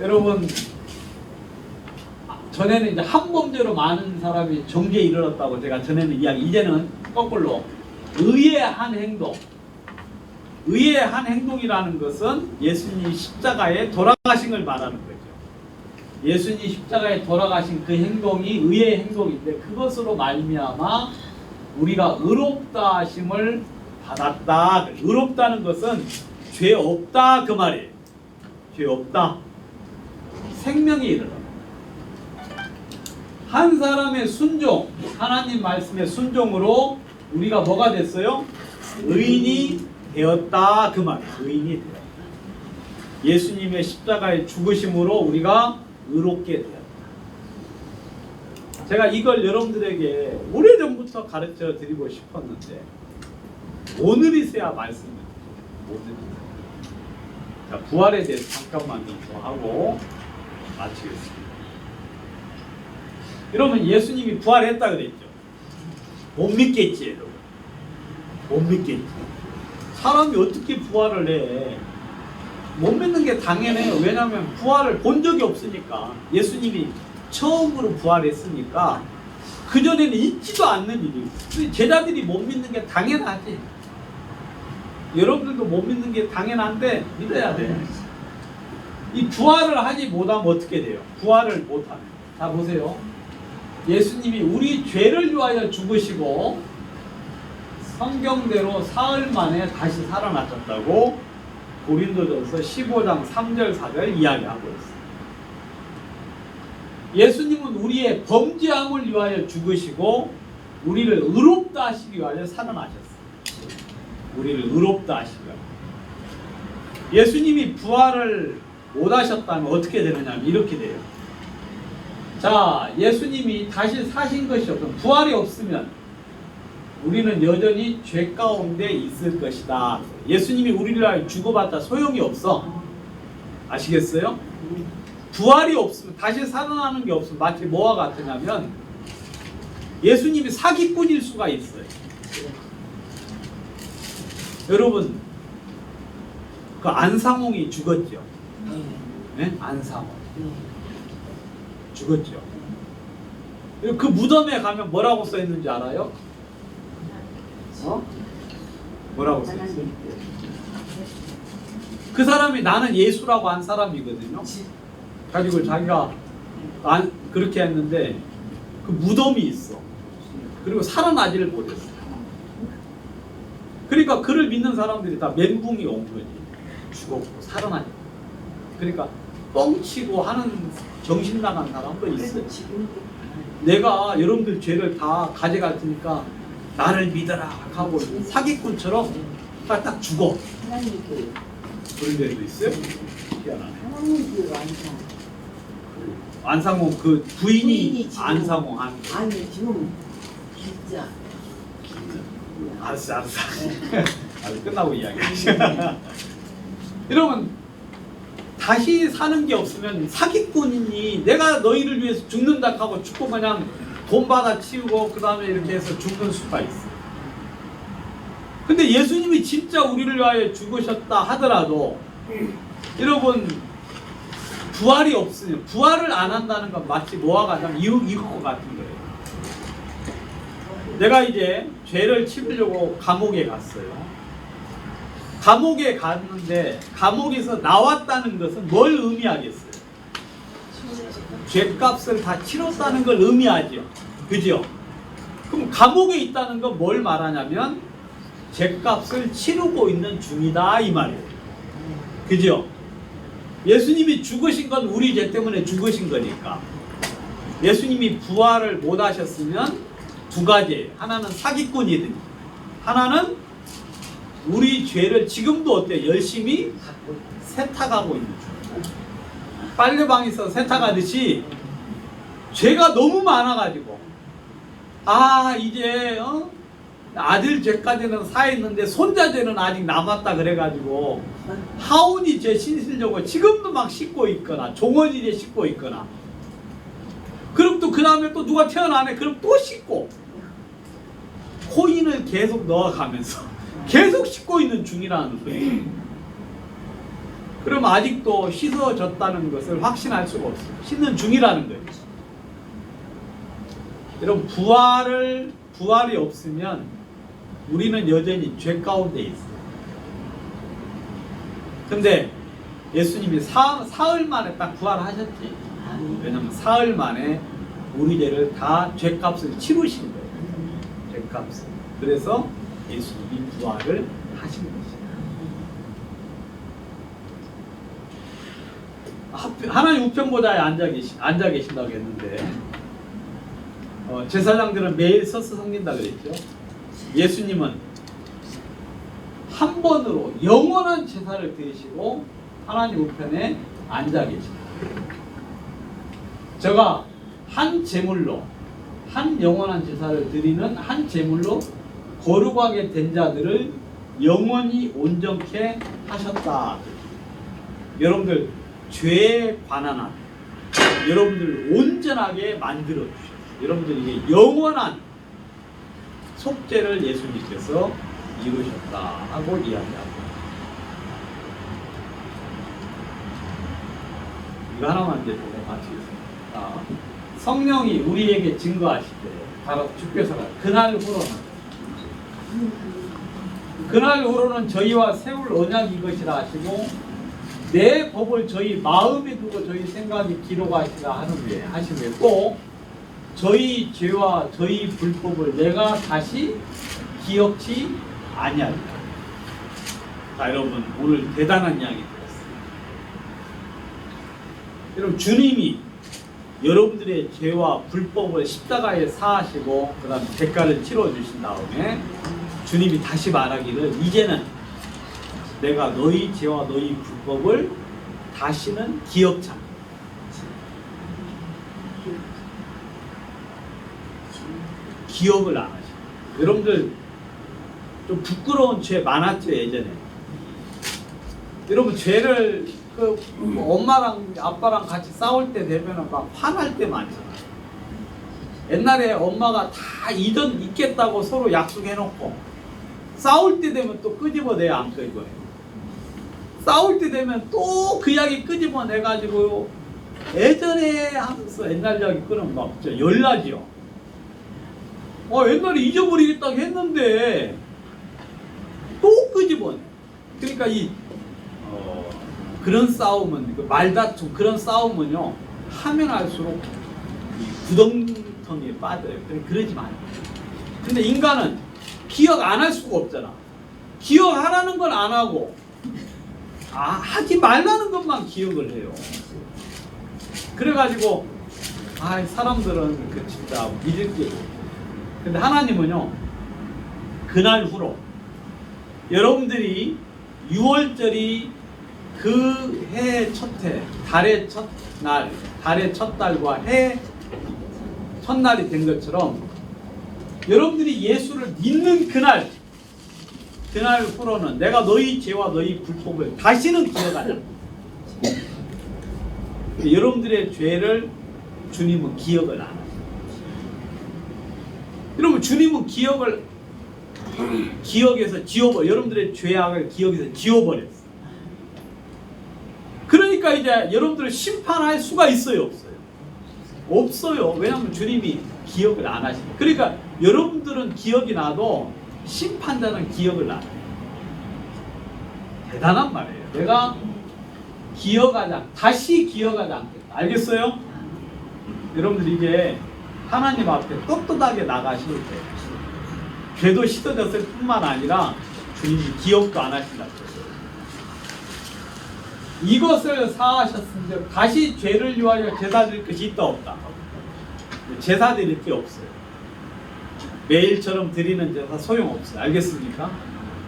여러분 전에는 이제 한범죄로 많은 사람이 정죄에 이르렀다고 제가 전에는 이야기, 이제는 거꾸로 의의 한 행동, 의의 한 행동이라는 것은 예수님이 십자가에 돌아가신 걸 말하는 거죠. 예수님이 십자가에 돌아가신 그 행동이 의의 행동인데, 그것으로 말미암아 우리가 의롭다 하심을 받았다. 의롭다는 것은 죄 없다 그 말이에요. 죄 없다. 생명에 이르러 한 사람의 순종, 하나님 말씀의 순종으로 우리가 뭐가 됐어요? 의인이 되었다 그 말이에요. 의인이 되었다. 예수님의 십자가의 죽으심으로 우리가 의롭게 되었다. 제가 이걸 여러분들에게 오래전부터 가르쳐 드리고 싶었는데 오늘이서야 말씀을 못 드립니다. 자, 부활에 대해서 잠깐만 더 하고 마치겠습니다. 여러분 예수님이 부활했다 그랬죠? 못 믿겠지 여러분. 못 믿겠지. 사람이 어떻게 부활을 해? 못 믿는 게 당연해요. 왜냐하면 부활을 본 적이 없으니까. 예수님이 처음으로 부활했으니까 그전에는 있지도 않는 일이에요. 제자들이 못 믿는 게 당연하지. 여러분들도 못 믿는 게 당연한데 믿어야 돼. 이 부활을 하지 못하면 어떻게 돼요? 부활을 못하면. 자 보세요. 예수님이 우리 죄를 위하여 죽으시고 성경대로 사흘 만에 다시 살아나셨다고 고린도전서 15장 3절 4절 이야기하고 있어요. 예수님은 우리의 범죄함을 위하여 죽으시고 우리를 의롭다 하시기 위하여 살아나셨어요. 우리를 의롭다 하시기 위하여. 예수님이 부활을 못 하셨다면 어떻게 되느냐? 이렇게 돼요. 자, 예수님이 다시 사신 것이 없으면, 부활이 없으면 우리는 여전히 죄 가운데 있을 것이다. 예수님이 우리를 위하여 죽어봤자 소용이 없어. 아시겠어요? 부활이 없으면, 다시 살아나는 게 없으면 마치 뭐와 같으냐면 예수님이 사기꾼일 수가 있어요. 여러분 그 안상홍이 죽었죠. 네? 안상홍 죽었죠. 그 무덤에 가면 뭐라고 써 있는지 알아요? 뭐라고 써 있어요? 그 사람이 나는 예수라고 한 사람이거든요. 가지고 자기가 그렇게 했는데 그 무덤이 있어. 그리고 살아나지를 못했어. 그러니까 그를 믿는 사람들이 다 멘붕이 온 거지. 죽었고 살아나지. 그러니까 뻥치고 하는 정신 나간 사람도 있어요. 내가 여러분들 죄를 다 가져갈 테니까 나를 믿어라 하고 사기꾼처럼 딱 죽어. 그런 데도 있어요? 희한하네. 안상홍 그 부인이 안상홍 아니 지금 진짜 알았어 아직 끝나고 이야기하시죠. 여러분 다시 사는 게 없으면 사기꾼이니 내가 너희를 위해서 죽는다 하고 죽고 그냥 돈 받아 치우고 그 다음에 이렇게 해서 죽는 수가 있어. 근데 예수님이 진짜 우리를 위하여 죽으셨다 하더라도 여러분 부활이 없으면, 부활을 안 한다는 건 마치 뭐와 같냐면 이것과 같은 거예요. 내가 이제 죄를 치우려고 감옥에 갔어요. 감옥에 갔는데 감옥에서 나왔다는 것은 뭘 의미하겠어요? 죄값을 다 치렀다는 걸 의미하죠. 그죠? 그럼 감옥에 있다는 건 뭘 말하냐면 죄값을 치르고 있는 중이다 이 말이에요. 그죠? 예수님이 죽으신 건 우리 죄 때문에 죽으신 거니까. 예수님이 부활을 못 하셨으면 두 가지예요. 하나는 사기꾼이든 하나는 우리 죄를 지금도 어때요? 열심히 세탁하고 있는 중. 빨래방에서 세탁하듯이 죄가 너무 많아가지고 이제 아들 죄까지는 사했는데 손자 죄는 아직 남았다 그래가지고 하온이 죄 씻으려고 지금도 막 씻고 있거나 종원이 죄 씻고 있거나 그럼 또 그 다음에 또 누가 태어나네 그럼 또 씻고 코인을 계속 넣어가면서 계속 씻고 있는 중이라는 거예요. 그럼 아직도 씻어졌다는 것을 확신할 수가 없어요. 씻는 중이라는 거예요. 여러분 부활이 없으면 우리는 여전히 죄 가운데 있어요. 근데 예수님이 사흘 만에 딱 부활하셨지. 왜냐면 사흘 만에 우리 죄를 다 죄값을 치르신 거예요. 죄값을. 그래서 예수님이 부활을 하신 것이에요. 하나님 우편보좌에 앉아 계신다고 했는데 제사장들은 매일 서서 섬긴다 그랬죠. 예수님은 한 번으로 영원한 제사를 드리시고 하나님 우편에 앉아 계십니다. 제가 한 제물로 한 영원한 제사를 드리는 한 제물로 거룩하게 된 자들을 영원히 온전케 하셨다. 여러분들 죄에 관한 한 여러분들 온전하게 만들어 주셨어요. 여러분들 이게 영원한 속죄를 예수님께서 이루셨다 하고 이야기하고 이거 하나만 이제 보고 마치겠습니다. 성령이 우리에게 증거하실 때 바로 주께서는 그날 후로는 저희와 세울 언약이 이것이라 하시고 내 법을 저희 마음에 두고 저희 생각에 기록하시라 하는 후에 하시며 또 저희 죄와 저희 불법을 내가 다시 기억치 아니하리라. 자, 여러분 오늘 대단한 이야기 들었습니다. 여러분 주님이 여러분들의 죄와 불법을 십자가에 사하시고 그 다음 대가를 치러주신 다음에 주님이 다시 말하기를 이제는 내가 너희 죄와 너희 불법을 다시는 기억치 않는다. 기억을 안 하시고 여러분들 좀 부끄러운 죄 많았죠 예전에. 여러분 죄를 엄마랑 아빠랑 같이 싸울 때 되면은 막 화날 때 많잖아요. 옛날에 엄마가 다 잊겠다고 서로 약속해놓고 싸울 때 되면 또 끄집어내야 안 끄집어내요. 싸울 때 되면 또 그 이야기 끄집어내가지고 예전에 하면서 옛날 이야기 끊으면 막 열나지요. 옛날에 잊어버리겠다고 했는데 또 끄집어내. 그러니까 그런 싸움은 말다툼 그런 싸움은요 하면 할수록 구덩텅이에 빠져요. 그러지 마요. 근데 인간은 기억 안 할 수가 없잖아. 기억하라는 건 안 하고 하지 말라는 것만 기억을 해요. 그래가지고 사람들은 진짜 믿을 게 없어요. 근데 하나님은요 그날 후로 여러분들이 6월절이 그 해의 첫 해, 달의 첫날, 달의 첫 달과 해 첫날이 된 것처럼 여러분들이 예수를 믿는 그날 후로는 내가 너희 죄와 너희 불법을 다시는 기억하지 않는다. 여러분들의 죄를 주님은 기억을 안 합니다. 여러분 주님은 기억에서 여러분들의 죄악을 기억에서 지워버렸어요. 그러니까 이제 여러분들을 심판할 수가 있어요, 없어요? 없어요. 왜냐하면 주님이 기억을 안 하시니까. 그러니까 여러분들은 기억이 나도 심판자는 기억을 안 해요. 대단한 말이에요. 내가 다시 기억하지 않겠다. 알겠어요? 여러분들 이게 하나님 앞에 떳떳하게 나가실 때 죄도 씻어졌을 뿐만 아니라 주님이 기억도 안 하신다고 했어요. 이것을 사하셨은데 다시 죄를 위하여 제사 드릴 것이 있다 없다. 제사 드릴 게 없어요. 매일처럼 드리는 제사 소용없어요. 알겠습니까?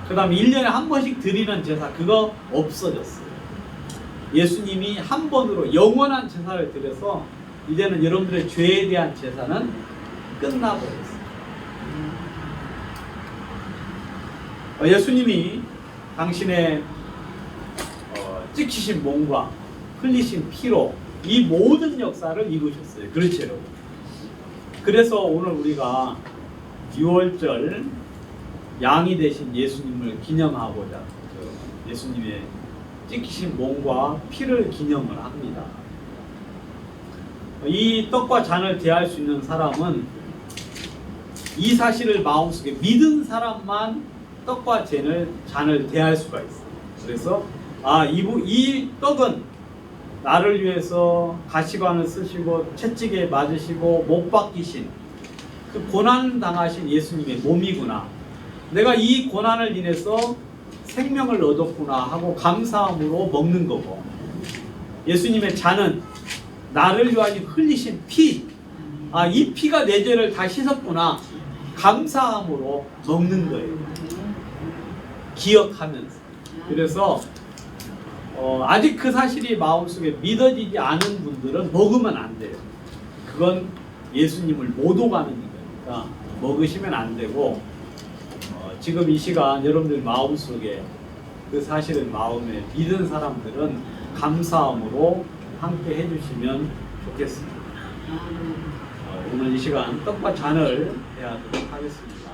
그 다음에 1년에 한 번씩 드리는 제사 그거 없어졌어요. 예수님이 한 번으로 영원한 제사를 드려서 이제는 여러분들의 죄에 대한 제사는 끝나버렸어요. 예수님이 당신의 찍히신 몸과 흘리신 피로 이 모든 역사를 이루셨어요. 그렇죠, 여러분? 그래서 오늘 우리가 6월절 양이 되신 예수님을 기념하고자 예수님의 찍히신 몸과 피를 기념을 합니다. 이 떡과 잔을 대할 수 있는 사람은 이 사실을 마음속에 믿은 사람만 떡과 잔을 대할 수가 있어요. 그래서 이 떡은 나를 위해서 가시관을 쓰시고 채찍에 맞으시고 못 박히신 그 고난 당하신 예수님의 몸이구나. 내가 이 고난을 인해서 생명을 얻었구나 하고 감사함으로 먹는 거고, 예수님의 잔은 나를 위하여 흘리신 피, 이 피가 내 죄를 다 씻었구나 감사함으로 먹는 거예요. 기억하면서. 그래서 아직 그 사실이 마음속에 믿어지지 않은 분들은 먹으면 안 돼요. 그건 예수님을 못 오가는 거니까 먹으시면 안 되고, 지금 이 시간 여러분들 마음속에 그 사실을 마음에 믿은 사람들은 감사함으로 함께 해주시면 좋겠습니다. 오늘 이 시간 떡과 잔을 대하도록 하겠습니다.